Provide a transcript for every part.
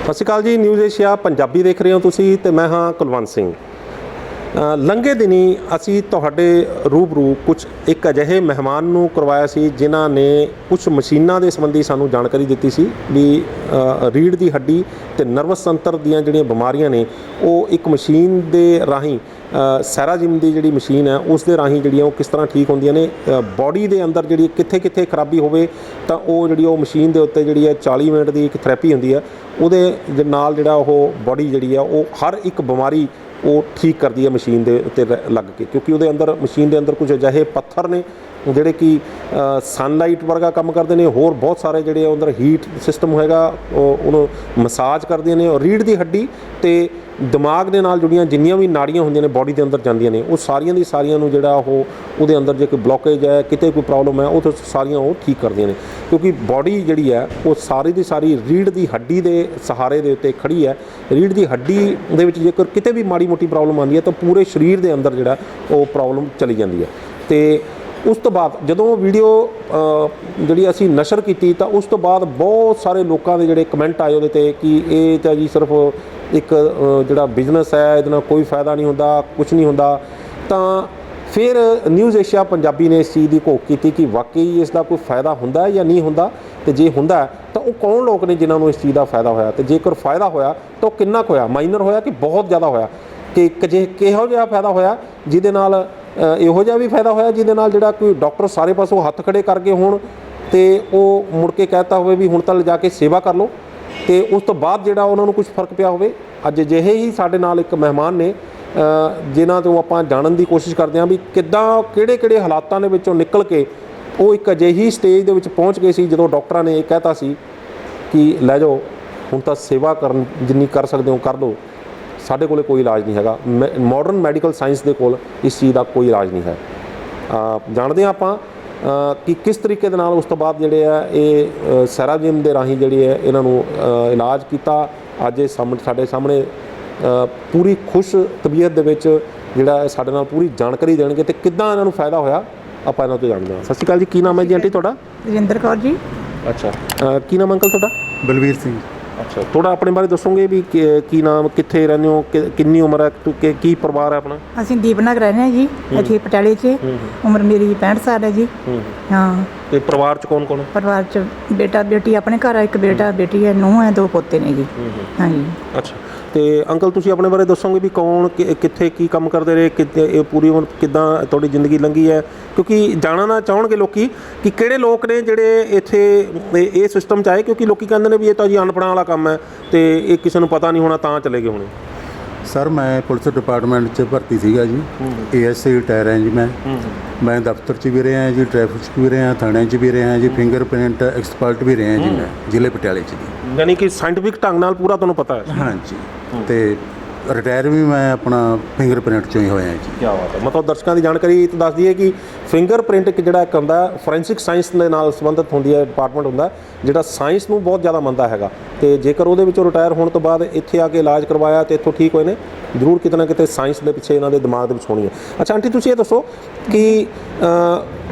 ਸਤਿ ਸ਼੍ਰੀ ਅਕਾਲ ਜੀ। News Asia Punjabi ਦੇਖ ਰਹੇ ਹੋ ਤੁਸੀਂ ਤੇ ਮੈਂ ਹਾਂ ਕੁਲਵੰਤ ਸਿੰਘ। ਲੰਘੇ ਦਿਨੀ ਅਸੀਂ ਤੁਹਾਡੇ ਰੂਬਰੂ ਕੁਝ ਇੱਕ ਅਜਿਹੇ ਮਹਿਮਾਨ ਨੂੰ ਕਰਵਾਇਆ ਸੀ ਜਿਨ੍ਹਾਂ ਨੇ ਕੁਝ ਮਸ਼ੀਨਾਂ ਦੇ ਸੰਬੰਧੀ ਸਾਨੂੰ ਜਾਣਕਾਰੀ ਦਿੱਤੀ ਸੀ ਵੀ ਰੀੜ੍ਹ ਦੀ ਹੱਡੀ ਤੇ ਨਰਵਸ ਤੰਤਰ ਦੀਆਂ ਜਿਹੜੀਆਂ ਬਿਮਾਰੀਆਂ ਨੇ ਉਹ ਇੱਕ ਮਸ਼ੀਨ ਦੇ ਰਾਹੀਂ ਸੈਰਾਜਿਮ ਦੀ ਜਿਹੜੀ ਮਸ਼ੀਨ ਹੈ ਉਸ ਦੇ ਰਾਹੀਂ ਜਿਹੜੀਆਂ ਉਹ ਕਿਸ ਤਰ੍ਹਾਂ ਠੀਕ ਹੁੰਦੀਆਂ ਨੇ। ਬੋਡੀ ਦੇ ਅੰਦਰ ਜਿਹੜੀ ਕਿੱਥੇ ਕਿੱਥੇ ਖਰਾਬੀ ਹੋਵੇ ਤਾਂ ਉਹ ਜਿਹੜੀ ਉਹ ਮਸ਼ੀਨ ਦੇ ਉੱਤੇ ਜਿਹੜੀ ਹੈ 40 ਮਿੰਟ ਦੀ ਇੱਕ ਥੈਰੇਪੀ ਹੁੰਦੀ ਹੈ, ਉਹਦੇ ਨਾਲ ਜਿਹੜਾ ਉਹ ਬੋਡੀ ਜਿਹੜੀ ਆ ਉਹ ਹਰ ਇੱਕ ਬਿਮਾਰੀ ਉਹ ਠੀਕ ਕਰਦੀ ਹੈ ਮਸ਼ੀਨ ਦੇ ਉੱਤੇ ਲੱਗ ਕੇ, ਕਿਉਂਕਿ ਉਹਦੇ ਅੰਦਰ ਮਸ਼ੀਨ ਦੇ ਅੰਦਰ ਕੁਝ ਅਜਿਹੇ ਪੱਥਰ ਨੇ ਜਿਹੜੇ ਕਿ ਸਨਲਾਈਟ ਵਰਗਾ ਕੰਮ ਕਰਦੇ ਨੇ। ਹੋਰ ਬਹੁਤ ਸਾਰੇ ਜਿਹੜੇ ਅੰਦਰ ਹੀਟ ਸਿਸਟਮ ਹੋਏਗਾ ਉਹ ਉਹਨੂੰ ਮਸਾਜ ਕਰਦੀਆਂ ਨੇ। ਔਰ ਰੀੜ੍ਹ ਦੀ ਹੱਡੀ ਤੇ ਦਿਮਾਗ ਦੇ ਨਾਲ ਜੁੜੀਆਂ ਜਿੰਨੀਆਂ ਵੀ ਨਾੜੀਆਂ ਹੁੰਦੀਆਂ ਨੇ ਬੋਡੀ ਦੇ ਅੰਦਰ ਜਾਂਦੀਆਂ ਨੇ ਉਹ ਸਾਰੀਆਂ ਦੀ ਸਾਰੀਆਂ ਨੂੰ ਜਿਹੜਾ ਉਹ ਉਹਦੇ ਅੰਦਰ ਜੇ ਕੋਈ ਬਲੋਕੇਜ ਹੈ, ਕਿਤੇ ਕੋਈ ਪ੍ਰੋਬਲਮ ਹੈ, ਉਹ ਤਾਂ ਸਾਰੀਆਂ ਉਹ ਠੀਕ ਕਰਦੀਆਂ ਨੇ। ਕਿਉਂਕਿ ਬੋਡੀ ਜਿਹੜੀ ਹੈ ਉਹ ਸਾਰੀ ਦੀ ਸਾਰੀ ਰੀੜ੍ਹ ਦੀ ਹੱਡੀ ਦੇ ਸਹਾਰੇ ਦੇ ਉੱਤੇ ਖੜੀ ਹੈ। ਰੀੜ੍ਹ ਦੀ ਹੱਡੀ ਦੇ ਵਿੱਚ ਜੇਕਰ ਕਿਤੇ ਵੀ ਮਾੜੀ ਮੋਟੀ ਪ੍ਰੋਬਲਮ ਆਉਂਦੀ ਹੈ ਤਾਂ ਪੂਰੇ ਸਰੀਰ ਦੇ ਅੰਦਰ ਜਿਹੜਾ ਉਹ ਪ੍ਰੋਬਲਮ ਚਲੀ ਜਾਂਦੀ ਹੈ। ਤੇ ਉਸ ਤੋਂ ਬਾਅਦ ਜਦੋਂ ਵੀਡੀਓ ਜਿਹੜੀ ਅਸੀਂ ਨਸ਼ਰ ਕੀਤੀ ਤਾਂ ਉਸ ਤੋਂ ਬਾਅਦ ਬਹੁਤ ਸਾਰੇ ਲੋਕਾਂ ਦੇ ਜਿਹੜੇ ਕਮੈਂਟ ਆਏ ਉਹਦੇ 'ਤੇ ਕਿ ਇਹ ਤਾਂ ਜੀ ਸਿਰਫ ਇੱਕ ਜਿਹੜਾ ਬਿਜ਼ਨਸ ਹੈ, ਇਹਦੇ ਨਾਲ ਕੋਈ ਫਾਇਦਾ ਨਹੀਂ ਹੁੰਦਾ, ਕੁਛ ਨਹੀਂ ਹੁੰਦਾ। ਤਾਂ ਫਿਰ ਨਿਊਜ਼ ਏਸ਼ੀਆ ਪੰਜਾਬੀ ਨੇ ਇਸ ਚੀਜ਼ ਦੀ ਘੋਖ ਕੀਤੀ ਕਿ ਵਾਕਈ ਇਸ ਦਾ ਕੋਈ ਫਾਇਦਾ ਹੁੰਦਾ ਜਾਂ ਨਹੀਂ ਹੁੰਦਾ, ਅਤੇ ਜੇ ਹੁੰਦਾ ਤਾਂ ਉਹ ਕੌਣ ਲੋਕ ਨੇ ਜਿਨ੍ਹਾਂ ਨੂੰ ਇਸ ਚੀਜ਼ ਦਾ ਫਾਇਦਾ ਹੋਇਆ, ਅਤੇ ਜੇਕਰ ਫਾਇਦਾ ਹੋਇਆ ਤਾਂ ਉਹ ਕਿੰਨਾ ਕੁ ਹੋਇਆ, ਮਾਈਨਰ ਹੋਇਆ ਕਿ ਬਹੁਤ ਜ਼ਿਆਦਾ ਹੋਇਆ, ਕਿ ਕਿਹੋ ਜਿਹਾ ਫਾਇਦਾ ਹੋਇਆ ਜਿਹਦੇ ਨਾਲ ਇਹੋ ਜਿਹਾ ਵੀ ਫਾਇਦਾ ਹੋਇਆ ਜਿਹਦੇ ਨਾਲ ਜਿਹੜਾ ਕੋਈ ਡਾਕਟਰ ਸਾਰੇ ਪਾਸੋਂ ਹੱਥ ਖੜੇ ਕਰਕੇ ਹੋਣ ਅਤੇ ਉਹ ਮੁੜ ਕੇ ਕਹਿਤਾ ਹੋਵੇ ਵੀ ਹੁਣ ਤਾਂ ਲਿਜਾ ਕੇ ਸੇਵਾ ਕਰ ਲਓ, ਅਤੇ ਉਸ ਤੋਂ ਬਾਅਦ ਜਿਹੜਾ ਉਹਨਾਂ ਨੂੰ ਕੁਝ ਫਰਕ ਪਿਆ ਹੋਵੇ। ਅੱਜ ਅਜਿਹੇ ਹੀ ਸਾਡੇ ਨਾਲ ਇੱਕ ਮਹਿਮਾਨ ਨੇ ਜਿਨ੍ਹਾਂ ਤੋਂ ਆਪਾਂ ਜਾਣਨ ਦੀ ਕੋਸ਼ਿਸ਼ ਕਰਦੇ ਹਾਂ ਵੀ ਕਿੱਦਾਂ ਕਿਹੜੇ ਹਾਲਾਤਾਂ ਦੇ ਵਿੱਚੋਂ ਨਿਕਲ ਕੇ ਉਹ ਇੱਕ ਅਜਿਹੀ ਸਟੇਜ ਦੇ ਵਿੱਚ ਪਹੁੰਚ ਗਏ ਸੀ ਜਦੋਂ ਡਾਕਟਰਾਂ ਨੇ ਇਹ ਕਹਿਤਾ ਸੀ ਕਿ ਲੈ ਜਾਓ ਹੁਣ ਤਾਂ ਸੇਵਾ ਕਰਨ ਜਿੰਨੀ ਕਰ ਸਕਦੇ ਹੋ ਕਰ ਲਓ, ਸਾਡੇ ਕੋਲ ਕੋਈ ਇਲਾਜ ਨਹੀਂ ਹੈਗਾ। ਮਾਡਰਨ ਮੈਡੀਕਲ ਸਾਇੰਸ ਦੇ ਕੋਲ ਇਸ ਚੀਜ਼ ਦਾ ਕੋਈ ਇਲਾਜ ਨਹੀਂ ਹੈ। ਜਾਣਦੇ ਹਾਂ ਆਪਾਂ ਕਿ ਕਿਸ ਤਰੀਕੇ ਦੇ ਨਾਲ ਉਸ ਤੋਂ ਬਾਅਦ ਜਿਹੜੇ ਆ ਇਹ ਸੈਰਾਜਿਮ ਦੇ ਰਾਹੀਂ ਜਿਹੜੇ ਹੈ ਇਹਨਾਂ ਨੂੰ ਇਲਾਜ ਕੀਤਾ। ਅੱਜ ਇਹ ਸਾਡੇ ਸਾਹਮਣੇ ਪੂਰੀ ਖੁਸ਼ ਤਬੀਅਤ ਦੇ ਵਿੱਚ ਜਿਹੜਾ ਸਾਡੇ ਨਾਲ ਪੂਰੀ ਜਾਣਕਾਰੀ ਦੇਣਗੇ ਅਤੇ ਕਿੱਦਾਂ ਇਹਨਾਂ ਨੂੰ ਫਾਇਦਾ ਹੋਇਆ ਆਪਾਂ ਇਹਨਾਂ ਤੋਂ ਜਾਣਦੇ ਹਾਂ। ਸਤਿ ਸ਼੍ਰੀ ਅਕਾਲ ਜੀ, ਕੀ ਨਾਮ ਹੈ ਜੀ ਆਂਟੀ ਤੁਹਾਡਾ? ਰਜਿੰਦਰ ਕੌਰ ਜੀ। ਅੱਛਾ, ਕੀ ਨਾਮ ਅੰਕਲ ਤੁਹਾਡਾ? ਬਲਵੀਰ ਸਿੰਘ। ਅੱਛਾ, ਥੋੜਾ ਆਪਣੇ ਬਾਰੇ ਦੱਸੋਗੇ ਵੀ ਕੀ ਨਾਮ, ਕਿੱਥੇ ਰਹਿੰਦੇ ਹੋ, ਕਿੰਨੀ ਉਮਰ ਹੈ, ਕੀ ਪਰਿਵਾਰ ਹੈ ਆਪਣਾ? ਅਸੀਂ ਦੀਪਨਗਰ ਰਹਿੰਦੇ ਹਾਂ ਜੀ, ਇੱਥੇ ਪਟਿਆਲੇ 'ਚ। ਉਮਰ ਮੇਰੀ 65 ਸਾਲ ਹੈ ਜੀ। ਹਾਂ। ਤੇ ਪਰਿਵਾਰ 'ਚ ਕੌਣ ਕੌਣ ਹੈ? ਪਰਿਵਾਰ 'ਚ ਬੇਟਾ ਬੇਟੀ ਆਪਣੇ ਘਰ ਆ, ਇੱਕ ਬੇਟਾ ਬੇਟੀ ਹੈ, ਨੂੰਹ ਹੈ, 2 ਪੋਤੇ ਨੇ ਜੀ। ਹਾਂਜੀ। ਅੱਛਾ, ਤੇ ਅੰਕਲ ਤੁਸੀਂ ਆਪਣੇ ਬਾਰੇ ਦੱਸੋਗੇ ਵੀ ਕੌਣ ਕਿੱਥੇ ਕੀ ਕੰਮ ਕਰਦੇ ਰਹੇ, ਕਿਤੇ ਇਹ ਪੂਰੀ ਉਮਰ ਕਿੱਦਾਂ ਤੁਹਾਡੀ ਜ਼ਿੰਦਗੀ ਲੰਘੀ ਹੈ? ਕਿਉਂਕਿ ਜਾਣਨਾ ਚਾਹਣਗੇ ਲੋਕੀ ਕਿ ਕਿਹੜੇ ਲੋਕ ਨੇ ਜਿਹੜੇ ਇੱਥੇ ਇਹ ਸਿਸਟਮ 'ਚ ਆਏ, ਕਿਉਂਕਿ ਲੋਕੀ ਕਹਿੰਦੇ ਨੇ ਵੀ ਇਹ ਤਾਂ ਜੀ ਅਨਪੜ੍ਹਾਂ ਵਾਲਾ ਕੰਮ ਹੈ ਅਤੇ ਇਹ ਕਿਸੇ ਨੂੰ ਪਤਾ ਨਹੀਂ ਹੋਣਾ ਤਾਂ ਚਲੇ ਗਏ ਹੋਣੇ। ਸਰ ਮੈਂ ਪੁਲਿਸ ਡਿਪਾਰਟਮੈਂਟ 'ਚ ਭਰਤੀ ਸੀਗਾ ਜੀ, ASI ਰਿਟਾਇਰ ਹਾਂ ਜੀ। ਮੈਂ ਦਫ਼ਤਰ 'ਚ ਵੀ ਰਿਹਾ ਜੀ, ਟ੍ਰੈਫਿਕ 'ਚ ਵੀ ਰਿਹਾ, ਥਾਣੇ 'ਚ ਵੀ ਰਿਹਾ ਜੀ, ਫਿੰਗਰਪ੍ਰਿੰਟ ਐਕਸਪਰਟ ਵੀ ਰਿਹਾ ਜੀ ਮੈਂ ਜ਼ਿਲ੍ਹੇ ਪਟਿਆਲੇ 'ਚ ਜੀ। ਯਾਨੀ ਕਿ ਸਾਇੰਟੀਫਿਕ ਢੰਗ ਨਾਲ ਪੂਰਾ ਤੁਹਾਨੂੰ ਪਤਾ ਹੈ? ਹਾਂਜੀ, ਅਤੇ ਰਿਟਾਇਰ ਵੀ ਮੈਂ ਆਪਣਾ ਫਿੰਗਰਪ੍ਰਿੰਟ 'ਚੋਂ ਹੀ ਹੋਇਆ ਜੀ। ਕੀ ਬਾਤ ਹੈ। ਮਤਲਬ ਦਰਸ਼ਕਾਂ ਦੀ ਜਾਣਕਾਰੀ ਤਾਂ ਦੱਸ ਦਈਏ ਕਿ ਫਿੰਗਰਪ੍ਰਿੰਟ ਜਿਹੜਾ ਇੱਕ ਹੁੰਦਾ ਫੋਰੈਂਸਿਕ ਸਾਇੰਸ ਦੇ ਨਾਲ ਸੰਬੰਧਿਤ ਹੁੰਦੀ ਹੈ, ਡਿਪਾਰਟਮੈਂਟ ਹੁੰਦਾ ਜਿਹੜਾ ਸਾਇੰਸ ਨੂੰ ਬਹੁਤ ਜ਼ਿਆਦਾ ਮੰਨਦਾ ਹੈਗਾ, ਅਤੇ ਜੇਕਰ ਉਹਦੇ ਵਿੱਚੋਂ ਰਿਟਾਇਰ ਹੋਣ ਤੋਂ ਬਾਅਦ ਇੱਥੇ ਆ ਕੇ ਇਲਾਜ ਕਰਵਾਇਆ ਅਤੇ ਇੱਥੋਂ ਠੀਕ ਹੋਏ ਨੇ, ਜ਼ਰੂਰ ਕਿਤੇ ਨਾ ਕਿਤੇ ਸਾਇੰਸ ਦੇ ਪਿੱਛੇ ਇਹਨਾਂ ਦੇ ਦਿਮਾਗ ਦੇ ਵਿੱਚ ਹੋਣੀ ਹੈ। ਅੱਛਾ ਆਂਟੀ, ਤੁਸੀਂ ਇਹ ਦੱਸੋ ਕਿ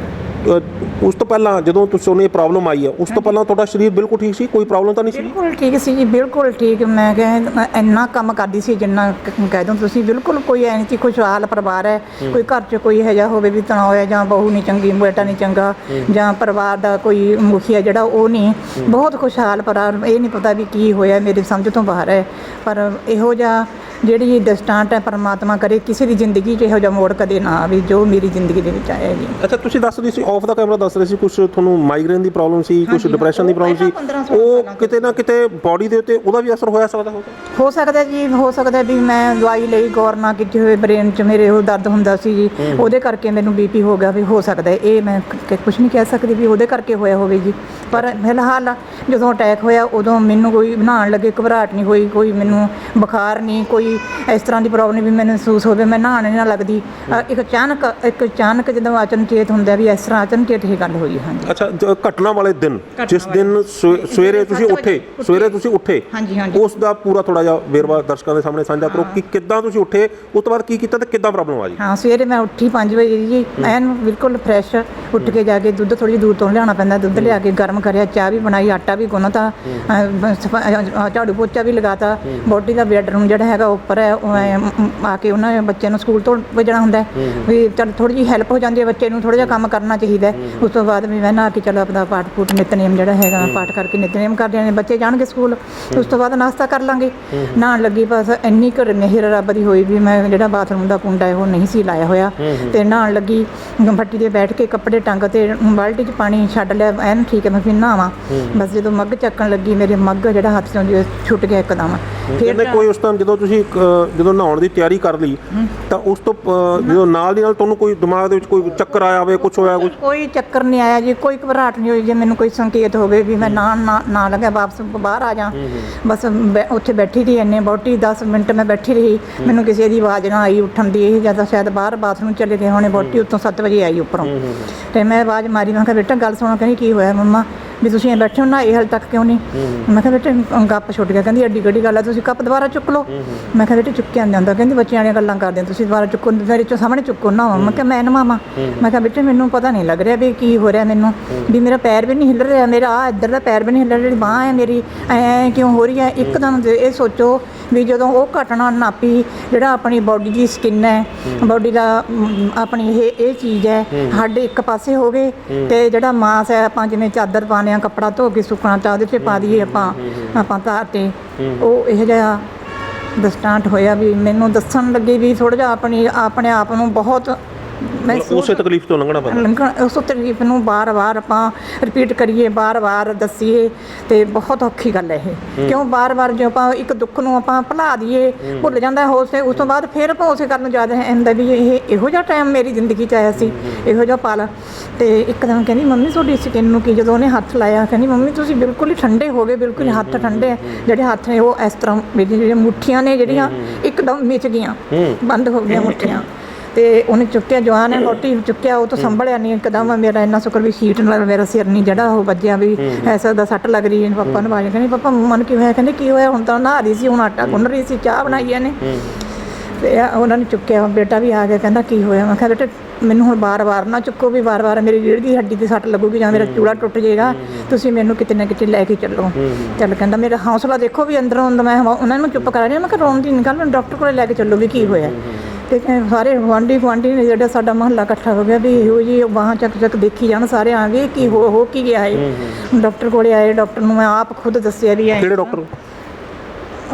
ਉਸ ਤੋਂ ਪਹਿਲਾਂ ਜਦੋਂ ਤੁਹਾਨੂੰ ਇਹ ਪ੍ਰੋਬਲਮ ਆਈ ਹੈ ਉਸ ਤੋਂ ਪਹਿਲਾਂ ਤੁਹਾਡਾ ਸਰੀਰ ਬਿਲਕੁਲ ਠੀਕ ਸੀ, ਕੋਈ ਪ੍ਰੋਬਲਮ ਤਾਂ ਨਹੀਂ ਸੀ? ਬਿਲਕੁਲ ਠੀਕ ਸੀ ਜੀ, ਬਿਲਕੁਲ ਠੀਕ। ਮੈਂ ਕਿਹਾ ਇੰਨਾ ਕੰਮ ਕਰਦੀ ਸੀ ਜਿੰਨਾ ਕਹਿ ਦਿਓ ਤੁਸੀਂ। ਬਿਲਕੁਲ ਕੋਈ ਐ ਨਹੀਂ ਸੀ, ਖੁਸ਼ਹਾਲ ਪਰਿਵਾਰ ਹੈ। ਕੋਈ ਘਰ 'ਚ ਕੋਈ ਇਹੋ ਜਿਹਾ ਹੋਵੇ ਵੀ ਤਣਾਅ ਹੋਇਆ ਜਾਂ ਬਹੂ ਨਹੀਂ ਚੰਗੀ, ਬੇਟਾ ਨਹੀਂ ਚੰਗਾ, ਜਾਂ ਪਰਿਵਾਰ ਦਾ ਕੋਈ ਮੁਖੀਆ ਜਿਹੜਾ ਉਹ ਨਹੀਂ। ਬਹੁਤ ਖੁਸ਼ਹਾਲ ਪਰਿਵਾਰ। ਇਹ ਨਹੀਂ ਪਤਾ ਵੀ ਕੀ ਹੋਇਆ, ਮੇਰੀ ਸਮਝ ਤੋਂ ਬਾਹਰ ਹੈ। ਪਰ ਇਹੋ ਜਿਹਾ ਜਿਹੜੀ ਦਸਤਾਂਟ ਹੈ ਪਰਮਾਤਮਾ ਕਰੇ ਕਿਸੇ ਦੀ ਜ਼ਿੰਦਗੀ 'ਚ ਇਹੋ ਜਿਹਾ ਮੋੜ ਕਦੇ ਨਾ ਆਵੇ ਜੋ ਮੇਰੀ ਜ਼ਿੰਦਗੀ ਦੇ ਵਿੱਚ ਆਇਆ ਜੀ। ਅੱਛਾ, ਤੁਸੀਂ ਦੱਸ ਰਹੇ ਸੀ ਆਫ ਦਾ ਕੈਮਰਾ ਦੱਸ ਰਹੇ ਸੀ ਕੁਝ ਤੁਹਾਨੂੰ ਮਾਈਗ੍ਰੇਨ ਦੀ ਪ੍ਰੋਬਲਮ ਸੀ, ਕੁਝ ਡਿਪਰੈਸ਼ਨ ਦੀ ਪ੍ਰੋਬਲਮ ਸੀ, ਉਹ ਕਿਤੇ ਨਾ ਕਿਤੇ ਬੋਡੀ ਦੇ ਉੱਤੇ ਉਹਦਾ ਵੀ ਅਸਰ ਹੋਇਆ ਸਕਦਾ? ਹੋ ਸਕਦਾ ਜੀ, ਹੋ ਸਕਦਾ ਵੀ ਮੈਂ ਦਵਾਈ ਲਈ ਗੌਰ ਨਾ ਕੀਤੀ ਹੋਏ, ਬ੍ਰੇਨ 'ਚ ਮੇਰੇ ਉਹ ਦਰਦ ਹੁੰਦਾ ਸੀ ਜੀ, ਉਹਦੇ ਕਰਕੇ ਮੈਨੂੰ BP ਹੋ ਗਿਆ ਵੀ ਹੋ ਸਕਦਾ। ਇਹ ਮੈਂ ਕੁਝ ਨਹੀਂ ਕਹਿ ਸਕਦੀ ਵੀ ਉਹਦੇ ਕਰਕੇ ਹੋਇਆ ਹੋਵੇ ਜੀ। ਪਰ ਫਿਲਹਾਲ ਜਦੋਂ ਅਟੈਕ ਹੋਇਆ ਉਦੋਂ ਮੈਨੂੰ ਕੋਈ ਬਣਾਉਣ ਲੱਗੇ ਘਬਰਾਹਟ ਨਹੀਂ ਹੋਈ, ਕੋਈ ਮੈਨੂੰ ਬੁਖਾਰ ਨਹੀਂ, ਕੋਈ ਕੋਈ ਇਸ ਤਰ੍ਹਾਂ ਦੀ ਪ੍ਰੋਬਲਮ ਵੀ ਮੈਨੂੰ ਮਹਿਸੂਸ ਹੋਵੇ, ਮੈਂ ਨਹਾਉਣ ਨਹੀਂ ਨਾ ਲੱਗਦੀ। ਇੱਕ ਅਚਾਨਕ ਜਦੋਂ ਅਚਨਚੇਤ ਹੁੰਦਾ ਵੀ ਇਸ ਤਰ੍ਹਾਂ ਅਚਨਚੇਤ ਇਹ ਗੱਲ ਹੋਈ। ਹਾਂਜੀ। ਅੱਛਾ, ਘਟਨਾ ਵਾਲੇ ਦਿਨ ਜਿਸ ਦਿਨ ਸਵੇਰੇ ਤੁਸੀਂ ਉੱਠੇ ਹਾਂਜੀ ਹਾਂਜੀ, ਉਸ ਦਾ ਪੂਰਾ ਥੋੜਾ ਜਿਹਾ ਵੇਰਵਾ ਦਰਸ਼ਕਾਂ ਦੇ ਸਾਹਮਣੇ ਸਾਂਝਾ ਕਰੋ ਕਿ ਕਿੱਦਾਂ ਤੁਸੀਂ ਉੱਠੇ, ਉਸ ਤੋਂ ਬਾਅਦ ਕੀ ਕੀਤਾ ਤੇ ਕਿੱਦਾਂ ਪ੍ਰੋਬਲਮ ਆ ਜੀ? ਹਾਂ, ਸਵੇਰੇ ਮੈਂ ਉੱਠੀ 5 ਵਜੇ ਜੀ, ਐਨ ਬਿਲਕੁਲ ਫਰੈਸ਼ ਉੱਠ ਕੇ ਜਾ ਕੇ ਦੁੱਧ ਥੋੜ੍ਹੀ ਦੂਰ ਤੋਂ ਲਿਆਉਣਾ ਪੈਂਦਾ, ਦੁੱਧ ਲਿਆ ਕੇ ਗਰਮ ਕਰਿਆ, ਚਾਹ ਵੀ ਬਣਾਈ, ਆਟਾ ਵੀ ਗੁੰਨ੍ਹ ਤਾ, ਝਾੜੂ ਪੋਚਾ ਵੀ ਲਗਾਤਾ। ਬੋਡੀ ਦਾ ਬੈਡਰੂਮ ਜਿਹੜਾ ਹੈਗਾ ਉੱਪਰ ਹੈ, ਉਹ ਆ ਕੇ ਉਹਨਾਂ ਨੇ ਬੱਚੇ ਨੂੰ ਸਕੂਲ ਤੋਂ ਭੇਜਣਾ ਹੁੰਦਾ ਵੀ ਚੱਲ ਥੋੜ੍ਹੀ ਜਿਹੀ ਹੈਲਪ ਹੋ ਜਾਂਦੀ ਹੈ, ਬੱਚੇ ਨੂੰ ਥੋੜ੍ਹਾ ਜਿਹਾ ਕੰਮ ਕਰਨਾ ਚਾਹੀਦਾ। ਉਸ ਤੋਂ ਬਾਅਦ ਵੀ ਮੈਂ ਨਹਾ ਕੇ ਚਲੋ ਆਪਣਾ ਪਾਠ ਪੂਠ ਨਿਤਨੇਮ ਜਿਹੜਾ ਹੈਗਾ ਪਾਠ ਕਰਕੇ ਨਿਤਨੇਮ ਕਰਦੇ ਨੇ, ਬੱਚੇ ਜਾਣਗੇ ਸਕੂਲ। ਉਸ ਤੋਂ ਬਾਅਦ ਨਾਸ਼ਤਾ ਕਰ ਲਾਂਗੇ। ਨਹਾਉਣ ਲੱਗੀ ਬਸ ਇੰਨੀ ਕੁ ਮਿਹਰ ਰੱਬ ਦੀ ਹੋਈ ਵੀ ਮੈਂ ਜਿਹੜਾ ਬਾਥਰੂਮ ਦਾ ਕੁੰਡਾ ਹੈ ਉਹ ਨਹੀਂ ਸੀ ਲਾਇਆ ਹੋਇਆ, ਤੇ ਨਹਾਉਣ ਲੱਗੀ ਫੱਟੀ 'ਤੇ ਬੈਠ ਕੇ ਕੱਪੜੇ ਟੰਗ ਤੇ ਬਾਲਟੀ 'ਚ ਪਾਣੀ ਛੱਡ ਲਿਆ, ਐਨ ਠੀਕ ਹੈ। ਮੈਂ ਫਿਰ ਨਹਾਵਾਂ, ਬਸ ਜਦੋਂ ਮੱਗ ਚੱਕਣ ਲੱਗੀ ਮੇਰੇ ਮੱਗ ਜਿਹੜਾ ਹੱਥ 'ਚੋਂ ਛੁੱਟ ਗਿਆ ਇੱਕਦਮ। ਫਿਰ ਕੋਈ ਉਸ ਟਾਈਮ ਜਦੋਂ ਨਹਾਉਣ ਦੀ ਤਿਆਰੀ ਕਰ ਲਈ ਤਾਂ ਉਸ ਤੋਂ ਜਦੋਂ ਨਾਲ ਦੀ ਨਾਲ ਤੁਹਾਨੂੰ ਕੋਈ ਦਿਮਾਗ ਦੇ ਵਿੱਚ ਕੋਈ ਚੱਕਰ ਆਇਆ ਹੋਵੇ, ਕੁਝ ਹੋਇਆ? ਕੋਈ ਚੱਕਰ ਨਹੀਂ ਆਇਆ ਜੀ, ਕੋਈ ਘਬਰਾਹਟ ਨਹੀਂ ਹੋਈ। ਜੇ ਮੈਨੂੰ ਕੋਈ ਸੰਕੇਤ ਹੋਵੇ ਵੀ ਮੈਂ ਨਾ ਲੱਗਾ ਵਾਪਸ ਬਾਹਰ ਆ ਜਾ, ਬਸ ਉੱਥੇ ਬੈਠੀ ਰਹੀ ਇੰਨੇ ਬਹੁਤੀ 10 ਮਿੰਟ ਮੈਂ ਬੈਠੀ ਰਹੀ। ਮੈਨੂੰ ਕਿਸੇ ਦੀ ਆਵਾਜ਼ ਨਾ ਆਈ ਉੱਠਣ ਦੀ, ਇਹ ਜਾਂ ਤਾਂ ਸ਼ਾਇਦ ਬਾਹਰ ਬਾਥਰੂਮ ਚਲੇ ਗਏ ਹੋਣੇ। ਬਹੁਤੀ ਉੱਤੋਂ 7 ਵਜੇ ਆਈ ਉੱਪਰੋਂ, ਤੇ ਮੈਂ ਆਵਾਜ਼ ਮਾਰੀ, ਮੈਂ ਕਿਹਾ ਬੇਟਾ ਗੱਲ ਸੁਣੋ। ਕਹਿੰਦੀ ਕੀ ਹੋਇਆ ਮੰਮਾ, ਵੀ ਤੁਸੀਂ ਬੈਠੇ ਹੋ ਨਹਾਏ ਹਾਲੇ ਤੱਕ ਕਿਉਂ ਨਹੀਂ? ਮੈਂ ਕਿਹਾ ਬੇਟੇ ਗੱਪ ਛੁੱਟ ਗਿਆ। ਕਹਿੰਦੀ ਐਡੀ ਗੱਡੀ ਗੱਲ ਹੈ, ਤੁਸੀਂ ਕੱਪ ਦੁਬਾਰਾ ਚੁੱਕ ਲਓ। ਮੈਂ ਕਿਹਾ ਬੇਟੇ ਚੁੱਕਿਆ ਨਹੀਂ ਜਾਂਦਾ। ਕਹਿੰਦੀ ਬੱਚਿਆਂ ਵਾਲੀਆਂ ਗੱਲਾਂ ਕਰਦੇ ਤੁਸੀਂ ਦੁਬਾਰਾ ਚੁੱਕੋ, ਮੇਰੇ ਚੋਂ ਸਾਹਮਣੇ ਚੁੱਕੋ ਨਹਾਵਾਂ। ਮੈਂ ਕਿਹਾ ਮੈਂ ਨਹਾਵਾਂ? ਮੈਂ ਕਿਹਾ ਬੇਟੇ ਮੈਨੂੰ ਪਤਾ ਨਹੀਂ ਲੱਗ ਰਿਹਾ ਵੀ ਕੀ ਹੋ ਰਿਹਾ ਮੈਨੂੰ, ਵੀ ਮੇਰਾ ਪੈਰ ਵੀ ਨਹੀਂ ਹਿੱਲ ਰਿਹਾ, ਮੇਰਾ ਇੱਧਰ ਦਾ ਪੈਰ ਵੀ ਨਹੀਂ ਹਿੱਲ ਰਿਹਾ, ਜਿਹੜੀ ਬਾਂਹ ਹੈ ਮੇਰੀ ਐਂ ਕਿਉਂ ਹੋ ਰਹੀ ਹੈ। ਇੱਕਦਮ ਇਹ ਸੋਚੋ ਵੀ ਜਦੋਂ ਉਹ ਘਟਨਾ ਨਾਪੀ, ਜਿਹੜਾ ਆਪਣੀ ਬੋਡੀ ਦੀ ਸਕਿਨ ਹੈ, ਬੋਡੀ ਦਾ ਆਪਣੀ ਇਹ ਚੀਜ਼ ਹੈ, ਹੱਡ ਇੱਕ ਪਾਸੇ ਹੋ ਗਏ, ਤੇ ਜਿਹੜਾ ਮਾਸ ਹੈ ਆਪਾਂ ਜਿਵੇਂ ਚਾਦਰ ਪਾਉਂਦੇ ਹਾਂ ਕੱਪੜਾ ਧੋ ਕੇ ਸੁੱਕਣਾ ਤਾਂ ਉਹਦੇ 'ਚ ਪਾ ਦਈਏ ਆਪਾਂ ਤਾਰ 'ਤੇ, ਉਹ ਇਹੋ ਜਿਹਾ ਦਸਤਾਂਟ ਹੋਇਆ ਵੀ ਮੈਨੂੰ ਦੱਸਣ ਲੱਗੇ ਵੀ ਥੋੜ੍ਹਾ ਜਿਹਾ ਆਪਣੇ ਆਪ ਨੂੰ ਬਹੁਤ ਉਸੇ ਤਕਲੀਫ ਤੋਂ ਲੰਘਣਾ ਉਸ ਤਕਲੀਫ ਨੂੰ ਵਾਰ-ਵਾਰ ਆਪਾਂ ਰਿਪੀਟ ਕਰੀਏ, ਵਾਰ-ਵਾਰ ਦੱਸੀਏ, ਤੇ ਬਹੁਤ ਔਖੀ ਗੱਲ ਹੈ ਇਹ। ਕਿਉਂ ਵਾਰ-ਵਾਰ ਜੇ ਆਪਾਂ ਇੱਕ ਦੁੱਖ ਨੂੰ ਆਪਾਂ ਭੁਲਾ ਦਈਏ, ਭੁੱਲ ਜਾਂਦਾ ਉਸ ਤੋਂ ਬਾਅਦ ਫਿਰ ਆਪਾਂ ਉਸੇ ਕਰਨ ਨੂੰ ਯਾਦ ਹੁੰਦਾ ਵੀ ਇਹੋ ਜਿਹਾ ਟਾਈਮ ਮੇਰੀ ਜ਼ਿੰਦਗੀ 'ਚ ਆਇਆ ਸੀ, ਇਹੋ ਜਿਹਾ ਪਲ। ਤੇ ਇੱਕਦਮ ਕਹਿੰਦੀ ਮੰਮੀ ਤੁਹਾਡੀ ਸਕਿਨ ਨੂੰ ਕੀ, ਜਦੋਂ ਉਹਨੇ ਹੱਥ ਲਾਇਆ ਕਹਿੰਦੀ ਮੰਮੀ ਤੁਸੀਂ ਬਿਲਕੁਲ ਹੀ ਠੰਡੇ ਹੋ ਗਏ, ਬਿਲਕੁਲ ਹੱਥ ਠੰਡੇ, ਜਿਹੜੇ ਹੱਥ ਨੇ ਉਹ ਇਸ ਤਰ੍ਹਾਂ ਮੇਰੀ ਜਿਹੜੀਆਂ ਮੁੱਠੀਆਂ ਨੇ ਜਿਹੜੀਆਂ ਇੱਕਦਮ ਮਿਚ ਗਈਆਂ, ਬੰਦ ਹੋ ਗਈਆਂ ਮੁੱਠੀਆਂ। ਤੇ ਉਹਨੇ ਚੁੱਕਿਆ, ਜਵਾਨ ਹੈ ਰੋਟੀ ਚੁੱਕਿਆ, ਉਹ ਤੋਂ ਸੰਭਲਿਆ ਨਹੀਂ ਇੱਕਦਮ। ਮੇਰਾ ਇੰਨਾ ਸ਼ੁਕਰ ਵੀ ਸੀਟ ਨਾਲ ਮੇਰਾ ਸਿਰ ਨਹੀਂ ਜਿਹੜਾ ਉਹ ਵੱਜਿਆ ਵੀ ਐਸਾ ਦਾ ਸੱਟ ਲੱਗ ਰਹੀ ਹੈ। ਪਾਪਾ ਨੂੰ ਆਵਾਜ਼ ਕਹਿੰਦੀ ਪਾਪਾ ਮਨ ਕੀ ਹੋਇਆ? ਕਹਿੰਦੇ ਕੀ ਹੋਇਆ? ਹੁਣ ਤਾਂ ਨਹਾ ਰਹੀ ਸੀ, ਹੁਣ ਆਟਾ ਗੁੰਨ ਰਹੀ ਸੀ, ਚਾਹ ਬਣਾਈ ਇਹਨੇ। ਤੇ ਉਹਨਾਂ ਨੇ ਚੁੱਕਿਆ, ਬੇਟਾ ਵੀ ਆ ਗਿਆ, ਕਹਿੰਦਾ ਕੀ ਹੋਇਆ? ਮੈਂ ਕਿਹਾ ਬੇਟਾ ਮੈਨੂੰ ਹੁਣ ਵਾਰ-ਵਾਰ ਨਾ ਚੁੱਕੋ, ਵੀ ਵਾਰ-ਵਾਰ ਮੇਰੀ ਰੀੜ੍ਹ ਦੀ ਹੱਡੀ 'ਤੇ ਸੱਟ ਲੱਗੂਗੀ ਜਾਂ ਮੇਰਾ ਚੂੜਾ ਟੁੱਟ ਜਾਏਗਾ, ਤੁਸੀਂ ਮੈਨੂੰ ਕਿਤੇ ਨਾ ਕਿਤੇ ਲੈ ਕੇ ਚੱਲੋ। ਚੱਲ ਕਹਿੰਦਾ ਮੇਰਾ ਹੌਸਲਾ ਦੇਖੋ ਵੀ ਅੰਦਰੋਂ ਮੈਂ ਉਹਨਾਂ ਨੂੰ ਚੁੱਪ ਕਰਾ ਰਹੀ। ਮੈਂ ਕਿਹਾ ਰੋਣ ਦੀ ਨਹੀਂ ਗੱਲ, ਡਾਕਟਰ ਕੋਲ ਲੈ ਕੇ ਚੱਲੋ ਵੀ ਕੀ ਹੋਇਆ। ਤੇ ਸਾਰੇ ਗੁਆਂਢੀ ਨੇ ਜਿਹੜਾ ਸਾਡਾ ਮੁਹੱਲਾ ਇਕੱਠਾ ਹੋ ਗਿਆ ਵੀ ਇਹੋ ਜੀ ਬਾਹਾਂ ਚੱਕ ਦੇਖੀ ਜਾਣ ਸਾਰੇ, ਆ ਗਏ ਕੀ ਹੋ ਕੀ ਗਿਆ ਹੈ। ਡਾਕਟਰ ਕੋਲੇ ਆਏ, ਡਾਕਟਰ ਨੂੰ ਮੈਂ ਆਪ ਖੁਦ ਦੱਸਿਆ ਵੀ ਕਿਹੜੇ ਡਾਕਟਰ?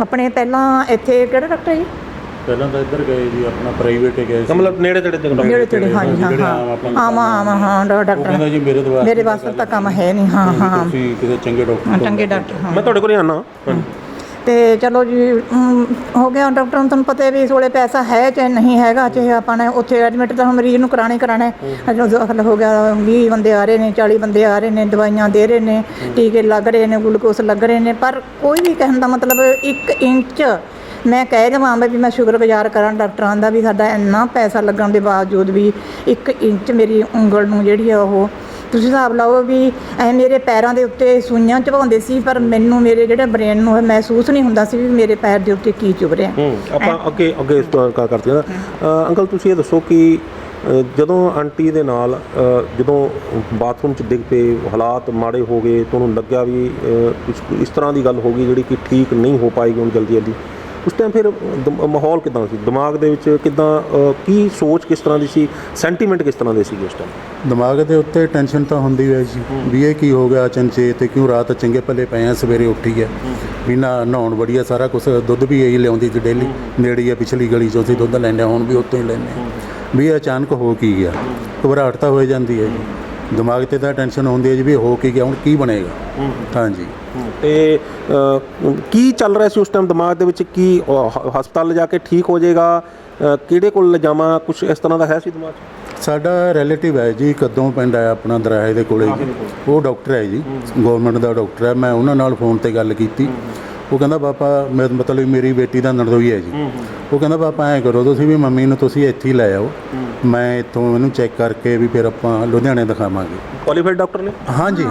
ਆਪਣੇ ਪਹਿਲਾਂ ਇੱਥੇ ਕਿਹੜਾ ਡਾਕਟਰ ਜੀ? ਪਹਿਲਾਂ ਤਾਂ ਇੱਧਰ ਗਏ ਜੀ, ਆਪਣਾ ਪ੍ਰਾਈਵੇਟ ਗਏ ਸੀ, ਮਤਲਬ ਨੇੜੇ ਤੇੜੇ ਹਾਂ ਡਾਕਟਰ ਕਹਿੰਦਾ ਜੀ ਮੇਰੇ ਵਾਸਤੇ ਤਾਂ ਕੰਮ ਹੈ ਨਹੀਂ। ਹਾਂ ਤੁਸੀਂ ਕਿਸੇ ਚੰਗੇ ਡਾਕਟਰ ਮੈਂ ਤੁਹਾਡੇ ਕੋਲ ਹੀ ਆਉਣਾ। ਤੇ ਚਲੋ ਜੀ ਹੋ ਗਿਆ। ਡਾਕਟਰ ਨੂੰ ਤੁਹਾਨੂੰ ਪਤਾ ਵੀ ਕੋਲੇ ਪੈਸਾ ਹੈ ਚਾਹੇ ਨਹੀਂ ਹੈਗਾ, ਚਾਹੇ ਆਪਾਂ ਨੇ ਉੱਥੇ ਐਡਮਿਟ ਤਾਂ ਮਰੀਜ਼ ਨੂੰ ਕਰਾਣਾ ਹੈ। ਜਦੋਂ ਦਾਖਲ ਹੋ ਗਿਆ 20 ਬੰਦੇ ਆ ਰਹੇ ਨੇ, 40 ਬੰਦੇ ਆ ਰਹੇ ਨੇ, ਦਵਾਈਆਂ ਦੇ ਰਹੇ ਨੇ, ਟੀਕੇ ਲੱਗ ਰਹੇ ਨੇ, ਗਲੂਕੋਸ ਲੱਗ ਰਹੇ ਨੇ, ਪਰ ਕੋਈ ਵੀ ਕਹਿਣ ਦਾ ਮਤਲਬ 1 ਇੰਚ ਮੈਂ ਕਹਿ ਦੇਵਾਂ ਵੀ ਮੈਂ ਸ਼ੁਕਰਗੁਜ਼ਾਰ ਕਰਾਂ ਡਾਕਟਰਾਂ ਦਾ ਵੀ ਸਾਡਾ ਇੰਨਾ ਪੈਸਾ ਲੱਗਣ ਦੇ ਬਾਵਜੂਦ ਵੀ 1 ਇੰਚ ਮੇਰੀ ਉਂਗਲ ਨੂੰ ਜਿਹੜੀ ਆ ਉਹ ਤੁਸੀਂ ਹਿਸਾਬ ਲਾਓ ਵੀ ਐ ਮੇਰੇ ਪੈਰਾਂ ਦੇ ਉੱਤੇ ਸੂਈਆਂ ਚੁਭਾਉਂਦੇ ਸੀ, ਪਰ ਮੈਨੂੰ ਮੇਰੇ ਜਿਹੜੇ ਬ੍ਰੇਨ ਨੂੰ ਮਹਿਸੂਸ ਨਹੀਂ ਹੁੰਦਾ ਸੀ ਵੀ ਮੇਰੇ ਪੈਰ ਦੇ ਉੱਤੇ ਕੀ ਚੁਭ ਰਿਹਾ। ਆਪਾਂ ਅੱਗੇ ਇਸ ਤੋਂ ਕਰਦੇ ਹਾਂ। ਅੰਕਲ ਤੁਸੀਂ ਇਹ ਦੱਸੋ ਕਿ ਜਦੋਂ ਆਂਟੀ ਦੇ ਨਾਲ ਜਦੋਂ ਬਾਥਰੂਮ 'ਚ ਡਿੱਗ ਪਏ, ਹਾਲਾਤ ਮਾੜੇ ਹੋ ਗਏ, ਤੁਹਾਨੂੰ ਲੱਗਿਆ ਵੀ ਕੁਝ ਇਸ ਤਰ੍ਹਾਂ ਦੀ ਗੱਲ ਹੋ ਗਈ ਜਿਹੜੀ ਕਿ ਠੀਕ ਨਹੀਂ ਹੋ ਪਾਏਗੀ ਹੁਣ ਜਲਦੀ, ਉਸ ਟਾਈਮ ਫਿਰ ਮਾਹੌਲ ਕਿੱਦਾਂ ਸੀ ਦਿਮਾਗ ਦੇ ਵਿੱਚ, ਕਿੱਦਾਂ ਕੀ ਸੋਚ ਕਿਸ ਤਰ੍ਹਾਂ ਦੀ ਸੀ, ਸੈਂਟੀਮੈਂਟ ਕਿਸ ਤਰ੍ਹਾਂ ਦੇ ਸੀਗੇ ਉਸ ਟਾਈਮ? ਦਿਮਾਗ ਦੇ ਉੱਤੇ ਟੈਨਸ਼ਨ ਤਾਂ ਹੁੰਦੀ ਹੈ ਜੀ, ਵੀ ਇਹ ਕੀ ਹੋ ਗਿਆ ਅਚਨਚੇਤ, ਤੇ ਕਿਉਂ ਰਾਤ ਚੰਗੇ ਭਲੇ ਪਏ ਆ, ਸਵੇਰੇ ਉੱਠੀ ਹੈ ਵੀ ਨਹਾਉਣ ਬੜੀ ਆ, ਸਾਰਾ ਕੁਛ ਦੁੱਧ ਵੀ ਇਹੀ ਲਿਆਉਂਦੀ ਸੀ ਡੇਲੀ, ਨੇੜੇ ਆ ਪਿਛਲੀ ਗਲੀ 'ਚੋਂ ਅਸੀਂ ਦੁੱਧ ਲੈਂਦੇ, ਹੁਣ ਵੀ ਉੱਥੋਂ ਹੀ ਲੈਂਦੇ ਵੀ ਅਚਾਨਕ ਹੋ ਕੀ ਗਿਆ। ਘਬਰਾਹਟ ਤਾਂ ਹੋ ਜਾਂਦੀ ਹੈ ਜੀ, ਦਿਮਾਗ 'ਤੇ ਤਾਂ ਟੈਨਸ਼ਨ ਹੁੰਦੀ ਹੈ ਜੀ ਵੀ ਹੋ ਕੀ ਗਿਆ, ਹੁਣ ਕੀ ਬਣੇਗਾ। ਹਾਂਜੀ। ਤੇ ਕੀ ਚੱਲ ਰਿਹਾ ਸੀ ਉਸ ਟਾਈਮ ਦਿਮਾਗ ਦੇ ਵਿੱਚ? ਕੀ ਹਸਪਤਾਲ ਲਿਜਾ ਕੇ ਠੀਕ ਹੋ ਜਾਏਗਾ, ਕਿਹੜੇ ਕੋਲ ਲਿਜਾਵਾਂ, ਕੁਝ ਇਸ ਤਰ੍ਹਾਂ ਦਾ ਹੈ ਸੀ ਦਿਮਾਗ 'ਚ? ਸਾਡਾ ਰਿਲੇਟਿਵ ਹੈ ਜੀ, ਕਦੋਂ ਪਿੰਡ ਹੈ ਆਪਣਾ ਦਰਾਹੇ ਦੇ ਕੋਲੇ ਜੀ, ਉਹ ਡਾਕਟਰ ਹੈ ਜੀ, ਗਵਰਨਮੈਂਟ ਦਾ ਡਾਕਟਰ ਹੈ। ਮੈਂ ਉਹਨਾਂ ਨਾਲ ਫੋਨ 'ਤੇ ਗੱਲ ਕੀਤੀ, ਉਹ ਕਹਿੰਦਾ ਪਾਪਾ ਮੈਂ ਮਤਲਬ ਮੇਰੀ ਬੇਟੀ ਦਾ ਨਣਦੋਈ ਹੈ ਜੀ। ਉਹ ਕਹਿੰਦਾ ਪਾਪਾ ਐਂ ਕਰੋ ਤੁਸੀਂ ਵੀ ਮੰਮੀ ਨੂੰ ਤੁਸੀਂ ਇੱਥੇ ਹੀ ਲੈ ਆਓ, ਮੈਂ ਇੱਥੋਂ ਇਹਨੂੰ ਚੈੱਕ ਕਰਕੇ ਵੀ ਫਿਰ ਆਪਾਂ ਲੁਧਿਆਣੇ ਦਿਖਾਵਾਂਗੇ। ਕੁਆਲੀਫਾਈਡ ਡਾਕਟਰ ਨੇ? ਹਾਂਜੀ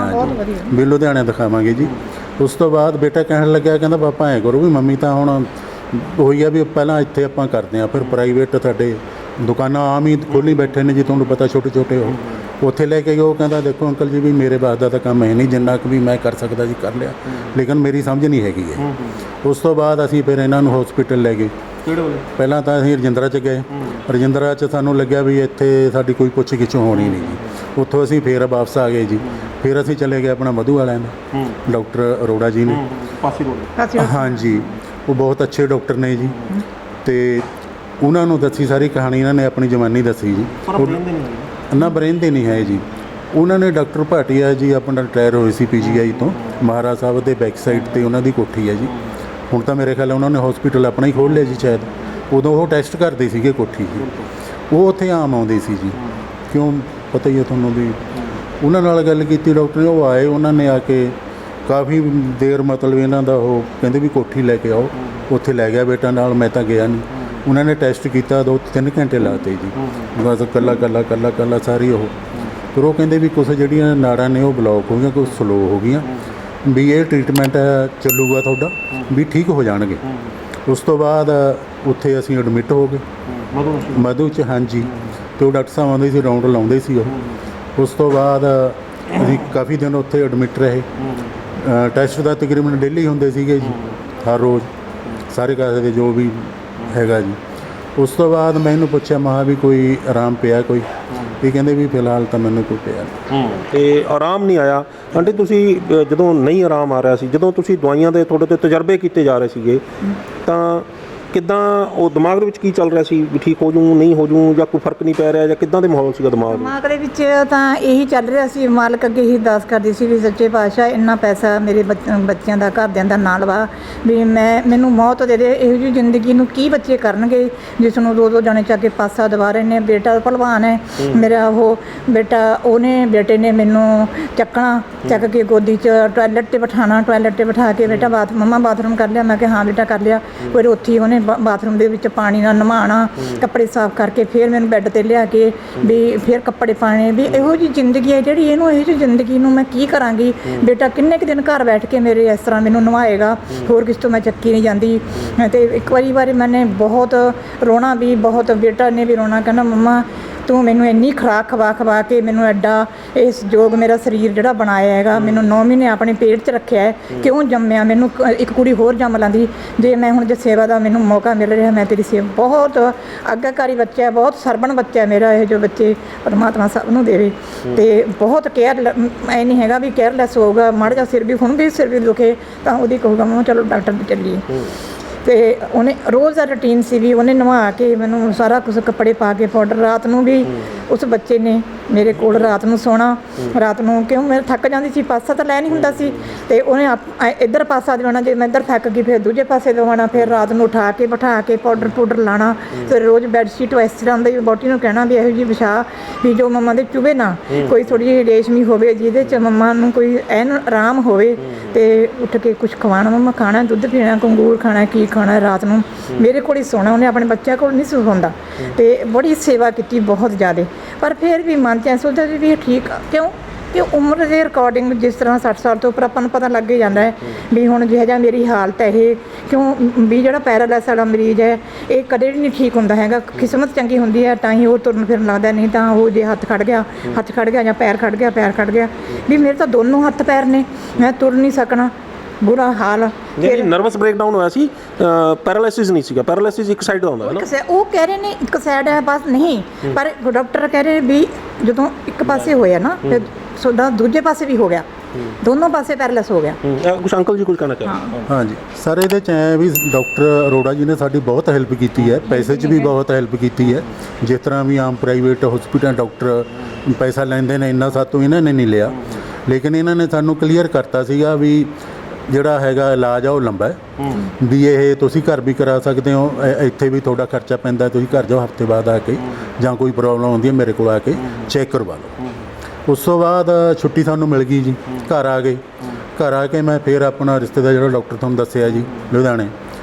ਵੀ ਲੁਧਿਆਣੇ ਦਿਖਾਵਾਂਗੇ ਜੀ। ਉਸ ਤੋਂ ਬਾਅਦ ਬੇਟਾ ਕਹਿਣ ਲੱਗਿਆ, ਕਹਿੰਦਾ ਪਾਪਾ ਐਂ ਕਰੋ ਵੀ ਮੰਮੀ ਤਾਂ ਹੁਣ ਹੋਈ ਆ ਵੀ ਪਹਿਲਾਂ ਇੱਥੇ ਆਪਾਂ ਕਰਦੇ ਹਾਂ, ਫਿਰ ਪ੍ਰਾਈਵੇਟ ਤੁਹਾਡੇ ਦੁਕਾਨਾਂ ਆਮ ਹੀ ਖੋਲ੍ਹੀ ਬੈਠੇ ਨੇ ਜੀ, ਤੁਹਾਨੂੰ ਪਤਾ ਛੋਟੇ ਛੋਟੇ ਉਹ ਉੱਥੇ ਲੈ ਕੇ ਗਏ। ਉਹ ਕਹਿੰਦਾ ਦੇਖੋ ਅੰਕਲ ਜੀ ਵੀ ਮੇਰੇ ਬਾਸ ਦਾ ਤਾਂ ਕੰਮ ਹੈ ਨਹੀਂ, ਜਿੰਨਾ ਕੁ ਵੀ ਮੈਂ ਕਰ ਸਕਦਾ ਜੀ ਕਰ ਲਿਆ, ਲੇਕਿਨ ਮੇਰੀ ਸਮਝ ਨਹੀਂ ਹੈਗੀ ਹੈ। ਉਸ ਤੋਂ ਬਾਅਦ ਅਸੀਂ ਫਿਰ ਇਹਨਾਂ ਨੂੰ ਹਸਪੀਟਲ ਲੈ ਗਏ। ਪਹਿਲਾਂ ਤਾਂ ਅਸੀਂ ਰਜਿੰਦਰਾ 'ਚ ਗਏ, ਰਜਿੰਦਰਾ 'ਚ ਸਾਨੂੰ ਲੱਗਿਆ ਵੀ ਇੱਥੇ ਸਾਡੀ ਕੋਈ ਪੁੱਛ ਗਿੱਛ ਹੋਣੀ ਨਹੀਂ ਜੀ। ਉੱਥੋਂ ਅਸੀਂ ਫਿਰ ਵਾਪਸ ਆ ਗਏ ਜੀ। ਫਿਰ ਅਸੀਂ ਚਲੇ ਗਏ ਆਪਣਾ ਮਧੂ ਵਾਲਿਆਂ ਦਾ, ਡਾਕਟਰ ਅਰੋੜਾ ਜੀ ਨੇ। ਹਾਂਜੀ, ਉਹ ਬਹੁਤ ਅੱਛੇ ਡਾਕਟਰ ਨੇ ਜੀ, ਤੇ ਉਹਨਾਂ ਨੂੰ ਦੱਸੀ ਸਾਰੀ ਕਹਾਣੀ, ਇਹਨਾਂ ਨੇ ਆਪਣੀ ਜਵਾਨੀ ਦੱਸੀ ਜੀ। ਨਾ ਬਰੇਨ ਦੇ ਨਹੀਂ ਹੈ ਜੀ। ਉਹਨਾਂ ਨੇ ਡਾਕਟਰ ਭਾਟੀਆ ਜੀ ਆਪਣਾ ਰਿਟਾਇਰ ਹੋਏ ਸੀ PGI ਤੋਂ, ਮਹਾਰਾਜ ਸਾਹਿਬ ਦੇ ਬੈਕ ਸਾਈਡ ਤੇ ਉਹਨਾਂ ਦੀ ਕੋਠੀ ਹੈ ਜੀ। ਹੁਣ ਤਾਂ ਮੇਰੇ ਖਿਆਲ ਉਹਨਾਂ ਨੇ ਹਸਪੀਟਲ ਆਪਣਾ ਹੀ ਖੋਲ੍ਹ ਲਿਆ ਜੀ ਸ਼ਾਇਦ। ਉਦੋਂ ਉਹ ਟੈਸਟ ਕਰਦੇ ਸੀਗੇ ਕੋਠੀ ਜੀ, ਉਹ ਉੱਥੇ ਆਮ ਆਉਂਦੇ ਸੀ ਜੀ, ਕਿਉਂ ਪਤਾ ਹੀ ਹੈ ਤੁਹਾਨੂੰ ਵੀ। ਉਹਨਾਂ ਨਾਲ ਗੱਲ ਕੀਤੀ ਡਾਕਟਰ ਨੇ, ਉਹ ਆਏ, ਉਹਨਾਂ ਨੇ ਆ ਕੇ ਕਾਫੀ ਦੇਰ ਮਤਲਬ ਇਹਨਾਂ ਦਾ ਉਹ ਕਹਿੰਦੇ ਵੀ ਕੋਠੀ ਲੈ ਕੇ ਆਓ। ਉੱਥੇ ਲੈ ਗਿਆ ਬੇਟਾ ਨਾਲ, ਮੈਂ ਤਾਂ ਗਿਆ ਨਹੀਂ। ਉਹਨਾਂ ਨੇ ਟੈਸਟ ਕੀਤਾ, 2-3 ਘੰਟੇ ਲਾਤੇ ਜੀ, ਬਸ ਕੱਲਾ ਸਾਰੀ ਉਹ। ਫਿਰ ਉਹ ਕਹਿੰਦੇ ਵੀ ਕੁਛ ਜਿਹੜੀਆਂ ਨਾੜਾਂ ਨੇ ਉਹ ਬਲੌਕ ਹੋ ਗਈਆਂ, ਕੁਛ ਸਲੋ ਹੋ ਗਈਆਂ, ਵੀ ਇਹ ਟ੍ਰੀਟਮੈਂਟ ਚੱਲੂਗਾ ਤੁਹਾਡਾ, ਵੀ ਠੀਕ ਹੋ ਜਾਣਗੇ। ਉਸ ਤੋਂ ਬਾਅਦ ਉੱਥੇ ਅਸੀਂ ਐਡਮਿਟ ਹੋ ਗਏ ਮਧੂ 'ਚ। ਹਾਂਜੀ, ਅਤੇ ਉਹ ਡਾਕਟਰ ਸਾਹਿਬ ਆਉਂਦੇ ਸੀ, ਰਾਊਂਡ ਲਾਉਂਦੇ ਸੀ ਉਹ। ਉਸ ਤੋਂ ਬਾਅਦ ਅਸੀਂ ਕਾਫੀ ਦਿਨ ਉੱਥੇ ਐਡਮਿਟ ਰਹੇ। ਟੈਸਟ ਦਾ ਤਕਰੀਬਨ ਡੇਲੀ ਹੁੰਦੇ ਸੀਗੇ ਜੀ, ਹਰ ਰੋਜ਼ ਸਾਰੇ ਕਾਸੇ ਦੇ ਜੋ ਵੀ ਹੈਗਾ ਜੀ। ਉਸ ਤੋਂ ਬਾਅਦ ਮੈਂ ਇਹਨੂੰ ਪੁੱਛਿਆ, ਮਹਾ ਵੀ ਕੋਈ ਆਰਾਮ ਪਿਆ ਕੋਈ? ਇਹ ਕਹਿੰਦੇ ਵੀ ਫਿਲਹਾਲ ਤਾਂ ਮੈਨੂੰ ਕੋਈ ਪਿਆ ਨਹੀਂ। ਤੇ ਆਰਾਮ ਨਹੀਂ ਆਇਆ। ਆਂਟੀ ਤੁਸੀਂ ਜਦੋਂ ਨਹੀਂ ਆਰਾਮ ਆ ਰਿਹਾ ਸੀ, ਜਦੋਂ ਤੁਸੀਂ ਦਵਾਈਆਂ ਦੇ ਤੁਹਾਡੇ ਤੇ ਤਜਰਬੇ ਕੀਤੇ ਜਾ ਰਹੇ ਸੀਗੇ, ਤਾਂ ਕਿੱਦਾਂ ਉਹ ਦਿਮਾਗ ਦੇ ਵਿੱਚ ਕੀ ਚੱਲ ਰਿਹਾ ਸੀ ਵੀ ਠੀਕ ਹੋ ਜੂੰ, ਨਹੀਂ ਹੋ ਜੂੰ, ਜਾਂ ਕੋਈ ਫਰਕ ਨਹੀਂ ਪੈ ਰਿਹਾ, ਜਾਂ ਕਿੱਦਾਂ ਦੇ ਮਾਹੌਲ ਸੀਗਾ ਦਿਮਾਗ ਦੇ ਵਿੱਚ? ਤਾਂ ਇਹੀ ਚੱਲ ਰਿਹਾ ਸੀ, ਮਾਲਕ ਅੱਗੇ ਹੀ ਅਰਦਾਸ ਕਰਦੀ ਸੀ ਵੀ ਸੱਚੇ ਪਾਤਸ਼ਾਹ ਇੰਨਾ ਪੈਸਾ ਮੇਰੇ ਬੱਚਿਆਂ ਦਾ, ਘਰਦਿਆਂ ਦਾ ਨਾਲ ਵਾ, ਵੀ ਮੈਨੂੰ ਮੌਤ ਦੇ ਦੇ। ਇਹੋ ਜਿਹੀ ਜ਼ਿੰਦਗੀ ਨੂੰ ਕੀ ਬੱਚੇ ਕਰਨਗੇ ਜਿਸ ਨੂੰ ਦੋ ਜਣੇ ਚੱਕ ਕੇ ਪਾਸਾ ਦਵਾ ਰਹੇ ਨੇ। ਬੇਟਾ ਭਲਵਾਨ ਹੈ ਮੇਰਾ, ਉਹ ਬੇਟਾ, ਉਹਨੇ ਬੇਟੇ ਨੇ ਮੈਨੂੰ ਚੱਕਣਾ, ਚੱਕ ਕੇ ਗੋਦੀ 'ਚ ਟੋਇਲਟ 'ਤੇ ਬਿਠਾਉਣਾ, ਟੋਇਲਟ 'ਤੇ ਬਿਠਾ ਕੇ ਬੇਟਾ ਮੰਮਾ ਬਾਥਰੂਮ ਕਰ ਲਿਆ? ਮੈਂ ਕਿਹਾ ਹਾਂ ਬੇਟਾ ਕਰ ਲਿਆ। ਫਿਰ ਉੱਥੇ ਹੀ ਉਹਨੇ ਬਾਥਰੂਮ ਦੇ ਵਿੱਚ ਪਾਣੀ ਨਾਲ ਨਹਾਉਣਾ, ਕੱਪੜੇ ਸਾਫ਼ ਕਰਕੇ ਫਿਰ ਮੈਨੂੰ ਬੈੱਡ 'ਤੇ ਲਿਆ ਕੇ ਵੀ ਫਿਰ ਕੱਪੜੇ ਪਾਣੇ। ਵੀ ਇਹੋ ਜਿਹੀ ਜ਼ਿੰਦਗੀ ਹੈ ਜਿਹੜੀ, ਇਹਨੂੰ ਇਹੋ ਜਿਹੀ ਜ਼ਿੰਦਗੀ ਨੂੰ ਮੈਂ ਕੀ ਕਰਾਂਗੀ? ਬੇਟਾ ਕਿੰਨੇ ਕੁ ਦਿਨ ਘਰ ਬੈਠ ਕੇ ਮੇਰੇ ਇਸ ਤਰ੍ਹਾਂ ਮੈਨੂੰ ਨਵਾਏਗਾ, ਹੋਰ ਕਿਸੇ ਤੋਂ ਮੈਂ ਚੱਕੀ ਨਹੀਂ ਜਾਂਦੀ। ਅਤੇ ਇੱਕ ਵਾਰੀ ਮੈਨੇ ਬਹੁਤ ਰੋਣਾ ਵੀ, ਬਹੁਤ ਬੇਟਾ ਨੇ ਵੀ ਰੋਣਾ, ਕਹਿੰਦਾ ਮੰਮਾ ਤੂੰ ਮੈਨੂੰ ਇੰਨੀ ਖੁਰਾਕ ਖਵਾ ਕੇ ਮੈਨੂੰ ਐਡਾ ਇਸ ਯੋਗ ਮੇਰਾ ਸਰੀਰ ਜਿਹੜਾ ਬਣਾਇਆ ਹੈਗਾ, ਮੈਨੂੰ 9 ਮਹੀਨੇ ਆਪਣੇ ਪੇਟ 'ਚ ਰੱਖਿਆ ਹੈ, ਕਿਉਂ ਜੰਮਿਆ? ਮੈਨੂੰ ਇੱਕ ਕੁੜੀ ਹੋਰ ਜੰਮ ਲਾਂਦੀ ਜੇ ਮੈਂ ਹੁਣ ਜੇ ਸੇਵਾ ਦਾ ਮੈਨੂੰ ਮੌਕਾ ਮਿਲ ਰਿਹਾ, ਮੈਂ ਤੇਰੀ ਸੇਵਾ। ਬਹੁਤ ਆਗਿਆਕਾਰੀ ਬੱਚਾ ਹੈ, ਬਹੁਤ ਸਰਬਣ ਬੱਚਾ ਹੈ ਮੇਰਾ ਇਹ ਜੋ ਬੱਚੇ, ਪਰਮਾਤਮਾ ਸਭ ਨੂੰ ਦੇਵੇ। ਅਤੇ ਬਹੁਤ ਕੇਅਰ, ਐ ਨਹੀਂ ਹੈਗਾ ਵੀ ਕੇਅਰਲੈਸ ਹੋਊਗਾ, ਮਾੜਾ ਜਿਹਾ ਸਿਰ ਵੀ ਦੁਖੇ ਤਾਂ ਉਹਦੀ ਕਹੂਗਾ ਮੰਮਾ ਚਲੋ ਡਾਕਟਰ ਦੇ ਚੱਲੀਏ। ਅਤੇ ਉਹਨੇ ਰੋਜ਼ ਦਾ ਰੂਟੀਨ ਸੀ ਵੀ ਉਹਨੇ ਨਵਾ ਕੇ ਮੈਨੂੰ ਸਾਰਾ ਕੁਝ, ਕੱਪੜੇ ਪਾ ਕੇ ਪਾਊਡਰ। ਰਾਤ ਨੂੰ ਵੀ ਉਸ ਬੱਚੇ ਨੇ ਮੇਰੇ ਕੋਲ ਰਾਤ ਨੂੰ ਸੋਣਾ, ਰਾਤ ਨੂੰ ਕਿਉਂ ਮੈਂ ਥੱਕ ਜਾਂਦੀ ਸੀ, ਪਾਸਾ ਤਾਂ ਲੈ ਨਹੀਂ ਹੁੰਦਾ ਸੀ, ਅਤੇ ਉਹਨੇ ਇੱਧਰ ਪਾਸਾ ਦਵਾਉਣਾ, ਜੇ ਮੈਂ ਇੱਧਰ ਥੱਕ ਗਈ ਫਿਰ ਦੂਜੇ ਪਾਸੇ ਦਵਾਉਣਾ, ਫਿਰ ਰਾਤ ਨੂੰ ਉਠਾ ਕੇ ਬਿਠਾ ਕੇ ਪਾਊਡਰ ਲਾਉਣਾ। ਫਿਰ ਰੋਜ਼ ਬੈੱਡਸ਼ੀਟ ਇਸ ਤਰ੍ਹਾਂ ਦੀ ਬੋਟੀ ਨੂੰ ਕਹਿਣਾ ਵੀ ਇਹੋ ਜਿਹੀ ਵਿਛਾ ਵੀ ਜੋ ਮੰਮਾ ਦੇ ਚੁਭੇ ਨਾ, ਕੋਈ ਥੋੜ੍ਹੀ ਜਿਹੀ ਰੇਸ਼ਮੀ ਹੋਵੇ ਜਿਹਦੇ 'ਚ ਮੰਮਾ ਨੂੰ ਕੋਈ ਐਨ ਆਰਾਮ ਹੋਵੇ। ਅਤੇ ਉੱਠ ਕੇ ਕੁਛ ਖਵਾਉਣਾ, ਮੰਮਾ ਖਾਣਾ, ਦੁੱਧ ਪੀਣਾ, ਅੰਗੂਰ ਖਾਣਾ, ਕੀ ਖਾਣਾ। ਰਾਤ ਨੂੰ ਮੇਰੇ ਕੋਲ ਹੀ ਸੋਣਾ, ਉਹਨੇ ਆਪਣੇ ਬੱਚਿਆਂ ਕੋਲ ਨਹੀਂ ਸੌਂਦਾ। ਅਤੇ ਬੜੀ ਸੇਵਾ ਕੀਤੀ ਬਹੁਤ ਜ਼ਿਆਦਾ, ਪਰ ਫਿਰ ਵੀ ਮਨ 'ਚ ਐਂ ਸੋਚਦਾ ਵੀ ਇਹ ਠੀਕ ਆ। ਕਿਉਂ ਕਿ ਉਮਰ ਦੇ ਰਿਕਾਰਡਿੰਗ ਜਿਸ ਤਰ੍ਹਾਂ 60 ਸਾਲ ਤੋਂ ਉੱਪਰ ਆਪਾਂ ਨੂੰ ਪਤਾ ਲੱਗ ਹੀ ਜਾਂਦਾ ਹੈ ਵੀ ਹੁਣ ਜਿਹੋ ਜਿਹਾ ਮੇਰੀ ਹਾਲਤ ਹੈ ਇਹ, ਕਿਉਂ ਵੀ ਜਿਹੜਾ ਪੈਰਾਲਾਈਸ ਵਾਲਾ ਮਰੀਜ਼ ਹੈ ਇਹ ਕਦੇ ਵੀ ਨਹੀਂ ਠੀਕ ਹੁੰਦਾ ਹੈਗਾ। ਕਿਸਮਤ ਚੰਗੀ ਹੁੰਦੀ ਹੈ ਤਾਂ ਹੀ ਉਹ ਤੁਰਨ ਫਿਰਨ ਲੱਗਦਾ, ਨਹੀਂ ਤਾਂ ਉਹ ਜੇ ਹੱਥ ਖੜ੍ਹ ਗਿਆ ਜਾਂ ਪੈਰ ਖੜ੍ਹ ਗਿਆ ਵੀ ਮੇਰੇ ਤਾਂ ਦੋਨੋਂ ਹੱਥ ਪੈਰ ਨੇ, ਮੈਂ ਤੁਰ ਨਹੀਂ ਸਕਣਾ, ਬੁਰਾ ਹਾਲ। ਜਿਹੜੀ ਨਰਵਸ ਬ੍ਰੇਕਡਾਊਨ ਹੋਇਆ ਸੀ, ਪੈਰਾਲਾਈਸਿਸ ਨਹੀਂ ਸੀਗਾ, ਪੈਰਾਲਾਈਸਿਸ ਇੱਕ ਸਾਈਡ ਦਾ ਹੁੰਦਾ ਹੈ ਨਾ। ਉਹ ਕਹਿ ਰਹੇ ਨੇ ਇੱਕ ਸਾਈਡ ਹੈ ਬਸ, ਨਹੀਂ, ਪਰ ਡਾਕਟਰ ਕਹਿ ਰਹੇ ਵੀ ਜਦੋਂ ਇੱਕ ਪਾਸੇ ਹੋਇਆ ਨਾ ਫਿਰ ਤੁਹਾਡਾ ਦੂਜੇ ਪਾਸੇ ਵੀ ਹੋ ਗਿਆ, ਦੋਨੋਂ ਪਾਸੇ ਪੈਰਾਲਾਈਸ ਹੋ ਗਿਆ। ਕੁਛ ਅੰਕਲ ਜੀ ਕੁਝ ਕਹਿਣਾ ਚਾਹੁੰਦੇ? ਹਾਂਜੀ ਸਰ, ਇਹਦੇ 'ਚ ਐਂ ਵੀ ਡਾਕਟਰ ਅਰੋੜਾ ਜੀ ਨੇ ਸਾਡੀ ਬਹੁਤ ਹੈਲਪ ਕੀਤੀ ਹੈ, ਪੈਸੇ 'ਚ ਵੀ ਬਹੁਤ ਹੈਲਪ ਕੀਤੀ ਹੈ। ਜਿਸ ਤਰ੍ਹਾਂ ਵੀ ਆਮ ਪ੍ਰਾਈਵੇਟ ਹਸਪੀਟਲ ਡਾਕਟਰ ਪੈਸਾ ਲੈਂਦੇ ਨੇ, ਇੰਨਾ ਸਾਤੋਂ ਇਹਨਾਂ ਨੇ ਨਹੀਂ ਲਿਆ, ਲੇਕਿਨ ਇਹਨਾਂ ਨੇ ਸਾਨੂੰ ਕਲੀਅਰ ਕਰਤਾ ਸੀਗਾ ਵੀ ਜਿਹੜਾ ਹੈਗਾ ਇਲਾਜ ਆ ਉਹ ਲੰਬਾ ਹੈ, ਵੀ ਇਹ ਤੁਸੀਂ ਘਰ ਵੀ ਕਰਾ ਸਕਦੇ ਹੋ, ਇੱਥੇ ਵੀ ਤੁਹਾਡਾ ਖਰਚਾ ਪੈਂਦਾ, ਤੁਸੀਂ ਘਰ ਜਾਓ ਹਫ਼ਤੇ ਬਾਅਦ ਆ ਕੇ, ਜਾਂ ਕੋਈ ਪ੍ਰੋਬਲਮ ਹੁੰਦੀ ਹੈ ਮੇਰੇ ਕੋਲ ਆ ਕੇ ਚੈੱਕ ਕਰਵਾ ਲਓ। ਉਸ ਤੋਂ ਬਾਅਦ ਛੁੱਟੀ ਸਾਨੂੰ ਮਿਲ ਗਈ ਜੀ, ਘਰ ਆ ਗਏ। ਘਰ ਆ ਕੇ ਮੈਂ ਫਿਰ ਆਪਣਾ ਰਿਸ਼ਤੇਦਾਰ ਜਿਹੜਾ ਡਾਕਟਰ ਤੁਹਾਨੂੰ ਦੱਸਿਆ ਜੀ ਲੁਧਿਆਣੇ,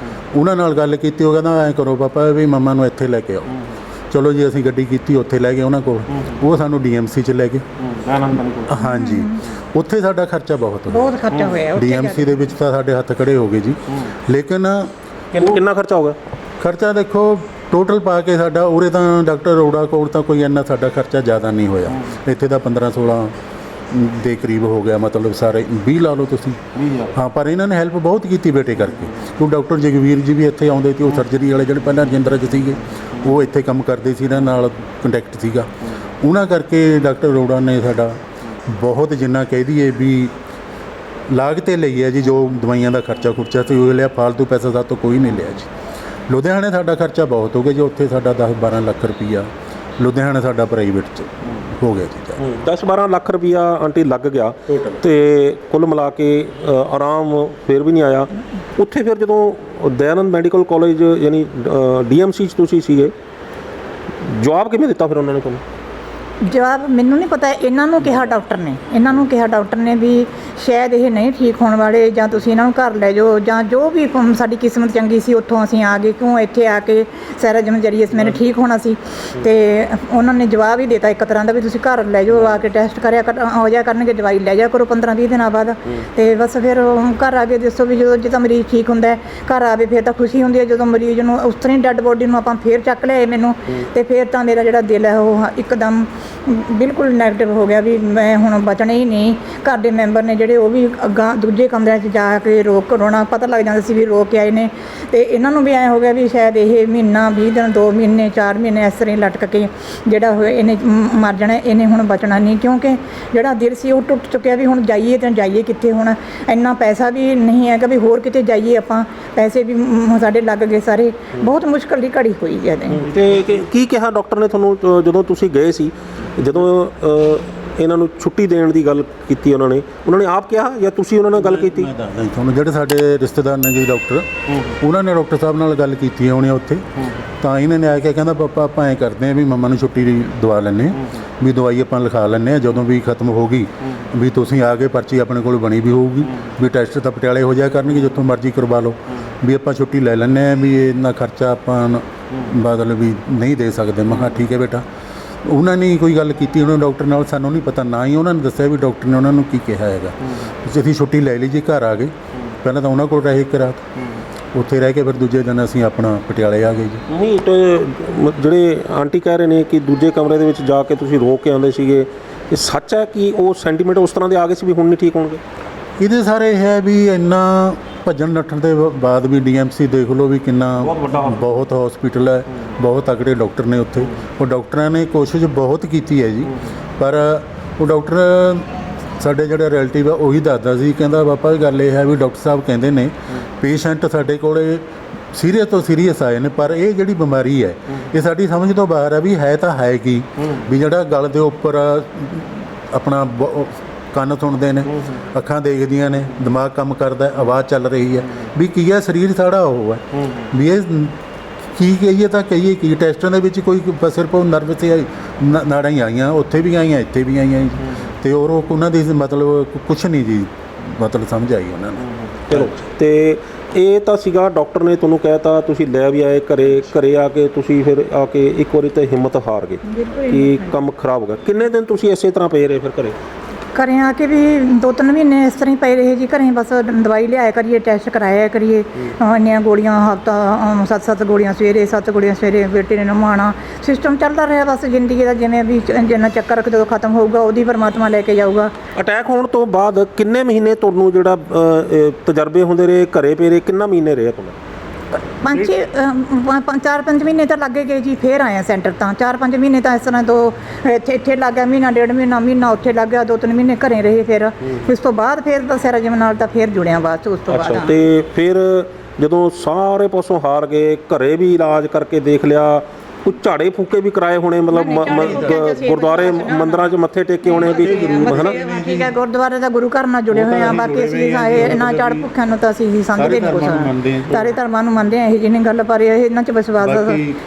ਉਹਨਾਂ ਨਾਲ ਗੱਲ ਕੀਤੀ। ਉਹ ਕਹਿੰਦਾ ਐਂ ਕਰੋ ਪਾਪਾ ਵੀ ਮੰਮਾ ਨੂੰ ਇੱਥੇ ਲੈ ਕੇ ਆਓ। ਚਲੋ ਜੀ, ਅਸੀਂ ਗੱਡੀ ਕੀਤੀ, ਉੱਥੇ ਲੈ ਗਏ ਉਹਨਾਂ ਕੋਲ। ਉਹ ਸਾਨੂੰ ਡੀਐਮਸੀ 'ਚ ਲੈ ਗਏ। ਹਾਂਜੀ, ਉੱਥੇ ਸਾਡਾ ਖਰਚਾ ਬਹੁਤ ਖਰਚਾ ਹੋਇਆ। ਡੀਐਮਸੀ ਦੇ ਵਿੱਚ ਤਾਂ ਸਾਡੇ ਹੱਥ ਖੜੇ ਹੋ ਗਏ ਜੀ। ਲੇਕਿਨ ਕਿੰਨਾ ਖਰਚਾ ਹੋ ਗਿਆ? ਖਰਚਾ ਦੇਖੋ ਟੋਟਲ ਪਾ ਕੇ ਸਾਡਾ ਉਰੇ ਤਾਂ ਡਾਕਟਰ ਅਰੋੜਾ ਕੋਲ ਤਾਂ ਕੋਈ ਇੰਨਾ ਸਾਡਾ ਖਰਚਾ ਜ਼ਿਆਦਾ ਨਹੀਂ ਹੋਇਆ। ਇੱਥੇ ਤਾਂ 15-16 ਦੇ ਕਰੀਬ ਹੋ ਗਿਆ, ਮਤਲਬ ਸਾਰੇ 20 ਲਾ ਲਓ ਤੁਸੀਂ। ਹਾਂ, ਪਰ ਇਹਨਾਂ ਨੇ ਹੈਲਪ ਬਹੁਤ ਕੀਤੀ ਬੇਟੇ ਕਰਕੇ। ਉਹ ਡਾਕਟਰ ਜਗਵੀਰ ਜੀ ਵੀ ਇੱਥੇ ਆਉਂਦੇ ਸੀ, ਉਹ ਸਰਜਰੀ ਵਾਲੇ ਜਿਹੜੇ ਪਹਿਲਾਂ ਰਜਿੰਦਰਾ 'ਚ ਸੀਗੇ, ਉਹ ਇੱਥੇ ਕੰਮ ਕਰਦੇ ਸੀ, ਇਹਨਾਂ ਨਾਲ ਕੰਟੈਕਟ ਸੀਗਾ। ਉਹਨਾਂ ਕਰਕੇ ਡਾਕਟਰ ਅਰੋੜਾ ਨੇ ਸਾਡਾ ਬਹੁਤ, ਜਿੰਨਾ ਕਹਿ ਦਈਏ ਵੀ ਲਾਗਤੇ ਲਈ ਹੈ ਜੀ। ਜੋ ਦਵਾਈਆਂ ਦਾ ਖਰਚਾ ਸੀ ਉਹ ਲਿਆ, ਫਾਲਤੂ ਪੈਸਾ ਸਾਡੇ ਤੋਂ ਕੋਈ ਨਹੀਂ ਲਿਆ ਜੀ। ਲੁਧਿਆਣੇ ਸਾਡਾ ਖਰਚਾ ਬਹੁਤ ਹੋ ਗਿਆ ਜੀ। ਉੱਥੇ ਸਾਡਾ 10-12 ਲੱਖ ਰੁਪਈਆ ਲੁਧਿਆਣੇ ਸਾਡਾ ਪ੍ਰਾਈਵੇਟ 'ਚ ਹੋ ਗਿਆ ਜੀ। 10-12 ਲੱਖ ਰੁਪਈਆ ਆਂਟੀ ਲੱਗ ਗਿਆ ਤੇ ਕੁੱਲ ਮਿਲਾ ਕੇ ਆਰਾਮ ਫਿਰ ਵੀ ਨਹੀਂ ਆਇਆ। ਉੱਥੇ ਫਿਰ ਜਦੋਂ ਦਇਆਨੰਦ ਮੈਡੀਕਲ ਕਾਲਜ ਯਾਨੀ ਡੀਐਮਸੀ 'ਚ ਤੁਸੀਂ ਸੀਗੇ, ਜਵਾਬ ਕਿਵੇਂ ਦਿੱਤਾ ਫਿਰ ਉਹਨਾਂ ਨੇ ਤੁਹਾਨੂੰ? ਜਵਾਬ ਮੈਨੂੰ ਨਹੀਂ ਪਤਾ। ਇਹਨਾਂ ਨੂੰ ਕਿਹਾ ਡਾਕਟਰ ਨੇ ਵੀ ਸ਼ਾਇਦ ਇਹ ਨਹੀਂ ਠੀਕ ਹੋਣ ਵਾਲੇ, ਜਾਂ ਤੁਸੀਂ ਇਹਨਾਂ ਨੂੰ ਘਰ ਲੈ ਜਾਓ, ਜਾਂ ਜੋ ਵੀ ਸਾਡੀ ਕਿਸਮਤ ਚੰਗੀ ਸੀ ਉੱਥੋਂ ਅਸੀਂ ਆ ਗਏ। ਕਿਉਂ ਇੱਥੇ ਆ ਕੇ ਸਾਰਾ ਜਮ ਜਰੀਏ ਮੈਨੇ ਠੀਕ ਹੋਣਾ ਸੀ। ਤੇ ਉਹਨਾਂ ਨੇ ਜਵਾਬ ਹੀ ਦਿੱਤਾ ਇੱਕ ਤਰ੍ਹਾਂ ਦਾ ਵੀ ਤੁਸੀਂ ਘਰ ਲੈ ਜਾਓ, ਆ ਕੇ ਟੈਸਟ ਹੋ ਜਾ ਕਰਨਗੇ, ਦਵਾਈ ਲੈ ਜਾ ਕਰੋ 15-20 ਦਿਨਾਂ ਬਾਅਦ। ਤੇ ਬਸ ਫਿਰ ਘਰ ਆ ਕੇ ਦੱਸੋ ਵੀ ਜਦੋਂ ਜਿੱਦਾਂ ਮਰੀਜ਼ ਠੀਕ ਹੁੰਦਾ ਘਰ ਆਵੇ ਫਿਰ ਤਾਂ ਖੁਸ਼ੀ ਹੁੰਦੀ ਹੈ। ਜਦੋਂ ਮਰੀਜ਼ ਨੂੰ ਉਸ ਤਰ੍ਹਾਂ ਹੀ ਡੈੱਡ ਬੋਡੀ ਨੂੰ ਆਪਾਂ ਫਿਰ ਚੱਕ ਲਿਆਏ ਮੈਨੂੰ, ਤੇ ਫਿਰ ਤਾਂ ਮੇਰਾ ਜਿਹੜਾ ਦਿਲ ਹੈ ਉਹ ਇੱਕਦਮ ਬਿਲਕੁਲ ਨੈਗੇਟਿਵ ਹੋ ਗਿਆ ਵੀ ਮੈਂ ਹੁਣ ਬਚਣਾ ਹੀ ਨਹੀਂ। ਘਰ ਦੇ ਮੈਂਬਰ ਨੇ ਜਿਹੜੇ ਉਹ ਵੀ ਅੱਗਾਂ ਦੂਜੇ ਕਮਰਿਆਂ 'ਚ ਜਾ ਕੇ ਰੋਣਾ ਪਤਾ ਲੱਗ ਜਾਂਦਾ ਸੀ ਵੀ ਰੋ ਕੇ ਆਏ ਨੇ। ਤੇ ਇਹਨਾਂ ਨੂੰ ਵੀ ਐਂ ਹੋ ਗਿਆ ਵੀ ਸ਼ਾਇਦ ਇਹ ਮਹੀਨਾ 20 ਦਿਨ 2 ਮਹੀਨੇ 4 ਮਹੀਨੇ ਇਸ ਤਰ੍ਹਾਂ ਹੀ ਲਟਕ ਕੇ ਜਿਹੜਾ ਹੋਇਆ ਇਹਨੇ ਮਰ ਜਾਣਾ, ਇਹਨੇ ਹੁਣ ਬਚਣਾ ਨਹੀਂ। ਕਿਉਂਕਿ ਜਿਹੜਾ ਦਿਲ ਸੀ ਉਹ ਟੁੱਟ ਚੁੱਕਿਆ ਵੀ ਹੁਣ ਜਾਈਏ ਤਾਂ ਜਾਈਏ ਕਿੱਥੇ। ਹੁਣ ਇੰਨਾ ਪੈਸਾ ਵੀ ਨਹੀਂ ਹੈਗਾ ਵੀ ਹੋਰ ਕਿਤੇ ਜਾਈਏ ਆਪਾਂ, ਪੈਸੇ ਵੀ ਸਾਡੇ ਲੱਗ ਗਏ ਸਾਰੇ। ਬਹੁਤ ਮੁਸ਼ਕਲ ਦੀ ਘੜੀ ਹੋਈ ਹੈ। ਤੇ ਕੀ ਕਿਹਾ ਡਾਕਟਰ ਨੇ ਤੁਹਾਨੂੰ ਜਦੋਂ ਤੁਸੀਂ ਗਏ ਸੀ, ਜਦੋਂ ਇਹਨਾਂ ਨੂੰ ਛੁੱਟੀ ਦੇਣ ਦੀ ਗੱਲ ਕੀਤੀ ਉਹਨਾਂ ਨੇ ਆਪ ਕਿਹਾ ਜਾਂ ਤੁਸੀਂ ਉਹਨਾਂ ਨਾਲ ਗੱਲ ਕੀਤੀ? ਮੈਂ ਦੱਸਦਾ ਜੀ ਤੁਹਾਨੂੰ, ਜਿਹੜੇ ਸਾਡੇ ਰਿਸ਼ਤੇਦਾਰ ਨੇ ਜੀ ਡਾਕਟਰ, ਉਹਨਾਂ ਨੇ ਡਾਕਟਰ ਸਾਹਿਬ ਨਾਲ ਗੱਲ ਕੀਤੀ ਹੋਣੀ ਉੱਥੇ। ਤਾਂ ਇਹਨਾਂ ਨੇ ਆ ਕੇ ਕਹਿੰਦਾ ਪਾਪਾ ਆਪਾਂ ਐਂ ਕਰਦੇ ਹਾਂ ਵੀ ਮੰਮਾ ਨੂੰ ਛੁੱਟੀ ਦਵਾ ਲੈਂਦੇ ਹਾਂ, ਵੀ ਦਵਾਈ ਆਪਾਂ ਲਿਖਾ ਲੈਂਦੇ ਹਾਂ, ਜਦੋਂ ਵੀ ਖਤਮ ਹੋ ਗਈ ਵੀ ਤੁਸੀਂ ਆ ਕੇ ਪਰਚੀ ਆਪਣੇ ਕੋਲ ਬਣੀ ਵੀ ਹੋਊਗੀ, ਵੀ ਟੈਸਟ ਤਾਂ ਪਟਿਆਲੇ ਹੋ ਜਾਇਆ ਕਰਨਗੇ, ਜਿੱਥੋਂ ਮਰਜ਼ੀ ਕਰਵਾ ਲਓ, ਵੀ ਆਪਾਂ ਛੁੱਟੀ ਲੈ ਲੈਂਦੇ ਹਾਂ, ਵੀ ਇੰਨਾ ਖਰਚਾ ਆਪਾਂ ਮਤਲਬ ਵੀ ਨਹੀਂ ਦੇ ਸਕਦੇ। ਮੈਂ ਕਿਹਾ ਠੀਕ ਹੈ ਬੇਟਾ। ਉਹਨਾਂ ਨੇ ਕੋਈ ਗੱਲ ਕੀਤੀ ਉਹਨਾਂ ਡਾਕਟਰ ਨਾਲ, ਸਾਨੂੰ ਨਹੀਂ ਪਤਾ, ਨਾ ਹੀ ਉਹਨਾਂ ਨੇ ਦੱਸਿਆ ਵੀ ਡਾਕਟਰ ਨੇ ਉਹਨਾਂ ਨੂੰ ਕੀ ਕਿਹਾ ਹੈਗਾ। ਅਸੀਂ ਛੁੱਟੀ ਲੈ ਲਈ ਜੀ, ਘਰ ਆ ਗਏ। ਪਹਿਲਾਂ ਤਾਂ ਉਹਨਾਂ ਕੋਲ ਰਹੇ ਇੱਕ ਰਾਤ, ਉੱਥੇ ਰਹਿ ਕੇ ਫਿਰ ਦੂਜੇ ਦਿਨ ਅਸੀਂ ਆਪਣਾ ਪਟਿਆਲੇ ਆ ਗਏ ਜੀ। ਨਹੀਂ, ਜਿਹੜੇ ਆਂਟੀ ਕਹਿ ਰਹੇ ਨੇ ਕਿ ਦੂਜੇ ਕਮਰੇ ਦੇ ਵਿੱਚ ਜਾ ਕੇ ਤੁਸੀਂ ਰੋ ਕੇ ਆਉਂਦੇ ਸੀਗੇ, ਇਹ ਸੱਚ ਹੈ ਕਿ ਉਹ ਸੈਂਟੀਮੈਂਟ ਉਸ ਤਰ੍ਹਾਂ ਦੇ ਆ ਗਏ ਸੀ ਵੀ ਹੁਣ ਨਹੀਂ ਠੀਕ ਹੋਣਗੇ? ਇਹਦੇ ਸਾਰੇ ਇਹ ਹੈ ਵੀ ਇੰਨਾ ਭੱਜਣ ਨੱਠਣ ਦੇ ਬਾਅਦ ਵੀ ਡੀਐਮਸੀ ਦੇਖ ਲਓ ਵੀ ਕਿੰਨਾ ਬਹੁਤ ਹਸਪੀਟਲ ਹੈ, ਬਹੁਤ ਤਕੜੇ ਡਾਕਟਰ ਨੇ ਉੱਥੇ। ਉਹ ਡਾਕਟਰਾਂ ਨੇ ਕੋਸ਼ਿਸ਼ ਬਹੁਤ ਕੀਤੀ ਹੈ ਜੀ, ਪਰ ਉਹ ਡਾਕਟਰ ਸਾਡੇ ਜਿਹੜਾ ਰਿਲੇਟਿਵ ਆ ਉਹੀ ਦੱਸਦਾ ਸੀ, ਕਹਿੰਦਾ ਪਾਪਾ ਗੱਲ ਇਹ ਹੈ ਵੀ ਡਾਕਟਰ ਸਾਹਿਬ ਕਹਿੰਦੇ ਨੇ ਪੇਸ਼ੈਂਟ ਸਾਡੇ ਕੋਲ ਸੀਰੀਅਸ ਤੋਂ ਸੀਰੀਅਸ ਆਏ ਨੇ, ਪਰ ਇਹ ਜਿਹੜੀ ਬਿਮਾਰੀ ਹੈ ਇਹ ਸਾਡੀ ਸਮਝ ਤੋਂ ਬਾਹਰ ਹੈ ਵੀ ਹੈ ਤਾਂ ਹੈ ਕੀ, ਵੀ ਜਿਹੜਾ ਗਲ ਦੇ ਉੱਪਰ ਆਪਣਾ ਕੰਨ ਸੁਣਦੇ ਨੇ, ਅੱਖਾਂ ਦੇਖਦੀਆਂ ਨੇ, ਦਿਮਾਗ ਕੰਮ ਕਰਦਾ, ਆਵਾਜ਼ ਚੱਲ ਰਹੀ ਹੈ, ਵੀ ਕੀ ਹੈ ਸਰੀਰ ਸਾਡਾ ਉਹ ਹੈ, ਵੀ ਇਹ ਕੀ ਕਹੀਏ ਤਾਂ ਕਹੀਏ ਕੀ। ਟੈਸਟਾਂ ਦੇ ਵਿੱਚ ਕੋਈ ਸਿਰਫ ਉਹ ਨਰਵ ਤੇ ਨਾੜਾਂ ਹੀ ਆਈਆਂ, ਉੱਥੇ ਵੀ ਆਈਆਂ, ਇੱਥੇ ਵੀ ਆਈਆਂ ਜੀ, ਤੇ ਉਹ ਉਹਨਾਂ ਦੀ ਮਤਲਬ ਕੁਛ ਨਹੀਂ ਜੀ ਮਤਲਬ ਸਮਝ ਆਈ ਉਹਨਾਂ ਨੂੰ। ਚਲੋ, ਤੇ ਇਹ ਤਾਂ ਸੀਗਾ ਡਾਕਟਰ ਨੇ ਤੁਹਾਨੂੰ ਕਹਿਤਾ, ਤੁਸੀਂ ਲੈ ਵੀ ਆਏ ਘਰੇ ਆ ਕੇ ਤੁਸੀਂ ਫਿਰ ਆ ਕੇ ਇੱਕ ਵਾਰੀ ਤਾਂ ਹਿੰਮਤ ਹਾਰ ਗਏ ਕਿ ਕੰਮ ਖਰਾਬ ਹੋ ਗਿਆ। ਕਿੰਨੇ ਦਿਨ ਤੁਸੀਂ ਇਸੇ ਤਰ੍ਹਾਂ ਪਏ ਰਹੇ ਫਿਰ ਘਰੇ ਆ ਕੇ ਵੀ 2-3 ਮਹੀਨੇ ਇਸ ਤਰ੍ਹਾਂ ਹੀ ਪਏ ਰਹੇ ਜੀ ਘਰੇ। ਬਸ ਦਵਾਈ ਲਿਆਇਆ ਕਰੀਏ, ਟੈਸਟ ਕਰਾਇਆ ਕਰੀਏ, ਇੰਨੀਆਂ ਗੋਲੀਆਂ ਹਫ਼ਤਾ 7 ਗੋਲੀਆਂ ਸਵੇਰੇ 7 ਗੋਲੀਆਂ ਸਵੇਰੇ, ਬੇਟੇ ਨੇ ਨਮਾਉਣਾ, ਸਿਸਟਮ ਚੱਲਦਾ ਰਿਹਾ ਬਸ ਜ਼ਿੰਦਗੀ ਦਾ। ਜਿਵੇਂ ਵੀ ਜਿੰਨਾ ਚੱਕਰ ਜਦੋਂ ਖਤਮ ਹੋਊਗਾ ਉਹਦੀ ਪਰਮਾਤਮਾ ਲੈ ਕੇ ਜਾਊਗਾ। ਅਟੈਕ ਹੋਣ ਤੋਂ ਬਾਅਦ ਕਿੰਨੇ ਮਹੀਨੇ ਤੁਹਾਨੂੰ ਜਿਹੜਾ ਤਜਰਬੇ ਹੁੰਦੇ ਰਹੇ, ਘਰੇ ਪਏ ਰਹੇ, ਕਿੰਨਾ ਮਹੀਨੇ ਰਹੇ ਤੁਹਾਨੂੰ? 4-5 ਮਹੀਨੇ ਤਾਂ ਲੱਗੇ ਗਏ ਜੀ। ਫਿਰ ਆਇਆ ਸੈਂਟਰ ਤਾਂ 4-5 ਮਹੀਨੇ ਤਾਂ ਇਸ ਤਰ੍ਹਾਂ ਤੋਂ ਇੱਥੇ ਲੱਗ ਗਿਆ, ਮਹੀਨਾ 1.5 ਮਹੀਨਾ ਉੱਥੇ ਲੱਗ ਗਿਆ, 2-3 ਮਹੀਨੇ ਘਰੇ ਰਹੇ। ਫਿਰ ਇਸ ਤੋਂ ਬਾਅਦ ਫਿਰ ਤਾਂ ਸੈਰਾ ਜਿਮ ਨਾਲ ਤਾਂ ਫਿਰ ਜੁੜਿਆ ਬਾਅਦ 'ਚ। ਉਸ ਤੋਂ ਬਾਅਦ ਤੇ ਫਿਰ ਜਦੋਂ ਸਾਰੇ ਪਾਸੋਂ ਹਾਰ ਗਏ, ਘਰੇ ਵੀ ਇਲਾਜ ਕਰਕੇ ਦੇਖ ਲਿਆ, ਕੁਝ ਝਾੜੇ ਫੂਕੇ ਵੀ ਕਰਾਏ ਹੋਣੇ, ਮਤਲਬ ਗੁਰਦੁਆਰੇ ਮੰਦਰਾਂ 'ਚ ਮੱਥੇ ਟੇਕੇ ਹੋਣੇ ਵੀ, ਹੈ ਨਾ? ਠੀਕ ਹੈ, ਗੁਰਦੁਆਰੇ ਦਾ ਗੁਰੂ ਘਰ ਨਾਲ ਜੁੜੇ ਹੋਏ ਆ। ਬਾਕੀ ਅਸੀਂ ਇਹਨਾਂ ਝਾੜ ਭੁੱਖਿਆਂ ਨੂੰ ਤਾਂ ਅਸੀਂ ਸਮਝਦੇ ਨਹੀਂ ਕੁਛ, ਸਾਰੇ ਧਰਮਾਂ ਨੂੰ ਮੰਨਦੇ ਆ, ਇਹੋ ਜਿਹੀ ਨਹੀਂ ਗੱਲ, ਪਰ ਇਹਨਾਂ 'ਚ ਵਿਸ਼ਵਾਸ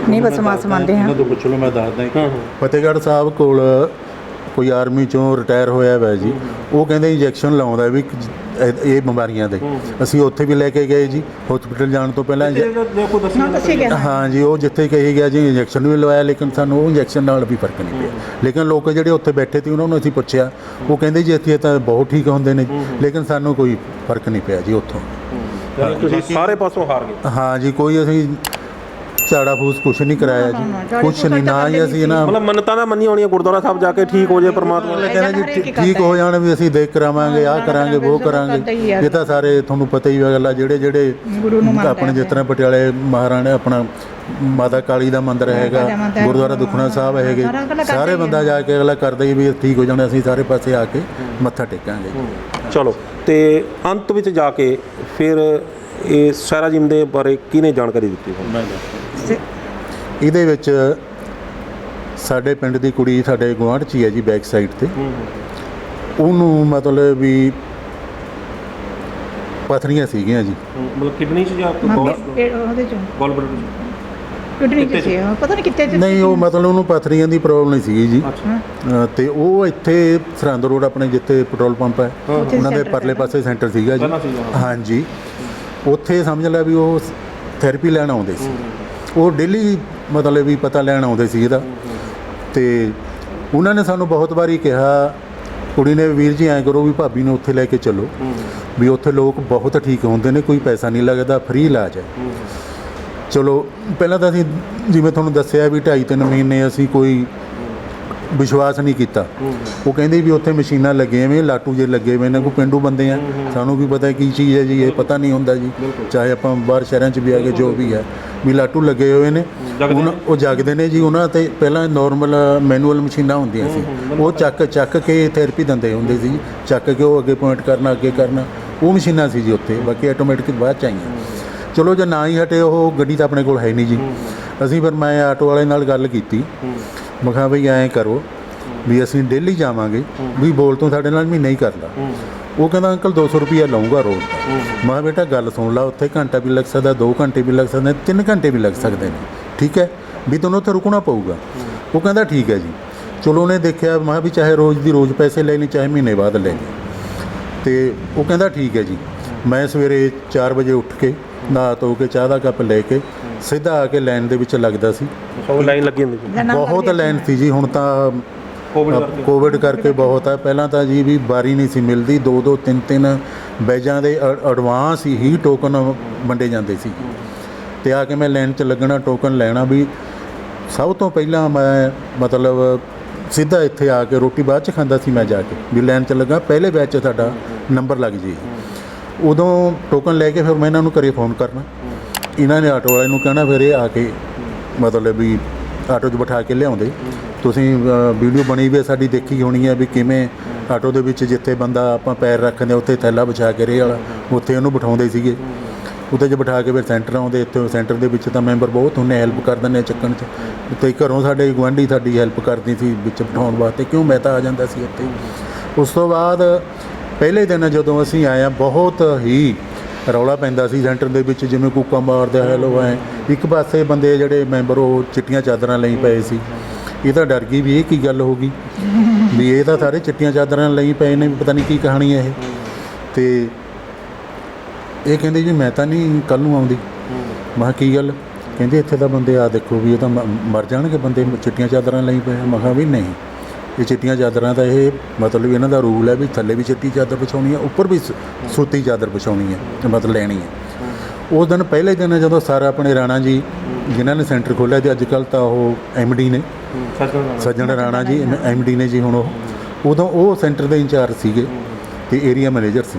ਨਹੀਂ, ਵਿਸ਼ਵਾਸ ਮੰਨਦੇ ਹਾਂ। ਪੁੱਛ ਲਓ, ਮੈਂ ਦੱਸਦਾ। ਫਤਿਹਗੜ੍ਹ ਸਾਹਿਬ ਕੋਲ ਕੋਈ ਆਰਮੀ ਚੋਂ ਰਿਟਾਇਰ ਹੋਇਆ ਵਾ ਜੀ, ਉਹ ਕਹਿੰਦੇ ਇੰਜੈਕਸ਼ਨ ਲਾਉਂਦਾ ਵੀ ਇਹ ਬਿਮਾਰੀਆਂ ਦੇ। ਅਸੀਂ ਉੱਥੇ ਵੀ ਲੈ ਕੇ ਗਏ ਜੀ, ਹਸਪੀਟਲ ਜਾਣ ਤੋਂ ਪਹਿਲਾਂ ਨਾ ਦੱਸੀ ਗਿਆ ਹਾਂ ਜੀ, ਉਹ ਜਿੱਥੇ ਕਹੀ ਗਿਆ ਜੀ ਇੰਜੈਕਸ਼ਨ ਵੀ ਲਵਾਇਆ, ਲੇਕਿਨ ਸਾਨੂੰ ਉਹ ਇੰਜੈਕਸ਼ਨ ਨਾਲ ਵੀ ਫਰਕ ਨਹੀਂ ਪਿਆ। ਲੇਕਿਨ ਲੋਕ ਜਿਹੜੇ ਉੱਥੇ ਬੈਠੇ ਸੀ ਉਹਨਾਂ ਨੂੰ ਅਸੀਂ ਪੁੱਛਿਆ, ਉਹ ਕਹਿੰਦੇ ਜੀ ਇੱਥੇ ਤਾਂ ਬਹੁਤ ਠੀਕ ਹੁੰਦੇ ਨੇ, ਲੇਕਿਨ ਸਾਨੂੰ ਕੋਈ ਫਰਕ ਨਹੀਂ ਪਿਆ ਜੀ ਉੱਥੋਂ। ਤੁਸੀਂ ਸਾਰੇ ਪਾਸੋਂ ਹਾਰ ਗਏ। ਹਾਂ ਜੀ, ਕੋਈ ਅਸੀਂ ਝਾੜਾ ਫੂਸ ਕੁਛ ਨਹੀਂ ਕਰਾਇਆ ਜੀ, ਕੁਛ ਨਹੀਂ, ਨਾ ਹੀ ਅਸੀਂ ਨਾ ਮਤਲਬ ਮੰਨਤਾਂ ਤਾਂ ਮੰਨੀ ਹੋਣੀਆਂ ਗੁਰਦੁਆਰਾ ਸਾਹਿਬ ਜਾ ਕੇ ਠੀਕ ਹੋ ਜਾਏ ਪਰਮਾਤਮਾ ਨੇ। ਕਹਿੰਦੇ ਜੀ ਠੀਕ ਹੋ ਜਾਣ, ਵੀ ਅਸੀਂ ਦੇਖ ਕਰਾਵਾਂਗੇ, ਆਹ ਕਰਾਂਗੇ, ਉਹ ਕਰਾਂਗੇ। ਇਹ ਤਾਂ ਸਾਰੇ ਤੁਹਾਨੂੰ ਪਤਾ ਹੀ ਗੱਲ ਆ, ਜਿਹੜੇ ਆਪਣੇ ਜਿਸ ਤਰ੍ਹਾਂ ਪਟਿਆਲੇ ਮਹਾਰਾਣੇ ਆਪਣਾ ਮਾਤਾ ਕਾਲੀ ਦਾ ਮੰਦਿਰ ਹੈਗਾ, ਗੁਰਦੁਆਰਾ ਦੁਖਣਾ ਸਾਹਿਬ ਹੈਗੇ, ਸਾਰੇ ਬੰਦਾ ਜਾ ਕੇ ਅਗਲਾ ਕਰਦਾ ਹੀ ਵੀ ਠੀਕ ਹੋ ਜਾਣਾ, ਅਸੀਂ ਸਾਰੇ ਪਾਸੇ ਆ ਕੇ ਮੱਥਾ ਟੇਕਾਂਗੇ। ਚਲੋ, ਤੇ ਅੰਤ ਵਿੱਚ ਜਾ ਕੇ ਫਿਰ ਇਹ ਸਾਰਾ ਜਿਮ ਦੇ ਬਾਰੇ ਕਿਹਨੇ ਜਾਣਕਾਰੀ ਦਿੱਤੀ? ਇਹਦੇ ਵਿੱਚ ਸਾਡੇ ਪਿੰਡ ਦੀ ਕੁੜੀ ਸਾਡੇ ਗੁਆਂਢ 'ਚ ਹੀ ਹੈ ਜੀ, ਬੈਕ ਸਾਈਡ ਤੇ। ਉਹਨੂੰ ਮਤਲਬ ਵੀ ਪਥਰੀਆਂ ਸੀਗੀਆਂ ਜੀ, ਮਤਲਬ ਕਿਡਨੀ 'ਚ ਜਾਂ ਉਹਦੇ ਚੋਂ ਕਿਡਨੀ ਚ ਸੀ, ਪਤਾ ਨਹੀਂ ਕਿੱਥੇ ਨਹੀਂ, ਉਹ ਮਤਲਬ ਉਹਨੂੰ ਪਥਰੀਆਂ ਦੀ ਪ੍ਰੋਬਲਮ ਨਹੀਂ ਸੀਗੀ ਜੀ। ਤੇ ਉਹ ਇੱਥੇ ਸਰਹੰਦ ਰੋਡ ਆਪਣੇ ਜਿੱਥੇ ਪੈਟਰੋਲ ਪੰਪ ਹੈ ਉਹਨਾਂ ਦੇ ਪਰਲੇ ਪਾਸੇ ਸੈਂਟਰ ਸੀਗਾ ਜੀ। ਹਾਂਜੀ, ਉੱਥੇ ਸਮਝ ਲਿਆ ਵੀ ਉਹ ਥੈਰੇਪੀ ਲੈਣ ਆਉਂਦੇ ਸੀ। ਉਹ ਡੇਲੀ ਮਤਲਬ ਵੀ ਪਤਾ ਲੈਣ ਆਉਂਦੇ ਸੀ ਇਹਦਾ। ਤੇ ਉਹਨਾਂ ਨੇ ਸਾਨੂੰ ਬਹੁਤ ਵਾਰੀ ਕਿਹਾ, ਕੁੜੀ ਨੇ, ਵੀਰ ਜੀ ਐਂ ਕਰੋ ਵੀ ਭਾਬੀ ਨੂੰ ਉੱਥੇ ਲੈ ਕੇ ਚੱਲੋ, ਵੀ ਉੱਥੇ ਲੋਕ ਬਹੁਤ ਠੀਕ ਹੁੰਦੇ ਨੇ, ਕੋਈ ਪੈਸਾ ਨਹੀਂ ਲੱਗਦਾ, ਫ੍ਰੀ ਇਲਾਜ ਹੈ। ਚਲੋ, ਪਹਿਲਾਂ ਤਾਂ ਅਸੀਂ ਜਿਵੇਂ ਤੁਹਾਨੂੰ ਦੱਸਿਆ ਵੀ 2.5-3 ਮਹੀਨੇ ਅਸੀਂ ਕੋਈ ਵਿਸ਼ਵਾਸ ਨਹੀਂ ਕੀਤਾ। ਉਹ ਕਹਿੰਦੇ ਵੀ ਉੱਥੇ ਮਸ਼ੀਨਾਂ ਲੱਗੀਆਂ ਵੇ, ਲਾਟੂ ਜੇ ਲੱਗੇ ਹੋਏ ਨੇ, ਕੋਈ ਪਿੰਡੂ ਬੰਦੇ ਆ, ਸਾਨੂੰ ਕੀ ਪਤਾ ਕੀ ਚੀਜ਼ ਹੈ ਜੀ, ਇਹ ਪਤਾ ਨਹੀਂ ਹੁੰਦਾ ਜੀ। ਚਾਹੇ ਆਪਾਂ ਬਾਹਰ ਸ਼ਹਿਰਾਂ 'ਚ ਵੀ ਆ ਗਏ, ਜੋ ਵੀ ਹੈ, ਵੀ ਲਾਟੂ ਲੱਗੇ ਹੋਏ ਨੇ, ਉਹ ਜਾਗਦੇ ਨੇ ਜੀ। ਉਹਨਾਂ 'ਤੇ ਪਹਿਲਾਂ ਨੋਰਮਲ ਮੈਨੂਅਲ ਮਸ਼ੀਨਾਂ ਹੁੰਦੀਆਂ ਸੀ, ਉਹ ਚੱਕ ਕੇ ਥੈਰੇਪੀ ਦਿੰਦੇ ਹੁੰਦੇ ਸੀ, ਚੱਕ ਕੇ ਉਹ ਅੱਗੇ ਪੁਆਇੰਟ ਕਰਨਾ, ਅੱਗੇ ਕਰਨਾ, ਉਹ ਮਸ਼ੀਨਾਂ ਸੀ ਜੀ ਉੱਥੇ। ਬਾਕੀ ਆਟੋਮੈਟਿਕ ਬਾਅਦ 'ਚ ਆਈਆਂ। ਚਲੋ, ਜੇ ਨਾ ਹੀ ਹਟੇ, ਉਹ ਗੱਡੀ ਤਾਂ ਆਪਣੇ ਕੋਲ ਹੈ ਨਹੀਂ ਜੀ। ਅਸੀਂ ਫਿਰ ਮੈਂ ਆਟੋ ਵਾਲੇ ਨਾਲ ਗੱਲ ਕੀਤੀ, ਮੈਂ ਕਿਹਾ ਬਈ ਐਂ ਕਰੋ ਵੀ ਅਸੀਂ ਡੇਲੀ ਜਾਵਾਂਗੇ, ਵੀ ਬੋਲ ਤੋਂ ਸਾਡੇ ਨਾਲ ਮਹੀਨਾ ਹੀ ਕਰ ਲਾ। ਉਹ ਕਹਿੰਦਾ ਅੰਕਲ 200 ਰੁਪਈਆ ਲਊਂਗਾ ਰੋਜ਼ ਦਾ। ਮੈਂ ਕਿਹਾ ਬੇਟਾ ਗੱਲ ਸੁਣ ਲਾ, ਉੱਥੇ ਘੰਟਾ ਵੀ ਲੱਗ ਸਕਦਾ, 2 ਘੰਟੇ ਵੀ ਲੱਗ ਸਕਦੇ, 3 ਘੰਟੇ ਵੀ ਲੱਗ ਸਕਦੇ ਨੇ, ਠੀਕ ਹੈ, ਵੀ ਤੁਹਾਨੂੰ ਉੱਥੇ ਰੁਕਣਾ ਪਊਗਾ। ਉਹ ਕਹਿੰਦਾ ਠੀਕ ਹੈ ਜੀ। ਚਲੋ, ਉਹਨੇ ਦੇਖਿਆ, ਮੈਂ ਕਿਹਾ ਵੀ ਚਾਹੇ ਰੋਜ਼ ਦੀ ਰੋਜ਼ ਪੈਸੇ ਲੈ ਲਈ, ਚਾਹੇ ਮਹੀਨੇ ਬਾਅਦ ਲੈ ਲਈ। ਤੇ ਉਹ ਕਹਿੰਦਾ ਠੀਕ ਹੈ ਜੀ। ਮੈਂ ਸਵੇਰੇ 4 ਵਜੇ ਉੱਠ ਕੇ ਨਹਾ ਧੋ ਕੇ ਚਾਹ ਦਾ ਕੱਪ ਲੈ ਕੇ ਸਿੱਧਾ ਆ ਕੇ ਲਾਈਨ ਦੇ ਵਿੱਚ ਲੱਗਦਾ ਸੀ। ਉਹ ਲਾਈਨ ਲੱਗੀ ਹੁੰਦੀ ਸੀ, ਬਹੁਤ ਲਾਈਨ ਸੀ ਜੀ। ਹੁਣ ਤਾਂ ਕੋਵਿਡ ਕਰਕੇ ਬਹੁਤ ਹੈ। ਪਹਿਲਾਂ ਤਾਂ ਜੀ ਵੀ ਵਾਰੀ ਨਹੀਂ ਸੀ ਮਿਲਦੀ, 2-2 3-3 ਬੈਜਾਂ ਦੇ ਐਡਵਾਂਸ ਹੀ ਟੋਕਨ ਵੰਡੇ ਜਾਂਦੇ ਸੀ। ਤੇ ਆ ਕੇ ਮੈਂ ਲਾਈਨ 'ਚ ਲੱਗਣਾ, ਟੋਕਨ ਲੈਣਾ। ਵੀ ਸਭ ਤੋਂ ਪਹਿਲਾਂ ਮੈਂ ਮਤਲਬ ਸਿੱਧਾ ਇੱਥੇ ਆ ਕੇ ਰੋਟੀ ਬਾਅਦ 'ਚ ਖਾਂਦਾ ਸੀ, ਮੈਂ ਜਾ ਕੇ ਵੀ ਲਾਈਨ 'ਚ ਲੱਗਾ, ਪਹਿਲੇ ਬੈਚ 'ਚ ਸਾਡਾ ਨੰਬਰ ਲੱਗ ਜੇ। ਉਦੋਂ ਟੋਕਨ ਲੈ ਕੇ ਫਿਰ ਮੈਂ ਇਹਨਾਂ ਨੂੰ ਘਰੇ ਫੋਨ ਕਰਨਾ, ਇਹਨਾਂ ਨੇ ਆਟੋ ਵਾਲੇ ਨੂੰ ਕਹਿਣਾ, ਫਿਰ ਇਹ ਆ ਕੇ ਮਤਲਬ ਵੀ ਆਟੋ 'ਚ ਬਿਠਾ ਕੇ ਲਿਆਉਂਦੇ। ਤੁਸੀਂ ਵੀਡੀਓ ਬਣੀ ਵੀ ਸਾਡੀ ਦੇਖੀ ਹੋਣੀ ਹੈ ਵੀ ਕਿਵੇਂ ਆਟੋ ਦੇ ਵਿੱਚ ਜਿੱਥੇ ਬੰਦਾ ਆਪਾਂ ਪੈਰ ਰੱਖਦੇ ਉੱਥੇ ਥੈਲਾ ਵਿਛਾ ਕੇ ਰੇਹ ਵਾਲਾ, ਉੱਥੇ ਉਹਨੂੰ ਬਿਠਾਉਂਦੇ ਸੀਗੇ। ਉੱਥੇ 'ਚ ਬਿਠਾ ਕੇ ਫਿਰ ਸੈਂਟਰ ਆਉਂਦੇ। ਇੱਥੇ ਸੈਂਟਰ ਦੇ ਵਿੱਚ ਤਾਂ ਮੈਂਬਰ ਬਹੁਤ ਹੁੰਦੇ, ਹੈਲਪ ਕਰ ਦਿੰਦੇ ਚੱਕਣ 'ਚ। ਅਤੇ ਘਰੋਂ ਸਾਡੇ ਗੁਆਂਢੀ ਸਾਡੀ ਹੈਲਪ ਕਰਦੀ ਸੀ ਵਿੱਚ ਬਿਠਾਉਣ ਵਾਸਤੇ, ਕਿਉਂ ਮੈਂ ਤਾਂ ਆ ਜਾਂਦਾ ਸੀ ਇੱਥੇ। ਉਸ ਤੋਂ ਬਾਅਦ ਪਹਿਲੇ ਦਿਨ ਜਦੋਂ ਅਸੀਂ ਆਏ ਹਾਂ, ਬਹੁਤ ਹੀ ਰੌਲਾ ਪੈਂਦਾ ਸੀ ਸੈਂਟਰ ਦੇ ਵਿੱਚ, ਜਿਵੇਂ ਕੂਕਾਂ ਮਾਰਦੇ ਹੈਲੋ ਐ। ਇੱਕ ਪਾਸੇ ਬੰਦੇ ਜਿਹੜੇ ਮੈਂਬਰ ਉਹ ਚਿੱਟੀਆਂ ਚਾਦਰਾਂ ਲਈ ਪਏ ਸੀ। ਇਹ ਤਾਂ ਡਰ ਗਈ ਵੀ ਇਹ ਕੀ ਗੱਲ ਹੋ ਗਈ, ਵੀ ਇਹ ਤਾਂ ਸਾਰੇ ਚਿੱਟੀਆਂ ਚਾਦਰਾਂ ਲਈ ਪਏ ਨੇ, ਪਤਾ ਨਹੀਂ ਕੀ ਕਹਾਣੀ ਹੈ ਇਹ। ਤੇ ਇਹ ਕਹਿੰਦੇ ਜੀ ਮੈਂ ਤਾਂ ਨਹੀਂ ਕੱਲ੍ਹ ਨੂੰ ਆਉਂਦੀ। ਮੈਂ ਕਿਹਾ ਕੀ ਗੱਲ? ਕਹਿੰਦੇ ਇੱਥੇ ਤਾਂ ਬੰਦੇ ਆ ਦੇਖੋ ਵੀ ਇਹ ਤਾਂ ਮਰ ਜਾਣਗੇ ਬੰਦੇ, ਚਿੱਟੀਆਂ ਚਾਦਰਾਂ ਲਈ ਪਏ। ਮੈਂ ਕਿਹਾ ਵੀ ਨਹੀਂ, ਇਹ ਚਿੱਟੀਆਂ ਚਾਦਰਾਂ ਤਾਂ ਇਹ ਮਤਲਬ ਇਹਨਾਂ ਦਾ ਰੂਲ ਹੈ ਵੀ ਥੱਲੇ ਵੀ ਚਿੱਟੀ ਚਾਦਰ ਵਿਛਾਉਣੀ ਹੈ, ਉੱਪਰ ਵੀ ਸੂਤੀ ਚਾਦਰ ਵਿਛਾਉਣੀ ਹੈ, ਮਤਲਬ ਲੈਣੀ ਹੈ। ਉਸ ਦਿਨ ਪਹਿਲੇ ਦਿਨ ਜਦੋਂ ਸਾਰਾ ਆਪਣੇ ਰਾਣਾ ਜੀ ਜਿਨ੍ਹਾਂ ਨੇ ਸੈਂਟਰ ਖੋਲ੍ਹਿਆ ਤੇ ਅੱਜ ਕੱਲ੍ਹ ਤਾਂ ਉਹ MD ਨੇ, ਸੱਜਣ ਰਾਣਾ ਜੀ MD ਨੇ ਜੀ ਹੁਣ ਉਦੋਂ ਉਹ ਸੈਂਟਰ ਦੇ ਇੰਚਾਰਜ ਸੀਗੇ ਤੇ ਏਰੀਆ ਮੈਨੇਜਰ ਸੀ।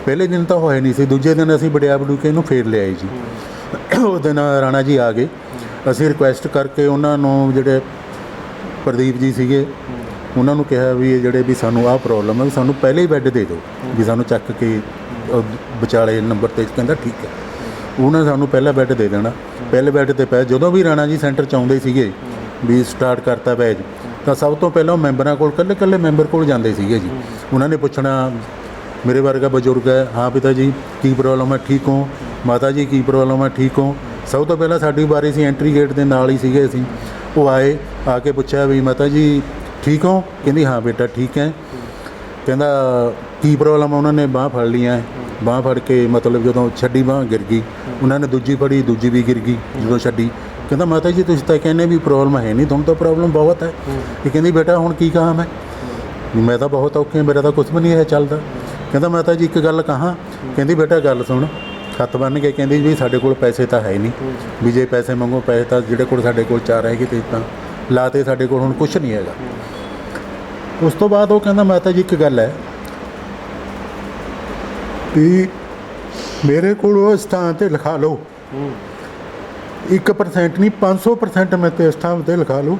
ਪਹਿਲੇ ਦਿਨ ਤਾਂ ਹੋਏ ਨਹੀਂ ਸੀ, ਦੂਜੇ ਦਿਨ ਅਸੀਂ ਵੜਿਆ ਵੜੂ ਕੇ ਇਹਨੂੰ ਫੇਰ ਲਿਆਏ ਜੀ। ਉਸ ਦਿਨ ਰਾਣਾ ਜੀ ਆ ਗਏ। ਅਸੀਂ ਰਿਕੁਐਸਟ ਕਰਕੇ ਉਹਨਾਂ ਨੂੰ, ਜਿਹੜੇ ਪ੍ਰਦੀਪ ਜੀ ਸੀਗੇ, ਉਹਨਾਂ ਨੂੰ ਕਿਹਾ ਵੀ ਇਹ ਜਿਹੜੇ ਵੀ ਸਾਨੂੰ ਆਹ ਪ੍ਰੋਬਲਮ ਹੈ, ਵੀ ਸਾਨੂੰ ਪਹਿਲੇ ਹੀ ਬੈੱਡ ਦੇ ਦਿਓ, ਵੀ ਸਾਨੂੰ ਚੱਕ ਕੇ ਵਿਚਾਲੇ ਨੰਬਰ 'ਤੇ। ਕਹਿੰਦਾ ਠੀਕ ਹੈ। ਉਹਨਾਂ ਨੇ ਸਾਨੂੰ ਪਹਿਲਾ ਬੈੱਡ ਦੇ ਦੇਣਾ। ਪਹਿਲੇ ਬੈੱਡ 'ਤੇ ਪਏ। ਜਦੋਂ ਵੀ ਰਾਣਾ ਜੀ ਸੈਂਟਰ 'ਚ ਆਉਂਦੇ ਸੀਗੇ ਵੀ ਸਟਾਰਟ ਕਰਤਾ ਬੈਚ, ਤਾਂ ਸਭ ਤੋਂ ਪਹਿਲਾਂ ਮੈਂਬਰਾਂ ਕੋਲ, ਇਕੱਲੇ ਮੈਂਬਰ ਕੋਲ ਜਾਂਦੇ ਸੀਗੇ ਜੀ। ਉਹਨਾਂ ਨੇ ਪੁੱਛਣਾ, ਮੇਰੇ ਵਰਗਾ ਬਜ਼ੁਰਗ ਹੈ, ਹਾਂ ਪਿਤਾ ਜੀ ਕੀ ਪ੍ਰੋਬਲਮ ਹੈ, ਠੀਕ ਹੋ? ਮਾਤਾ ਜੀ ਕੀ ਪ੍ਰੋਬਲਮ ਹੈ, ਠੀਕ ਹੋ? ਸਭ ਤੋਂ ਪਹਿਲਾਂ ਸਾਡੀ ਵਾਰੀ ਸੀ, ਐਂਟਰੀ ਗੇਟ ਦੇ ਨਾਲ ਹੀ ਸੀਗੇ ਅਸੀਂ। ਉਹ ਆਏ, ਆ ਕੇ ਪੁੱਛਿਆ ਵੀ ਮਾਤਾ ਜੀ ਠੀਕ ਹੋ? ਕਹਿੰਦੀ ਹਾਂ ਬੇਟਾ ਠੀਕ ਹੈ। ਕਹਿੰਦਾ ਕੀ ਪ੍ਰੋਬਲਮ ਆ? ਉਹਨਾਂ ਨੇ ਬਾਂਹ ਫੜ ਲਈਆਂ, ਬਾਂਹ ਫੜ ਕੇ ਮਤਲਬ ਜਦੋਂ ਛੱਡੀ ਬਾਂਹ ਗਿਰ ਗਈ, ਉਹਨਾਂ ਨੇ ਦੂਜੀ ਫੜੀ, ਦੂਜੀ ਵੀ ਗਿਰ ਗਈ ਜਦੋਂ ਛੱਡੀ। ਕਹਿੰਦਾ ਮਾਤਾ ਜੀ ਤੁਸੀਂ ਤਾਂ ਕਹਿੰਦੇ ਵੀ ਪ੍ਰੋਬਲਮ ਹੈ ਨਹੀਂ, ਤੁਹਾਨੂੰ ਤਾਂ ਪ੍ਰੋਬਲਮ ਬਹੁਤ ਹੈ। ਇਹ ਕਹਿੰਦੀ ਬੇਟਾ ਹੁਣ ਕੀ ਕਹਾਂ ਮੈਂ ਤਾਂ ਬਹੁਤ ਔਖੇ, ਮੇਰਾ ਤਾਂ ਕੁਛ ਵੀ ਨਹੀਂ ਹੈ ਚੱਲਦਾ। ਕਹਿੰਦਾ ਮਾਤਾ ਜੀ ਇੱਕ ਗੱਲ ਕਹਾਂ? ਕਹਿੰਦੀ ਬੇਟਾ ਗੱਲ ਸੁਣ। ਹੱਥ ਬੰਨ੍ਹ ਕੇ ਕਹਿੰਦੀ ਵੀ ਸਾਡੇ ਕੋਲ ਪੈਸੇ ਤਾਂ ਹੈ ਨਹੀਂ, ਵੀ ਜੇ ਪੈਸੇ ਮੰਗੋ ਪੈਸੇ ਤਾਂ ਜਿਹੜੇ ਕੋਲ ਸਾਡੇ ਕੋਲ 4 ਹੈਗੇ ਤੇ ਤਾਂ ਲਾਤੇ, ਸਾਡੇ ਕੋਲ ਹੁਣ ਕੁਛ ਨਹੀਂ ਹੈਗਾ। ਉਸ ਤੋਂ ਬਾਅਦ ਉਹ ਕਹਿੰਦਾ ਮਾਤਾ ਜੀ ਇੱਕ ਗੱਲ ਹੈ ਵੀ ਮੇਰੇ ਕੋਲ ਉਹ ਸਥਾਨ 'ਤੇ ਲਿਖਾ ਲਓ, 1% ਨਹੀਂ 500% ਮੈਂ ਤੇ ਸਥਾਨ 'ਤੇ ਲਿਖਾ ਲਓ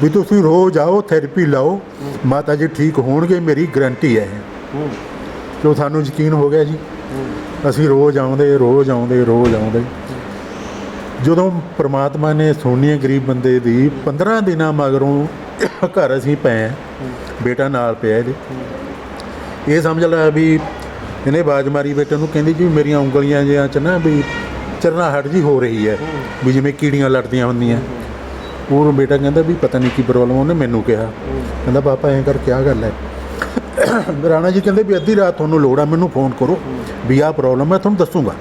ਵੀ ਤੁਸੀਂ ਰੋਜ਼ ਆਓ, ਥੈਰੇਪੀ ਲਾਓ, ਮਾਤਾ ਜੀ ਠੀਕ ਹੋਣਗੇ, ਮੇਰੀ ਗਰੰਟੀ ਹੈ। ਜੋ ਸਾਨੂੰ ਯਕੀਨ ਹੋ ਗਿਆ ਜੀ। ਅਸੀਂ ਰੋਜ਼ ਆਉਂਦੇ। ਜਦੋਂ ਪ੍ਰਮਾਤਮਾ ਨੇ ਸੁਣੀ ਗਰੀਬ ਬੰਦੇ ਦੀ, 15 ਦਿਨਾਂ ਮਗਰੋਂ ਘਰ ਅਸੀਂ ਪਏ, ਬੇਟਾ ਨਾਲ ਪਿਆ ਇਹਦੇ। ਇਹ ਸਮਝ ਲਿਆ ਵੀ ਇਹਨੇ ਆਵਾਜ਼ ਮਾਰੀ ਬੇਟੇ ਨੂੰ, ਕਹਿੰਦੀ ਜੀ ਮੇਰੀਆਂ ਉਂਗਲੀਆਂ ਜਿਹੀਆਂ 'ਚ ਨਾ ਵੀ ਚਰਨਾਹਟ ਜੀ ਹੋ ਰਹੀ ਹੈ, ਵੀ ਜਿਵੇਂ ਕੀੜੀਆਂ ਲੜਦੀਆਂ ਹੁੰਦੀਆਂ। ਉਹ ਬੇਟਾ ਕਹਿੰਦਾ ਵੀ ਪਤਾ ਨਹੀਂ ਕੀ ਪ੍ਰੋਬਲਮ। ਉਹਨੇ ਮੈਨੂੰ ਕਿਹਾ, ਕਹਿੰਦਾ ਪਾਪਾ ਐਂ ਕਰ ਕਿਆ ਗੱਲ ਹੈ? ਰਾਣਾ ਜੀ ਕਹਿੰਦੇ ਵੀ ਅੱਧੀ ਰਾਤ ਤੁਹਾਨੂੰ ਲੋੜ ਆ, ਮੈਨੂੰ ਫੋਨ ਕਰੋ ਵੀ ਆਹ ਪ੍ਰੋਬਲਮ ਹੈ, ਤੁਹਾਨੂੰ ਦੱਸੂਗਾ।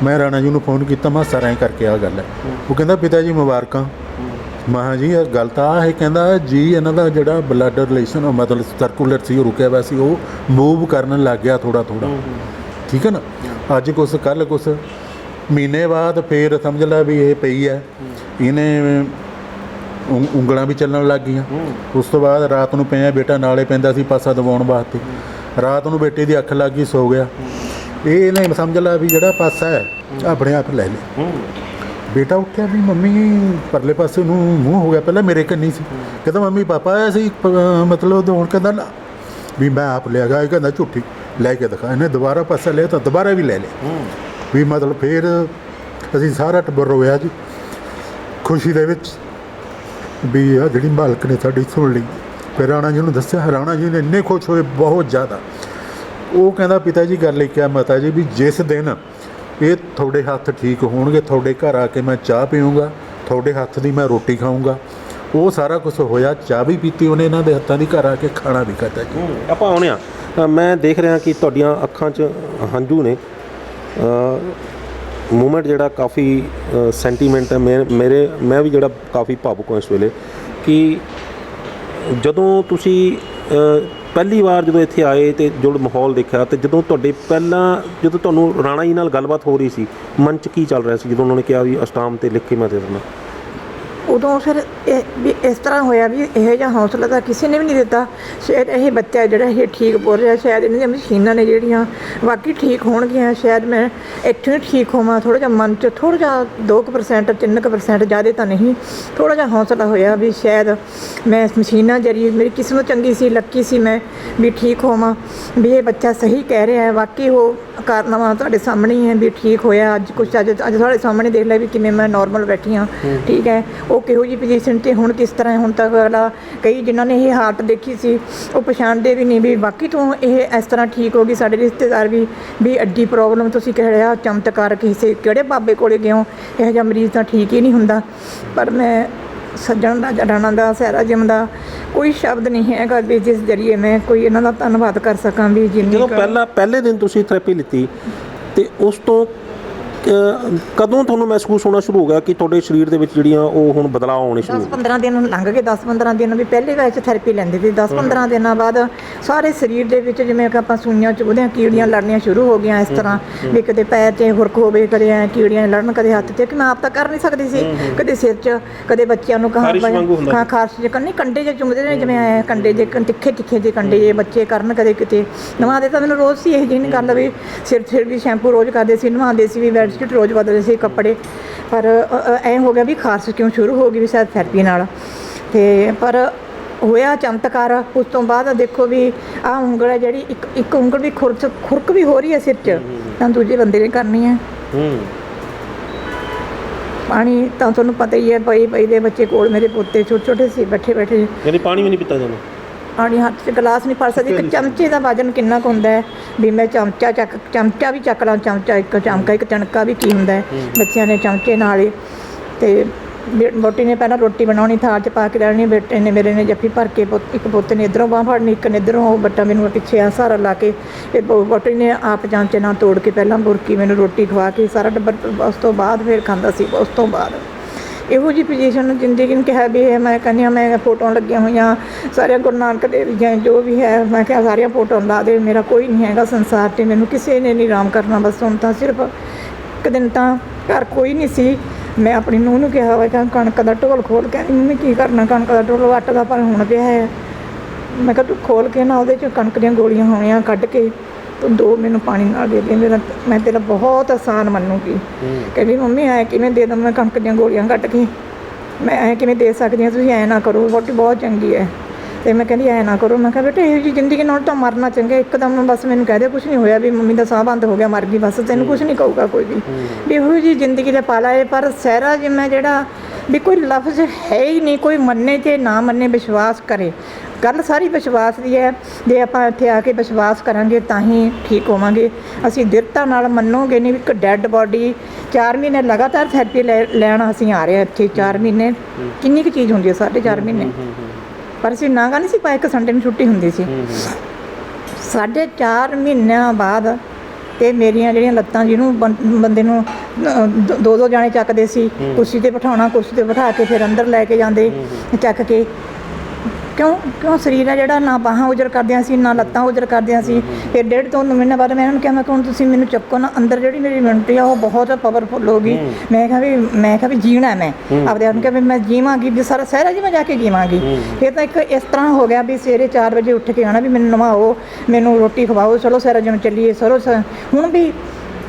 ਮੈਂ ਰਾਣਾ ਜੀ ਨੂੰ ਫੋਨ ਕੀਤਾ, ਮੈਂ ਸਰ ਐਂ ਕਰਕੇ ਆਹ ਗੱਲ ਹੈ। ਉਹ ਕਹਿੰਦਾ ਪਿਤਾ ਜੀ ਮੁਬਾਰਕਾਂ। ਮਹਾਂ ਜੀ ਇਹ ਗੱਲ ਤਾਂ ਇਹ ਕਹਿੰਦਾ ਜੀ ਇਹਨਾਂ ਦਾ ਜਿਹੜਾ ਬਲੱਡ ਰਿਲੇਸ਼ਨ ਮਤਲਬ ਸਰਕੂਲਰ ਸੀ ਉਹ ਰੁਕਿਆ ਹੋਇਆ ਸੀ, ਉਹ ਮੂਵ ਕਰਨ ਲੱਗ ਗਿਆ ਥੋੜ੍ਹਾ। ਠੀਕ ਹੈ ਨਾ? ਅੱਜ ਕੁਛ ਕੱਲ੍ਹ ਕੁਛ, ਮਹੀਨੇ ਬਾਅਦ ਫੇਰ ਸਮਝ ਲੈ ਵੀ ਇਹ ਪਈ ਹੈ, ਇਹਨੇ ਉਂਗਲਾਂ ਵੀ ਚੱਲਣ ਲੱਗ ਗਈਆਂ। ਉਸ ਤੋਂ ਬਾਅਦ ਰਾਤ ਨੂੰ ਪਿਆ, ਬੇਟਾ ਨਾਲੇ ਪੈਂਦਾ ਸੀ ਪਾਸਾ ਦਬਾਉਣ ਵਾਸਤੇ। ਰਾਤ ਨੂੰ ਬੇਟੇ ਦੀ ਅੱਖ ਲੱਗ ਗਈ, ਸੋ ਗਿਆ। ਇਹਨੇ ਸਮਝ ਲਾ ਵੀ ਜਿਹੜਾ ਪਾਸਾ ਹੈ ਆਪਣੇ ਆਪ ਲੈ ਲਿਆ। ਬੇਟਾ ਉੱਠਿਆ ਵੀ ਮੰਮੀ ਪਰਲੇ ਪਾਸੇ ਨੂੰ ਮੂੰਹ ਹੋ ਗਿਆ, ਪਹਿਲਾਂ ਮੇਰੇ ਕੰਨੀ ਸੀ। ਕਹਿੰਦਾ ਮੰਮੀ ਪਾਪਾ ਆਇਆ ਸੀ ਮਤਲਬ ਹੁਣ ਕਹਿੰਦਾ ਨਾ ਵੀ ਮੈਂ ਆਪ ਲਿਆ ਗਿਆ। ਇਹ ਕਹਿੰਦਾ ਝੂਠੀ, ਲੈ ਕੇ ਦਿਖਾ। ਇਹਨੇ ਦੁਬਾਰਾ ਪਾਸਾ ਲਿਆ ਤਾਂ ਦੁਬਾਰਾ ਵੀ ਲੈ ਲਿਆ ਵੀ ਮਤਲਬ ਫੇਰ ਅਸੀਂ ਸਾਰਾ ਟੱਬਰ ਰੋਇਆ ਜੀ ਖੁਸ਼ੀ ਦੇ ਵਿੱਚ ਵੀ ਆ ਜਿਹੜੀ ਮਾਲਕ ਨੇ ਸਾਡੀ ਸੁਣ ਲਈ। ਫਿਰ ਰਾਣਾ ਜੀ ਨੂੰ ਦੱਸਿਆ, ਰਾਣਾ ਜੀ ਨੇ ਇੰਨੇ ਖੁਸ਼ ਹੋਏ ਬਹੁਤ ਜ਼ਿਆਦਾ। ਉਹ ਕਹਿੰਦਾ ਪਿਤਾ ਜੀ ਗੱਲ ਇਹ ਕਿਹਾ ਮਾਤਾ ਜੀ ਵੀ ਜਿਸ ਦਿਨ ਇਹ ਤੁਹਾਡੇ ਹੱਥ ਠੀਕ ਹੋਣਗੇ, ਤੁਹਾਡੇ ਘਰ ਆ ਕੇ ਮੈਂ ਚਾਹ ਪੀਊਂਗਾ, ਤੁਹਾਡੇ ਹੱਥ ਦੀ ਮੈਂ ਰੋਟੀ ਖਾਊਂਗਾ। ਉਹ ਸਾਰਾ ਕੁਝ ਹੋਇਆ, ਚਾਹ ਵੀ ਪੀਤੀ ਉਹਨੇ ਇਹਨਾਂ ਦੇ ਹੱਥਾਂ ਦੀ, ਘਰ ਆ ਕੇ ਖਾਣਾ ਵੀ ਖਾਧਾ ਜੀ। ਆਪਾਂ ਆਉਂਦੇ ਹਾਂ, ਮੈਂ ਦੇਖ ਰਿਹਾ ਕਿ ਤੁਹਾਡੀਆਂ ਅੱਖਾਂ 'ਚ ਹੰਝੂ ਨੇ, ਮੂਮੈਂਟ ਜਿਹੜਾ ਕਾਫੀ ਸੈਂਟੀਮੈਂਟ ਹੈ। ਮੈਂ ਵੀ ਜਿਹੜਾ ਕਾਫੀ ਭਾਵੁਕ ਹਾਂ ਇਸ ਵੇਲੇ ਕਿ ਜਦੋਂ ਤੁਸੀਂ ਪਹਿਲੀ ਵਾਰ ਜਦੋਂ ਇੱਥੇ ਆਏ ਤੇ ਜੋ ਮਾਹੌਲ ਦੇਖਿਆ, ਤੇ ਜਦੋਂ ਜਦੋਂ ਤੁਹਾਨੂੰ ਰਾਣਾ ਜੀ ਨਾਲ ਗੱਲਬਾਤ ਹੋ ਰਹੀ ਸੀ, ਮਨ 'ਚ ਕੀ ਚੱਲ ਰਿਹਾ ਸੀ ਜਦੋਂ ਉਹਨਾਂ ਨੇ ਕਿਹਾ ਵੀ ਅਸਟਾਮ 'ਤੇ ਲਿਖ ਕੇ ਮੈਂ ਦੇ ਦਿੰਦਾ? ਉਦੋਂ ਫਿਰ ਵੀ ਇਸ ਤਰ੍ਹਾਂ ਹੋਇਆ ਵੀ ਇਹੋ ਜਿਹਾ ਹੌਸਲਾ ਤਾਂ ਕਿਸੇ ਨੇ ਵੀ ਨਹੀਂ ਦਿੱਤਾ। ਸ਼ਾਇਦ ਇਹ ਬੱਚਾ ਜਿਹੜਾ ਇਹ ਠੀਕ ਬੋਲ ਰਿਹਾ, ਸ਼ਾਇਦ ਇਹਨਾਂ ਦੀਆਂ ਮਸ਼ੀਨਾਂ ਨੇ ਜਿਹੜੀਆਂ ਬਾਕੀ ਠੀਕ ਹੋਣਗੀਆਂ, ਸ਼ਾਇਦ ਮੈਂ ਇੱਥੋਂ ਹੀ ਠੀਕ ਹੋਵਾਂ। ਥੋੜ੍ਹਾ ਜਿਹਾ ਮਨ 'ਚ ਥੋੜ੍ਹਾ ਜਿਹਾ 2% 3% ਜ਼ਿਆਦਾ ਤਾਂ ਨਹੀਂ, ਥੋੜ੍ਹਾ ਜਿਹਾ ਹੌਸਲਾ ਹੋਇਆ ਵੀ ਸ਼ਾਇਦ ਮੈਂ ਮਸ਼ੀਨਾਂ ਜ਼ਰੀਏ ਮੇਰੀ ਕਿਸਮਤ ਚੰਗੀ ਸੀ, ਲੱਕੀ ਸੀ ਮੈਂ ਵੀ ਠੀਕ ਹੋਵਾਂ, ਵੀ ਇਹ ਬੱਚਾ ਸਹੀ ਕਹਿ ਰਿਹਾ ਹੈ। ਬਾਕੀ ਉਹ ਕਾਰਨਾਮਾ ਤੁਹਾਡੇ ਸਾਹਮਣੇ ਹੀ ਹੈ ਵੀ ਠੀਕ ਹੋਇਆ। ਅੱਜ ਤੁਹਾਡੇ ਸਾਹਮਣੇ ਦੇਖ ਲਿਆ ਵੀ ਕਿਵੇਂ ਮੈਂ ਨੋਰਮਲ ਬੈਠੀ ਹਾਂ। ਠੀਕ ਹੈ, ਉਹ ਕਿਹੋ ਜਿਹੀ ਪੋਜੀਸ਼ਨ 'ਤੇ ਹੁਣ ਕਿਸ ਤਰ੍ਹਾਂ ਹੁਣ ਤੱਕ ਅਗਲਾ ਕਈ ਜਿਨ੍ਹਾਂ ਨੇ ਇਹ ਹਾਲਤ ਦੇਖੀ ਸੀ ਉਹ ਪਛਾਣਦੇ ਵੀ ਨਹੀਂ ਵੀ ਬਾਕੀ ਤੋਂ ਇਹ ਇਸ ਤਰ੍ਹਾਂ ਠੀਕ ਹੋ ਗਈ। ਸਾਡੇ ਰਿਸ਼ਤੇਦਾਰ ਵੀ ਅੱਡੀ ਪ੍ਰੋਬਲਮ ਤੁਸੀਂ ਕਹਿ ਰਿਹਾ ਚਮਤਕਾਰ ਕਿਸੇ ਕਿਹੜੇ ਬਾਬੇ ਕੋਲੇ ਗਏ ਹੋ, ਇਹੋ ਜਿਹਾ ਮਰੀਜ਼ ਤਾਂ ਠੀਕ ਹੀ ਨਹੀਂ ਹੁੰਦਾ। ਪਰ ਮੈਂ ਸੱਜਣ ਦਾ ਰਾਣਾ ਦਾ ਸਹਿਰਾ ਜਿਮ ਦਾ ਕੋਈ ਸ਼ਬਦ ਨਹੀਂ ਹੈਗਾ ਵੀ ਜਿਸ ਜ਼ਰੀਏ ਮੈਂ ਕੋਈ ਇਹਨਾਂ ਦਾ ਧੰਨਵਾਦ ਕਰ ਸਕਾਂ। ਵੀ ਜਦੋਂ ਪਹਿਲੇ ਦਿਨ ਤੁਸੀਂ ਥੈਰੇਪੀ ਲਿੱਤੀ ਤੇ ਉਸ ਤੋਂ ਕਦੋਂ ਤੁਹਾਨੂੰ ਮਹਿਸੂਸ ਹੋਣਾ ਸ਼ੁਰੂ ਹੋ ਗਿਆ ਕਿ ਤੁਹਾਡੇ ਸਰੀਰ ਦੇ ਵਿੱਚ ਜਿਹੜੀਆਂ ਉਹ ਹੁਣ ਬਦਲਾਅ ਆਉਣੇ ਸ਼ੁਰੂ ਹੋ ਗਏ? 10-15 ਦਿਨ ਲੰਘ ਗਏ। 10-15 ਦਿਨ ਵੀ ਪਹਿਲੇ ਵਿੱਚ ਥੈਰੇਪੀ ਲੈਂਦੇ ਸੀ। 10-15 ਦਿਨਾਂ ਬਾਅਦ ਸਾਰੇ ਸਰੀਰ ਦੇ ਵਿੱਚ ਜਿਵੇਂ ਕਿ ਆਪਾਂ ਸੂਈਆਂ ਚੁਭਦਿਆਂ ਕੀੜੀਆਂ ਲੜਨੀਆਂ ਸ਼ੁਰੂ ਹੋ ਗਈਆਂ। ਇਸ ਤਰ੍ਹਾਂ ਵੀ ਕਦੇ ਪੈਰ 'ਤੇ ਹੁਰਕ ਹੋਵੇ, ਕਦੇ ਐਂ ਕੀੜੀਆਂ ਲੜਨ, ਕਦੇ ਹੱਥ 'ਤੇ, ਕਿ ਮੈਂ ਆਪ ਤਾਂ ਕਰ ਨਹੀਂ ਸਕਦੀ ਸੀ, ਕਦੇ ਸਿਰ 'ਚ, ਕਦੇ ਬੱਚਿਆਂ ਨੂੰ ਖਾਰਸ਼ ਜਿਹੇ ਨਹੀਂ ਕੰਡੇ ਜਿਹੇ ਚੁੰਮਦੇ ਨੇ ਜਿਵੇਂ ਐਂ ਕੰਡੇ ਜੇ ਤਿੱਖੇ ਜਿਹੇ ਕੰਡੇ ਜੇ ਬੱਚੇ ਕਰਨ। ਕਦੇ ਕਿਤੇ ਨਵਾਉਂਦੇ ਤਾਂ ਮੈਨੂੰ ਰੋਜ਼ ਸੀ, ਇਹੋ ਜਿਹੀ ਨਹੀਂ ਗੱਲ ਵੀ ਸਿਰ ਵੀ ਸ਼ੈਂਪੂ ਰੋਜ਼ ਕਰਦੇ ਸੀ, ਨਵਾਉਂਦੇ ਸੀ ਵੀ ਬੈਡਸ਼ੀਟ ਰੋਜ਼ ਬਦਲਦੇ ਸੀ ਕੱਪੜੇ। ਪਰ ਐਂ ਹੋ ਗਿਆ ਵੀ ਖਾਰਸ਼ ਕਿਉਂ ਸ਼ੁਰੂ ਹੋ ਗਈ ਵੀ ਸ਼ਾਇਦ ਥੈਰੇਪੀ ਨਾਲ। ਤੇ ਪਰ ਹੋਇਆ ਚਮਤਕਾਰ। ਉਸ ਤੋਂ ਬਾਅਦ ਦੇਖੋ ਵੀ ਆਹ ਉਂਗਲ ਹੈ ਜਿਹੜੀ ਇੱਕ ਉਂਗਲ ਵੀ ਖੁਰਕ ਵੀ ਹੋ ਰਹੀ ਹੈ ਸਿਰ 'ਚ, ਤਾਂ ਦੂਜੇ ਬੰਦੇ ਨੇ ਕਰਨੀ ਹੈ। ਪਾਣੀ ਤਾਂ ਤੁਹਾਨੂੰ ਪਤਾ ਹੀ ਹੈ, ਪਈ ਦੇ ਬੱਚੇ ਕੋਲ ਮੇਰੇ ਪੋਤੇ ਛੋਟੇ ਸੀ, ਬੈਠੇ ਯਾਨੀ ਪਾਣੀ ਵੀ ਨਹੀਂ ਪੀਤਾ ਜਾਂਦਾ? ਪਾਣੀ ਹੱਥ 'ਚ ਗਲਾਸ ਨਹੀਂ ਫੜ ਸਕਦੀ। ਇੱਕ ਚਮਚੇ ਦਾ ਵਜ਼ਨ ਕਿੰਨਾ ਕੁ ਹੁੰਦਾ ਹੈ ਵੀ ਮੈਂ ਚਮਚਾ ਵੀ ਚੱਕ ਲਾਂ, ਇੱਕ ਚਮਕਾ ਇੱਕ ਚਣਕਾ ਵੀ ਕੀ ਹੁੰਦਾ ਹੈ। ਬੱਚਿਆਂ ਨੇ ਚਮਚੇ ਨਾਲ ਹੀ ਤੇ ਵਹੁਟੀ ਨੇ ਪਹਿਲਾਂ ਰੋਟੀ ਬਣਾਉਣੀ, ਥਾਲ 'ਚ ਪਾ ਕੇ ਲੈਣੀ, ਬੇਟੇ ਨੇ ਮੇਰੇ ਨੇ ਜੱਫੀ ਭਰ ਕੇ ਇੱਕ ਪੁੱਤ ਨੇ ਇੱਧਰੋਂ ਬਾਂਹ ਫੜਨੀ, ਇੱਕ ਨੇ ਇੱਧਰੋਂ, ਉਹ ਬੱਟਾ ਮੈਨੂੰ ਪਿੱਛੇ ਆ ਸਹਾਰਾ ਲਾ ਕੇ, ਫਿਰ ਵਹੁਟੀ ਨੇ ਆਪ ਜਾਂਚੇ ਨਾਲ ਤੋੜ ਕੇ ਪਹਿਲਾਂ ਬੁਰਕੀ ਮੈਨੂੰ ਰੋਟੀ ਖਵਾ ਕੇ ਸਾਰਾ ਟੱਬਰ, ਉਸ ਤੋਂ ਬਾਅਦ ਫਿਰ ਖਾਂਦਾ ਸੀ। ਉਸ ਤੋਂ ਬਾਅਦ ਇਹੋ ਜਿਹੀ ਪੋਜੀਸ਼ਨ ਜ਼ਿੰਦਗੀ ਨੂੰ ਕਿਹਾ ਵੀ ਹੈ। ਮੈਂ ਕਹਿੰਦੀ ਹਾਂ, ਮੈਂ ਫੋਟੋਆਂ ਲੱਗੀਆਂ ਹੋਈਆਂ ਸਾਰੀਆਂ ਗੁਰੂ ਨਾਨਕ ਦੇਵ ਜੀ ਜੋ ਵੀ ਹੈ, ਮੈਂ ਕਿਹਾ ਸਾਰੀਆਂ ਫੋਟੋਆਂ ਲਾ ਦੇ, ਮੇਰਾ ਕੋਈ ਨਹੀਂ ਹੈਗਾ ਸੰਸਾਰ 'ਤੇ, ਮੈਨੂੰ ਕਿਸੇ ਨੇ ਨਹੀਂ ਆਰਾਮ ਕਰਨਾ। ਬਸ ਹੁਣ ਤਾਂ ਸਿਰਫ ਇੱਕ ਦਿਨ ਤਾਂ ਘਰ ਕੋਈ ਨਹੀਂ ਸੀ, ਮੈਂ ਆਪਣੀ ਨੂੰਹ ਨੂੰ ਕਿਹਾ ਵਾ ਕਿ ਕਣਕ ਦਾ ਢੋਲ ਖੋਲ ਕੇ, ਮੰਮੀ ਕੀ ਕਰਨਾ ਕਣਕ ਦਾ ਢੋਲ, ਆਟਾ ਦਾ ਪਰ ਹੁਣ ਪਿਆ ਹੈ, ਮੈਂ ਕਿਹਾ ਤੂੰ ਖੋਲ ਕੇ ਨਾ ਉਹਦੇ 'ਚ ਕਣਕ ਦੀਆਂ ਗੋਲੀਆਂ ਹੋਣੀਆਂ ਕੱਢ ਕੇ ਤੂੰ 2 ਮੈਨੂੰ ਪਾਣੀ ਨਾਲ ਦੇ ਦੇ, ਮੈਂ ਤੇਰਾ ਬਹੁਤ ਆਸਾਨ ਮੰਨੂਗੀ। ਕਹਿੰਦੀ ਮੰਮੀ ਐਂ ਕਿਵੇਂ ਦੇ ਦਵਾਂ ਮੈਂ ਕਣਕ ਦੀਆਂ ਗੋਲੀਆਂ ਕੱਢ ਕੇ, ਮੈਂ ਐਂ ਕਿਵੇਂ ਦੇ ਸਕਦੀ ਹਾਂ, ਤੁਸੀਂ ਐਂ ਨਾ ਕਰੋ, ਵਹੁਟੀ ਬਹੁਤ ਚੰਗੀ ਹੈ। ਅਤੇ ਮੈਂ ਕਹਿੰਦੀ ਐਂ ਨਾ ਕਰੋ। ਮੈਂ ਕਿਹਾ ਬੇਟਾ ਇਹੋ ਜਿਹੀ ਜ਼ਿੰਦਗੀ ਨਾਲ ਤਾਂ ਮਰਨਾ ਚੰਗਾ, ਇੱਕਦਮ ਬਸ ਮੈਨੂੰ ਕਹਿ ਦਿਓ ਕੁਛ ਨਹੀਂ ਹੋਇਆ ਵੀ ਮੰਮੀ ਦਾ ਸਾਹ ਬੰਦ ਹੋ ਗਿਆ, ਮਰ ਗਈ, ਬਸ ਤੈਨੂੰ ਕੁਛ ਨਹੀਂ ਕਹੂਗਾ ਕੋਈ ਵੀ ਇਹੋ ਜਿਹੀ ਜ਼ਿੰਦਗੀ ਦੇ ਪਾ ਲਾਏ। ਪਰ ਸਹਿਰਾ ਜੀ ਮੈਂ ਜਿਹੜਾ ਵੀ ਕੋਈ ਲਫ਼ਜ਼ ਹੈ ਹੀ ਨਹੀਂ, ਕੋਈ ਮੰਨੇ ਤੇ ਨਾ ਮੰਨੇ, ਵਿਸ਼ਵਾਸ ਕਰੇ। ਗੱਲ ਸਾਰੀ ਵਿਸ਼ਵਾਸ ਦੀ ਹੈ। ਜੇ ਆਪਾਂ ਇੱਥੇ ਆ ਕੇ ਵਿਸ਼ਵਾਸ ਕਰਾਂਗੇ ਤਾਂ ਹੀ ਠੀਕ ਹੋਵਾਂਗੇ। ਅਸੀਂ ਦ੍ਰਿੜਤਾ ਨਾਲ ਮੰਨੋਗੇ ਨਹੀਂ ਵੀ ਇੱਕ ਡੈੱਡ ਬੋਡੀ 4 ਮਹੀਨੇ ਲਗਾਤਾਰ ਥੈਰੇਪੀ ਲੈਣ ਅਸੀਂ ਆ ਰਹੇ ਇੱਥੇ। 4 ਮਹੀਨੇ ਕਿੰਨੀ ਕੁ ਚੀਜ਼ ਹੁੰਦੀ ਹੈ, 4.5 ਮਹੀਨੇ, ਪਰ ਅਸੀਂ ਨਾਗਾ ਨਹੀਂ ਸੀ ਪਾਇਆ, ਇੱਕ ਸੰਡੇ ਨੂੰ ਛੁੱਟੀ ਹੁੰਦੀ ਸੀ। 4.5 ਮਹੀਨਿਆਂ ਬਾਅਦ ਅਤੇ ਮੇਰੀਆਂ ਜਿਹੜੀਆਂ ਲੱਤਾਂ, ਜਿਹਨੂੰ ਬੰਦੇ ਨੂੰ 2 ਜਾਣੇ ਚੱਕਦੇ ਸੀ, ਕੁਰਸੀ 'ਤੇ ਬਿਠਾਉਣਾ, ਕੁਰਸੀ 'ਤੇ ਬਿਠਾ ਕੇ ਫਿਰ ਅੰਦਰ ਲੈ ਕੇ ਜਾਂਦੇ ਚੱਕ ਕੇ। ਕਿਉਂ ਸਰੀਰ ਹੈ ਜਿਹੜਾ ਨਾ ਬਾਹਾਂ ਉਜਰ ਕਰਦਿਆਂ ਸੀ, ਨਾ ਲੱਤਾਂ ਉਜਰ ਕਰਦਿਆਂ ਸੀ। ਫਿਰ 1.5 ਤੋਂ 2 ਮਹੀਨੇ ਬਾਅਦ ਮੈਂ ਉਹਨਾਂ ਨੂੰ ਕਿਹਾ, ਮੈਂ ਕਿਹਾ ਹੁਣ ਤੁਸੀਂ ਮੈਨੂੰ ਚੱਕੋ ਨਾ, ਅੰਦਰ ਜਿਹੜੀ ਮੇਰੀ ਇਮਿਊਨਿਟੀ ਆ ਉਹ ਬਹੁਤ ਪਾਵਰਫੁੱਲ ਹੋ ਗਈ। ਮੈਂ ਕਿਹਾ ਵੀ ਜੀਣਾ ਮੈਂ ਆਪਦੇ ਆਪ ਨੂੰ ਕਿਹਾ ਵੀ ਮੈਂ ਜੀਵਾਂਗੀ, ਵੀ ਸਾਰਾ ਸ਼ਹਿਰਾ ਜੀ ਮੈਂ ਜਾ ਕੇ ਜੀਵਾਂਗੀ। ਫਿਰ ਤਾਂ ਇੱਕ ਇਸ ਤਰ੍ਹਾਂ ਹੋ ਗਿਆ ਵੀ ਸਵੇਰੇ 4 ਵਜੇ ਉੱਠ ਕੇ ਆਉਣਾ, ਵੀ ਮੈਨੂੰ ਨਵਾਓ, ਮੈਨੂੰ ਰੋਟੀ ਖਵਾਓ, ਚਲੋ ਸ਼ਹਿਰਾ ਜੀ ਨੂੰ ਚੱਲੀਏ। ਹੁਣ ਵੀ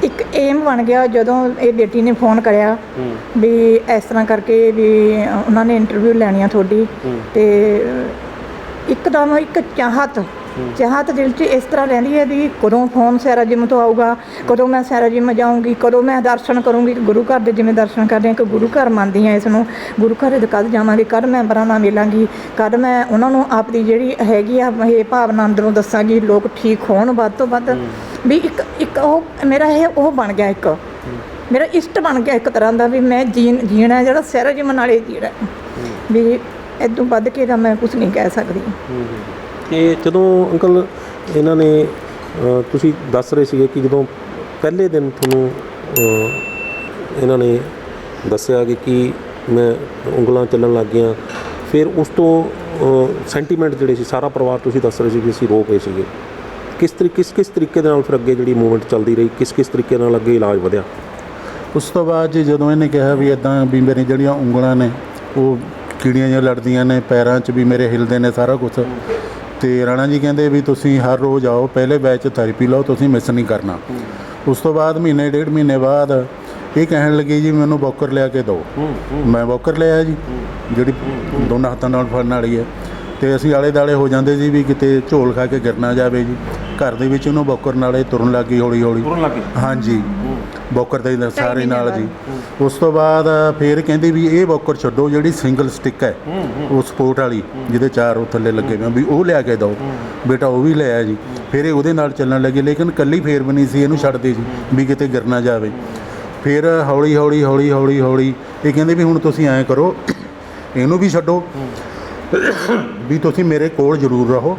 ਇੱਕ ਏਮ ਬਣ ਗਿਆ। ਜਦੋਂ ਇਹ ਬੇਟੀ ਨੇ ਫੋਨ ਕਰਿਆ ਵੀ ਇਸ ਤਰ੍ਹਾਂ ਕਰਕੇ ਵੀ ਉਹਨਾਂ ਨੇ ਇੰਟਰਵਿਊ ਲੈਣੀ ਆ ਤੁਹਾਡੀ, ਅਤੇ ਇੱਕਦਮ ਇੱਕ ਚਾਹਤ ਦਿਲ 'ਚ ਇਸ ਤਰ੍ਹਾਂ ਰਹਿੰਦੀ ਹੈ ਵੀ ਕਦੋਂ ਫੋਨ ਸਹਿਰਾ ਜਿਮ ਤੋਂ ਆਊਗਾ, ਕਦੋਂ ਮੈਂ ਸਹਿਰਾ ਜਿਮ ਜਾਊਂਗੀ, ਕਦੋਂ ਮੈਂ ਦਰਸ਼ਨ ਕਰੂੰਗੀ। ਗੁਰੂ ਘਰ ਦੇ ਜਿਵੇਂ ਦਰਸ਼ਨ ਕਰਦੇ ਹਾਂ, ਕਿ ਗੁਰੂ ਘਰ ਮੰਨਦੀ ਹਾਂ ਇਸ ਨੂੰ, ਗੁਰੂ ਘਰ ਦੇ ਕਦ ਜਾਵਾਂਗੀ, ਕਦ ਮੈਂਬਰਾਂ ਨਾਲ ਮਿਲਾਂਗੀ, ਕਦ ਮੈਂ ਉਹਨਾਂ ਨੂੰ ਆਪਦੀ ਜਿਹੜੀ ਹੈਗੀ ਆ ਇਹ ਭਾਵਨਾ ਅੰਦਰੋਂ ਦੱਸਾਂਗੀ, ਲੋਕ ਠੀਕ ਹੋਣ ਵੱਧ ਤੋਂ ਵੱਧ। ਵੀ ਇੱਕ ਉਹ ਮੇਰਾ ਉਹ ਬਣ ਗਿਆ, ਇੱਕ ਮੇਰਾ ਇਸ਼ਟ ਬਣ ਗਿਆ ਇੱਕ ਤਰ੍ਹਾਂ ਦਾ, ਵੀ ਮੈਂ ਜੀਣਾ ਜਿਹੜਾ ਸਹਿਰਾ ਜਿਮ ਨਾਲ ਹੀ ਜੀਣਾ, ਵੀ ਇਦੋਂ ਵੱਧ ਕੇ ਤਾਂ ਮੈਂ ਕੁਛ ਨਹੀਂ ਕਹਿ ਸਕਦੀ। ਕਿ ਜਦੋਂ ਅੰਕਲ ਇਹਨਾਂ ਨੇ ਤੁਸੀਂ ਦੱਸ ਰਹੇ ਸੀਗੇ ਕਿ ਜਦੋਂ ਪਹਿਲੇ ਦਿਨ ਤੁਹਾਨੂੰ ਇਹਨਾਂ ਨੇ ਦੱਸਿਆ ਕਿ ਮੈਂ ਉਂਗਲਾਂ ਚੱਲਣ ਲੱਗ ਗਈਆਂ, ਫਿਰ ਉਸ ਤੋਂ ਸੈਂਟੀਮੈਂਟ ਜਿਹੜੇ ਸੀ, ਸਾਰਾ ਪਰਿਵਾਰ ਤੁਸੀਂ ਦੱਸ ਰਹੇ ਸੀ ਕਿ ਅਸੀਂ ਰੋ ਪਏ ਸੀਗੇ, ਕਿਸ ਤਰੀਕੇ ਦੇ ਨਾਲ ਫਿਰ ਅੱਗੇ ਜਿਹੜੀ ਮੂਵਮੈਂਟ ਚੱਲਦੀ ਰਹੀ, ਕਿਸ ਤਰੀਕੇ ਨਾਲ ਅੱਗੇ ਇਲਾਜ ਵਧਿਆ? ਉਸ ਤੋਂ ਬਾਅਦ ਜੀ ਜਦੋਂ ਇਹਨੇ ਕਿਹਾ ਵੀ ਇੱਦਾਂ ਵੀ ਮੇਰੀ ਜਿਹੜੀਆਂ ਉਂਗਲਾਂ ਨੇ ਉਹ ਕੀੜੀਆਂ ਜਿਹੀਆਂ ਲੜਦੀਆਂ ਨੇ, ਪੈਰਾਂ 'ਚ ਵੀ ਮੇਰੇ ਹਿਲਦੇ ਨੇ ਸਾਰਾ ਕੁਛ, ਅਤੇ ਰਾਣਾ ਜੀ ਕਹਿੰਦੇ ਵੀ ਤੁਸੀਂ ਹਰ ਰੋਜ਼ ਆਓ, ਪਹਿਲੇ ਬੈਚ ਥੈਰੇਪੀ ਲਓ, ਤੁਸੀਂ ਮਿਸ ਨਹੀਂ ਕਰਨਾ। ਉਸ ਤੋਂ ਬਾਅਦ ਮਹੀਨੇ 1.5 ਮਹੀਨੇ ਬਾਅਦ ਇਹ ਕਹਿਣ ਲੱਗੇ ਜੀ ਮੈਨੂੰ ਵੋਕਰ ਲਿਆ ਕੇ ਦਿਓ। ਮੈਂ ਵੋਕਰ ਲਿਆ ਜੀ, ਜਿਹੜੀ ਦੋਨਾਂ ਹੱਥਾਂ ਨਾਲ ਫੜਨ ਵਾਲੀ ਹੈ, ਅਤੇ ਅਸੀਂ ਆਲੇ ਦੁਆਲੇ ਹੋ ਜਾਂਦੇ ਸੀ ਵੀ ਕਿਤੇ ਝੋਲ ਖਾ ਕੇ ਗਿਰ ਨਾ ਜਾਵੇ ਜੀ। ਘਰ ਦੇ ਵਿੱਚ ਉਹਨੂੰ ਵੋਕਰ ਨਾਲੇ ਤੁਰਨ ਲੱਗ ਗਈ ਹੌਲੀ ਹੌਲੀ। ਹਾਂਜੀ, ਵੋਕਰ ਦੇ ਸਾਰੇ ਨਾਲ ਜੀ। ਉਸ ਤੋਂ ਬਾਅਦ ਫਿਰ ਕਹਿੰਦੀ ਵੀ ਇਹ ਵੋਕਰ ਛੱਡੋ, ਜਿਹੜੀ ਸਿੰਗਲ ਸਟਿੱਕ ਹੈ ਉਹ ਸਪੋਰਟ ਵਾਲੀ ਜਿਹਦੇ 4 ਉਹ ਥੱਲੇ ਲੱਗੇ ਹੋਏ ਵੀ ਉਹ ਲਿਆ ਕੇ ਦਿਓ। ਬੇਟਾ ਉਹ ਵੀ ਲਿਆ ਜੀ। ਫਿਰ ਇਹ ਉਹਦੇ ਨਾਲ ਚੱਲਣ ਲੱਗੇ, ਲੇਕਿਨ ਇਕੱਲੀ ਫੇਰ ਵੀ ਨਹੀਂ ਸੀ ਇਹਨੂੰ ਛੱਡਦੇ ਜੀ ਵੀ ਕਿਤੇ ਗਿਰ ਨਾ ਜਾਵੇ। ਫਿਰ ਹੌਲੀ ਹੌਲੀ ਇਹ ਕਹਿੰਦੇ ਵੀ ਹੁਣ ਤੁਸੀਂ ਐਂ ਕਰੋ, ਇਹਨੂੰ ਵੀ ਛੱਡੋ, ਵੀ ਤੁਸੀਂ ਮੇਰੇ ਕੋਲ ਜ਼ਰੂਰ ਰਹੋ।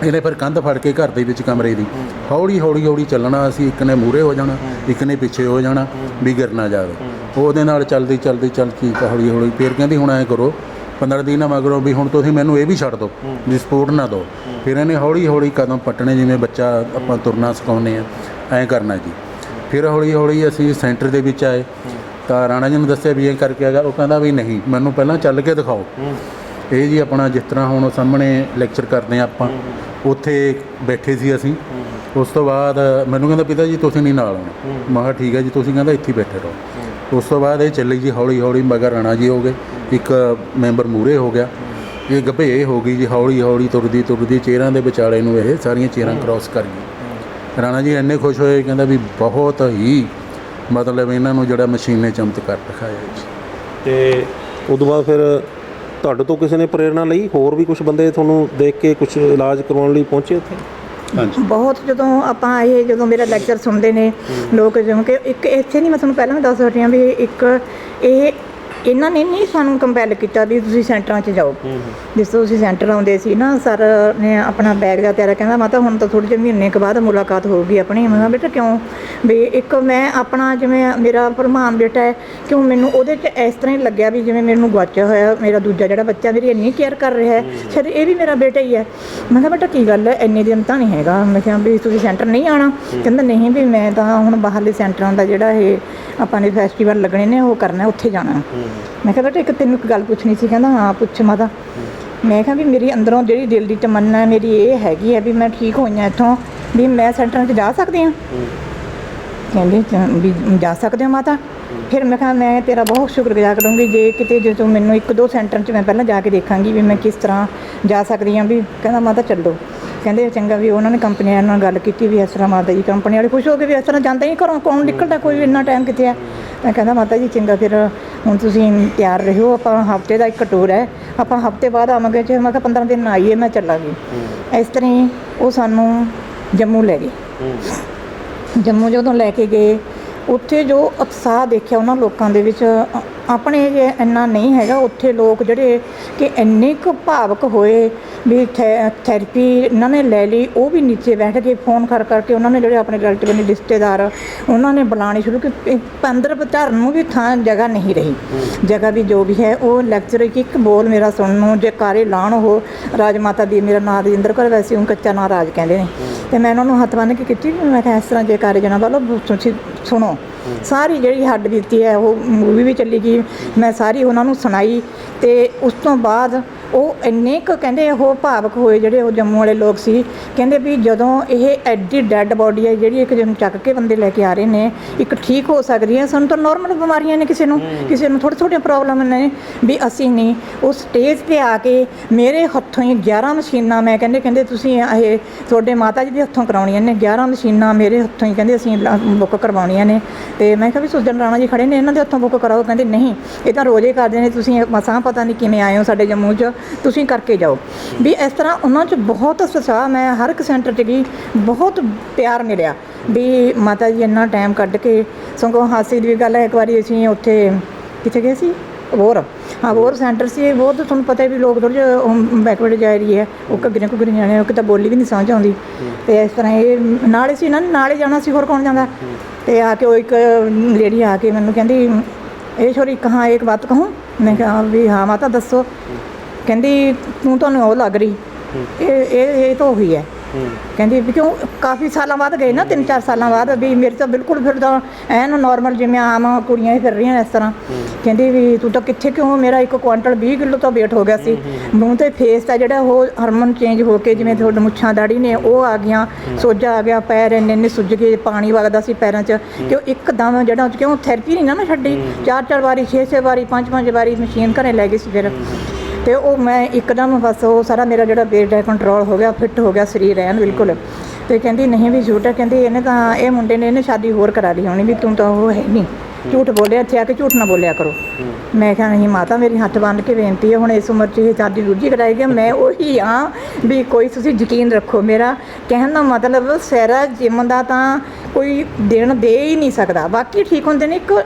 ਇਹਨੇ ਫਿਰ ਕੰਧ ਫੜ ਕੇ ਘਰ ਦੇ ਵਿੱਚ ਕਮਰੇ ਦੀ ਹੌਲੀ ਚੱਲਣਾ। ਅਸੀਂ ਇੱਕ ਨੇ ਮੂਹਰੇ ਹੋ ਜਾਣਾ, ਇੱਕ ਨੇ ਪਿੱਛੇ ਹੋ ਜਾਣਾ ਵੀ ਗਿਰ ਨਾ ਜਾਵੇ। ਉਹਦੇ ਨਾਲ ਚੱਲਦੀ ਹੌਲੀ ਫਿਰ ਕਹਿੰਦੀ ਹੁਣ ਐਂ ਕਰੋ 15 ਦਿਨ ਮਗਰੋਂ ਵੀ ਹੁਣ ਤੁਸੀਂ ਮੈਨੂੰ ਇਹ ਵੀ ਛੱਡ ਦਿਓ ਵੀ ਸਪੋਰਟ ਨਾ ਦਿਓ। ਫਿਰ ਇਹਨੇ ਹੌਲੀ ਕਦਮ ਪੱਟਣੇ, ਜਿਵੇਂ ਬੱਚਾ ਆਪਾਂ ਤੁਰਨਾ ਸਿਖਾਉਂਦੇ ਆ ਐਂ ਕਰਨਾ ਜੀ। ਫਿਰ ਹੌਲੀ ਅਸੀਂ ਸੈਂਟਰ ਦੇ ਵਿੱਚ ਆਏ ਤਾਂ ਰਾਣਾ ਜੀ ਨੂੰ ਦੱਸਿਆ ਵੀ ਇਹ ਕਰਕੇ ਆਗਾ। ਉਹ ਕਹਿੰਦਾ ਵੀ ਨਹੀਂ, ਮੈਨੂੰ ਪਹਿਲਾਂ ਚੱਲ ਕੇ ਦਿਖਾਓ। ਇਹ ਜੀ ਆਪਣਾ ਜਿਸ ਤਰ੍ਹਾਂ ਹੁਣ ਸਾਹਮਣੇ ਲੈਕਚਰ ਕਰਦੇ ਹਾਂ ਆਪਾਂ, ਉੱਥੇ ਬੈਠੇ ਸੀ ਅਸੀਂ। ਉਸ ਤੋਂ ਬਾਅਦ ਮੈਨੂੰ ਕਹਿੰਦਾ ਪਿਤਾ ਜੀ ਤੁਸੀਂ ਨਹੀਂ ਨਾਲ ਆਉਣਾ। ਮੈਂ ਕਿਹਾ ਠੀਕ ਹੈ ਜੀ, ਤੁਸੀਂ ਕਹਿੰਦਾ ਇੱਥੇ ਬੈਠੇ ਰਹੋ। ਉਸ ਤੋਂ ਬਾਅਦ ਇਹ ਚੱਲੀ ਜੀ ਹੌਲੀ ਮਗਰ ਰਾਣਾ ਜੀ ਹੋ ਗਏ, ਇੱਕ ਮੈਂਬਰ ਮੂਹਰੇ ਹੋ ਗਿਆ, ਇਹ ਗੱਭੇ ਹੋ ਗਈ ਜੀ। ਹੌਲੀ ਤੁਰਦੀ ਚੇਅਰਾਂ ਦੇ ਵਿਚਾਲੇ ਨੂੰ ਇਹ ਸਾਰੀਆਂ ਚੇਅਰਾਂ ਕ੍ਰੋਸ ਕਰ ਗਈ। ਰਾਣਾ ਜੀ ਇੰਨੇ ਖੁਸ਼ ਹੋਏ, ਕਹਿੰਦਾ ਵੀ ਬਹੁਤ ਹੀ ਮਤਲਬ ਇਹਨਾਂ ਨੂੰ ਜਿਹੜਾ ਮਸ਼ੀਨ ਨੇ ਚਮਤਕਾਰ ਦਿਖਾਇਆ ਜੀ। ਅਤੇ ਉਦੋਂ ਬਾਅਦ ਫਿਰ ਤੁਹਾਡੇ ਤੋਂ ਕਿਸੇ ਨੇ ਪ੍ਰੇਰਨਾ ਲਈ, ਹੋਰ ਵੀ ਕੁਝ ਬੰਦੇ ਤੁਹਾਨੂੰ ਦੇਖ ਕੇ ਕੁਝ ਇਲਾਜ ਕਰਵਾਉਣ ਲਈ ਪਹੁੰਚੇ ਉੱਥੇ? ਹਾਂਜੀ, ਬਹੁਤ। ਜਦੋਂ ਆਪਾਂ ਆਏ, ਜਦੋਂ ਮੇਰਾ ਲੈਕਚਰ ਸੁਣਦੇ ਨੇ ਲੋਕ, ਜਿਵੇਂ ਕਿ ਇੱਕ ਇੱਥੇ ਨਹੀਂ, ਮੈਂ ਤੁਹਾਨੂੰ ਪਹਿਲਾਂ ਵੀ ਦੱਸ ਰਹੀ ਹਾਂ ਵੀ ਇੱਕ ਇਹ ਇਹਨਾਂ ਨੇ ਨਹੀਂ ਸਾਨੂੰ ਕੰਪੈਲ ਕੀਤਾ ਵੀ ਤੁਸੀਂ ਸੈਂਟਰਾਂ 'ਚ ਜਾਓ। ਜਿਸ ਤੋਂ ਤੁਸੀਂ ਸੈਂਟਰ ਆਉਂਦੇ ਸੀ ਨਾ, ਸਰ ਨੇ ਆਪਣਾ ਬੈਗ ਦਾ ਤਿਆਰ ਕਹਿੰਦਾ ਮਾਤਾ ਹੁਣ ਤਾਂ ਥੋੜ੍ਹੇ ਜਿਹੇ ਮਹੀਨੇ ਕੁ ਬਾਅਦ ਮੁਲਾਕਾਤ ਹੋਊਗੀ ਆਪਣੀ। ਮੈਂ ਕਿਹਾ ਬੇਟਾ ਕਿਉਂ? ਵੀ ਇੱਕ ਮੈਂ ਆਪਣਾ ਜਿਵੇਂ ਮੇਰਾ ਭਰਮਾਨ ਬੇਟਾ ਹੈ, ਕਿਉਂ ਮੈਨੂੰ ਉਹਦੇ 'ਚ ਇਸ ਤਰ੍ਹਾਂ ਹੀ ਲੱਗਿਆ ਵੀ ਜਿਵੇਂ ਮੈਨੂੰ ਗੁਆਚਿਆ ਹੋਇਆ ਮੇਰਾ ਦੂਜਾ ਜਿਹੜਾ ਬੱਚਾ ਮੇਰੀ ਇੰਨੀ ਕੇਅਰ ਕਰ ਰਿਹਾ ਹੈ, ਸ਼ਾਇਦ ਇਹ ਵੀ ਮੇਰਾ ਬੇਟਾ ਹੀ ਹੈ। ਮੈਂ ਕਿਹਾ ਬੇਟਾ ਕੀ ਗੱਲ ਹੈ, ਇੰਨੇ ਦਿਨ ਤਾਂ ਨਹੀਂ ਹੈਗਾ। ਮੈਂ ਕਿਹਾ ਵੀ ਤੁਸੀਂ ਸੈਂਟਰ ਨਹੀਂ ਆਉਣਾ? ਕਹਿੰਦਾ ਨਹੀਂ ਵੀ ਮੈਂ ਤਾਂ ਹੁਣ ਬਾਹਰਲੇ ਸੈਂਟਰਾਂ ਦਾ ਜਿਹੜਾ ਇਹ ਆਪਾਂ ਨੇ ਫੈਸਟੀਵਲ ਲੱਗਣੇ ਨੇ ਉਹ ਕਰਨਾ, ਉੱਥੇ ਜਾਣਾ। ਮੈਂ ਕਿਹਾ ਬੇਟਾ ਤੈਨੂੰ ਇੱਕ ਗੱਲ ਪੁੱਛਣੀ ਸੀ। ਕਹਿੰਦਾ ਹਾਂ ਪੁੱਛ ਮਾਤਾ। ਮੈਂ ਕਿਹਾ ਵੀ ਮੇਰੀ ਅੰਦਰੋਂ ਜਿਹੜੀ ਦਿਲ ਦੀ ਤਮੰਨਾ ਮੇਰੀ ਇਹ ਹੈਗੀ ਹੈ ਵੀ ਮੈਂ ਠੀਕ ਹੋਈਆਂ ਇੱਥੋਂ, ਵੀ ਮੈਂ ਸੈਂਟਰਾਂ 'ਚ ਜਾ ਸਕਦੀ ਹਾਂ? ਕਹਿੰਦੇ ਵੀ ਜਾ ਸਕਦੇ ਹੋ ਮਾਤਾ। ਫਿਰ ਮੈਂ ਕਿਹਾ ਮੈਂ ਤੇਰਾ ਬਹੁਤ ਸ਼ੁਕਰਗੁਜ਼ਾਰ ਕਰੂੰਗੀ ਜੇ ਕਿਤੇ ਜੇ ਤੂੰ ਮੈਨੂੰ 1-2 ਸੈਂਟਰ 'ਚ ਮੈਂ ਪਹਿਲਾਂ ਜਾ ਕੇ ਦੇਖਾਂਗੀ ਵੀ ਮੈਂ ਕਿਸ ਤਰ੍ਹਾਂ ਜਾ ਸਕਦੀ ਹਾਂ। ਵੀ ਕਹਿੰਦਾ ਮਾਤਾ ਚੱਲੋ। ਕਹਿੰਦੇ ਚੰਗਾ। ਵੀ ਉਹਨਾਂ ਨੇ ਕੰਪਨੀ ਵਾਲਿਆਂ ਨਾਲ ਗੱਲ ਕੀਤੀ ਵੀ ਇਸ ਤਰ੍ਹਾਂ ਮਾਤਾ ਜੀ, ਕੰਪਨੀ ਵਾਲੇ ਖੁਸ਼ ਹੋ ਗਏ ਵੀ ਇਸ ਤਰ੍ਹਾਂ ਜਾਂਦਾ ਹੀ ਘਰੋਂ ਕੌਣ ਨਿਕਲਦਾ, ਕੋਈ ਇੰਨਾ ਟਾਈਮ ਕਿੱਥੇ ਹੈ। ਮੈਂ ਕਹਿੰਦਾ ਮਾਤਾ ਜੀ ਚੰਗਾ, ਫਿਰ ਹੁਣ ਤੁਸੀਂ ਤਿਆਰ ਰਹੋ, ਆਪਾਂ ਹਫ਼ਤੇ ਦਾ ਇੱਕ ਟੂਰ ਹੈ, ਆਪਾਂ ਹਫ਼ਤੇ ਬਾਅਦ ਆਵਾਂਗੇ। ਜੇ ਮੈਂ ਕਿਹਾ 15 ਦਿਨ ਆਈਏ ਮੈਂ ਚੱਲਾਂਗੀ। ਇਸ ਤਰ੍ਹਾਂ ਹੀ ਉਹ ਸਾਨੂੰ ਜੰਮੂ ਲੈ ਗਏ। ਜੰਮੂ ਜਦੋਂ ਲੈ ਕੇ ਗਏ, ਉੱਥੇ ਜੋ ਉਤਸ਼ਾਹ ਦੇਖਿਆ ਉਹਨਾਂ ਲੋਕਾਂ ਦੇ ਵਿੱਚ, ਆਪਣੇ ਜੇ ਇੰਨਾ ਨਹੀਂ ਹੈਗਾ ਉੱਥੇ ਲੋਕ ਜਿਹੜੇ ਕਿ ਇੰਨੇ ਕੁ ਭਾਵਕ ਹੋਏ ਵੀ ਥੈਰੇਪੀ ਇਹਨਾਂ ਨੇ ਲੈ ਲਈ। ਉਹ ਵੀ ਨੀਚੇ ਬੈਠ ਕੇ ਫੋਨ ਕਰਕੇ ਉਹਨਾਂ ਨੇ ਜਿਹੜੇ ਆਪਣੇ ਰਿਲੇਟਿਵ ਨੇ, ਰਿਸ਼ਤੇਦਾਰ, ਉਹਨਾਂ ਨੇ ਬੁਲਾਉਣੇ ਸ਼ੁਰੂ ਕਿ ਅੰਦਰ ਧਰਨ ਨੂੰ ਵੀ ਥਾਂ ਜਗ੍ਹਾ ਨਹੀਂ ਰਹੀ। ਜਗ੍ਹਾ ਵੀ ਜੋ ਵੀ ਹੈ ਉਹ ਲੈਕਚਰ ਇੱਕ ਬੋਲ ਮੇਰਾ ਸੁਣਨ ਨੂੰ ਜੈਕਾਰੇ ਲਾਉਣ। ਉਹ ਰਾਜ ਮਾਤਾ ਦੀ, ਮੇਰਾ ਨਾਂ ਰਜਿੰਦਰ ਕੌਰ, ਵੈਸੇ ਉਹ ਕੱਚਾ ਨਾਂ ਰਾਜ ਕਹਿੰਦੇ ਨੇ। ਅਤੇ ਮੈਂ ਉਹਨਾਂ ਨੂੰ ਹੱਥ ਬੰਨ੍ਹ ਕੇ ਕੀਤੀ। ਮੈਂ ਕਿਹਾ ਇਸ ਤਰ੍ਹਾਂ ਜੈਕਾਰੇ ਜਣਾ ਵਾਲੋ ਤੁਸੀਂ ਸੁਣੋ। ਸਾਰੀ ਜਿਹੜੀ ਹੱਡ ਬੀਤੀ ਹੈ ਉਹ ਮੂਵੀ ਵੀ ਚੱਲੀ ਗਈ, ਮੈਂ ਸਾਰੀ ਉਹਨਾਂ ਨੂੰ ਸੁਣਾਈ। ਅਤੇ ਉਸ ਤੋਂ ਬਾਅਦ ਉਹ ਇੰਨੇ ਕੁ ਕਹਿੰਦੇ ਉਹ ਭਾਵਕ ਹੋਏ ਜਿਹੜੇ ਉਹ ਜੰਮੂ ਵਾਲੇ ਲੋਕ ਸੀ। ਕਹਿੰਦੇ ਵੀ ਜਦੋਂ ਇਹ ਐਡੀ ਡੈੱਡ ਬੋਡੀ ਹੈ ਜਿਹੜੀ ਇੱਕ ਦਿਨ ਚੱਕ ਕੇ ਬੰਦੇ ਲੈ ਕੇ ਆ ਰਹੇ ਨੇ, ਇੱਕ ਠੀਕ ਹੋ ਸਕਦੀ ਹੈ। ਸਾਨੂੰ ਤਾਂ ਨੋਰਮਲ ਬਿਮਾਰੀਆਂ ਨੇ, ਕਿਸੇ ਨੂੰ ਛੋਟੀਆਂ ਪ੍ਰੋਬਲਮ ਨੇ, ਵੀ ਅਸੀਂ ਨਹੀਂ। ਉਹ ਸਟੇਜ 'ਤੇ ਆ ਕੇ ਮੇਰੇ ਹੱਥੋਂ ਹੀ 11 ਮਸ਼ੀਨਾਂ, ਮੈਂ ਕਹਿੰਦੇ ਤੁਸੀਂ ਇਹ ਤੁਹਾਡੇ ਮਾਤਾ ਜੀ ਦੇ ਹੱਥੋਂ ਕਰਾਉਣੀਆਂ ਨੇ, 11 ਮਸ਼ੀਨਾਂ ਮੇਰੇ ਹੱਥੋਂ ਹੀ ਕਹਿੰਦੇ ਅਸੀਂ ਬੁੱਕ ਕਰਵਾਉਣੀਆਂ ਨੇ। ਅਤੇ ਮੈਂ ਕਿਹਾ ਵੀ ਸੁਜਨ ਰਾਣਾ ਜੀ ਖੜ੍ਹੇ ਨੇ, ਇਹਨਾਂ ਦੇ ਹੱਥੋਂ ਬੁੱਕ ਕਰਾਓ। ਕਹਿੰਦੇ ਨਹੀਂ, ਇਹ ਤਾਂ ਰੋਜ਼ ਹੀ ਕਰਦੇ ਨੇ, ਤੁਸੀਂ ਮਸਾਂ ਪਤਾ ਨਹੀਂ ਕਿਵੇਂ ਆਏ ਹੋ ਸਾਡੇ ਜੰਮੂ 'ਚ, ਤੁਸੀਂ ਕਰਕੇ ਜਾਓ। ਵੀ ਇਸ ਤਰ੍ਹਾਂ ਉਹਨਾਂ 'ਚ ਬਹੁਤ ਉਤਸ਼ਾਹ। ਮੈਂ ਹਰ ਇੱਕ ਸੈਂਟਰ 'ਚ ਗਈ, ਬਹੁਤ ਪਿਆਰ ਮਿਲਿਆ ਵੀ ਮਾਤਾ ਜੀ ਇੰਨਾ ਟਾਈਮ ਕੱਢ ਕੇ। ਸਗੋਂ ਹਾਸੇ ਦੀ ਵੀ ਗੱਲ ਹੈ, ਇੱਕ ਵਾਰੀ ਅਸੀਂ ਉੱਥੇ ਕਿੱਥੇ ਗਏ ਸੀ, ਅਬੋਹਰ। ਅਬੋਹਰ ਸੈਂਟਰ ਸੀ। ਬਹੁਤ ਤੁਹਾਨੂੰ ਪਤਾ ਵੀ ਲੋਕ ਥੋੜ੍ਹੇ ਜਿਹੇ ਬੈਕਵਰਡ ਜਾ ਰਹੀ ਹੈ, ਉਹ ਘੱਗਰੀਆਂ ਜਾਣੇ, ਉਹ ਕਿਤੇ ਬੋਲੀ ਵੀ ਨਹੀਂ ਸਮਝ ਆਉਂਦੀ। ਅਤੇ ਇਸ ਤਰ੍ਹਾਂ ਇਹ ਨਾਲੇ ਸੀ, ਇਹਨਾਂ ਨੇ ਨਾਲੇ ਜਾਣਾ ਸੀ, ਹੋਰ ਕੌਣ ਜਾਂਦਾ। ਅਤੇ ਆ ਕੇ ਉਹ ਇੱਕ ਲੇਡੀ ਆ ਕੇ ਮੈਨੂੰ ਕਹਿੰਦੀ, ਇਹ ਛੋਰੀ ਕਹਾਂ ਇੱਕ ਬਾਤ ਕਹੂੰ? ਮੈਂ ਕਿਹਾ ਵੀ ਹਾਂ ਮਾਤਾ ਦੱਸੋ। ਕਹਿੰਦੀ ਤੁਹਾਨੂੰ ਉਹ ਲੱਗ ਰਹੀ, ਇਹ ਤਾਂ ਉਹੀ ਹੈ। ਕਹਿੰਦੀ ਵੀ ਕਿਉਂ? ਕਾਫੀ ਸਾਲਾਂ ਬਾਅਦ ਗਏ ਨਾ, 3-4 ਸਾਲਾਂ ਬਾਅਦ। ਵੀ ਮੇਰੇ ਤਾਂ ਬਿਲਕੁਲ ਫਿਰ ਤਾਂ ਐਨ ਨੋਰਮਲ ਜਿਵੇਂ ਆਮ ਕੁੜੀਆਂ ਹੀ ਫਿਰ ਰਹੀਆਂ ਇਸ ਤਰ੍ਹਾਂ। ਕਹਿੰਦੀ ਵੀ ਤੂੰ ਤਾਂ ਕਿੱਥੇ, ਕਿਉਂ? ਮੇਰਾ 1 ਕੁਆਂਟਲ 20 ਕਿਲੋ ਤਾਂ ਵੇਟ ਹੋ ਗਿਆ ਸੀ। ਮੂੰਹ 'ਤੇ ਫੇਸ ਦਾ ਜਿਹੜਾ ਉਹ ਹਾਰਮੋਨ ਚੇਂਜ ਹੋ ਕੇ, ਜਿਵੇਂ ਤੁਹਾਡੇ ਮੁੱਛਾਂ ਦਾੜੀ ਨੇ ਉਹ ਆ ਗਈਆਂ, ਸੋਜਾ ਆ ਗਿਆ, ਪੈਰ ਇੰਨੇ ਸੁੱਜ ਗਏ, ਪਾਣੀ ਵਗਦਾ ਸੀ ਪੈਰਾਂ 'ਚ। ਕਿ ਉਹ ਇੱਕਦਮ ਜਿਹੜਾ ਕਿਉਂ ਥੈਰੇਪੀ ਨਹੀਂ ਨਾ ਛੱਡੀ, 4-4 ਵਾਰੀ 6-6 ਵਾਰੀ 5-5 ਵਾਰੀ ਮਸ਼ੀਨ ਘਰੇ ਲੈ ਗਈ ਸੀ ਫਿਰ। ਅਤੇ ਉਹ ਮੈਂ ਇੱਕਦਮ ਬਸ ਉਹ ਸਾਰਾ ਮੇਰਾ ਜਿਹੜਾ ਵੇਟ ਹੈ ਕੰਟਰੋਲ ਹੋ ਗਿਆ, ਫਿੱਟ ਹੋ ਗਿਆ ਸਰੀਰ ਐਨ ਬਿਲਕੁਲ। ਅਤੇ ਕਹਿੰਦੀ ਨਹੀਂ ਵੀ ਝੂਠ ਹੈ। ਕਹਿੰਦੀ ਇਹਨੇ ਤਾਂ ਇਹ ਮੁੰਡੇ ਨੇ ਇਹਨੇ ਸ਼ਾਦੀ ਹੋਰ ਕਰਾ ਲਈ ਹੋਣੀ, ਵੀ ਤੂੰ ਤਾਂ ਉਹ ਹੈ ਨਹੀਂ, ਝੂਠ ਬੋਲਿਆ, ਇੱਥੇ ਆ ਕੇ ਝੂਠ ਨਾ ਬੋਲਿਆ ਕਰੋ। ਮੈਂ ਕਿਹਾ ਨਹੀਂ ਮਾਤਾ, ਮੇਰੀ ਹੱਥ ਬੰਨ੍ਹ ਕੇ ਬੇਨਤੀ ਹੈ, ਹੁਣ ਇਸ ਉਮਰ 'ਚ ਇਹ ਸ਼ਾਦੀ ਦੂਜੀ ਕਰਾਈ ਗਈ, ਮੈਂ ਉਹੀ ਹਾਂ ਵੀ ਕੋਈ ਤੁਸੀਂ ਯਕੀਨ ਰੱਖੋ। ਮੇਰਾ ਕਹਿਣ ਦਾ ਮਤਲਬ ਸੈਰਾ ਜਿਮ ਦਾ ਤਾਂ ਕੋਈ ਦੇਣ ਦੇ ਹੀ ਨਹੀਂ ਸਕਦਾ। ਬਾਕੀ ਠੀਕ ਹੁੰਦੇ ਨੇ,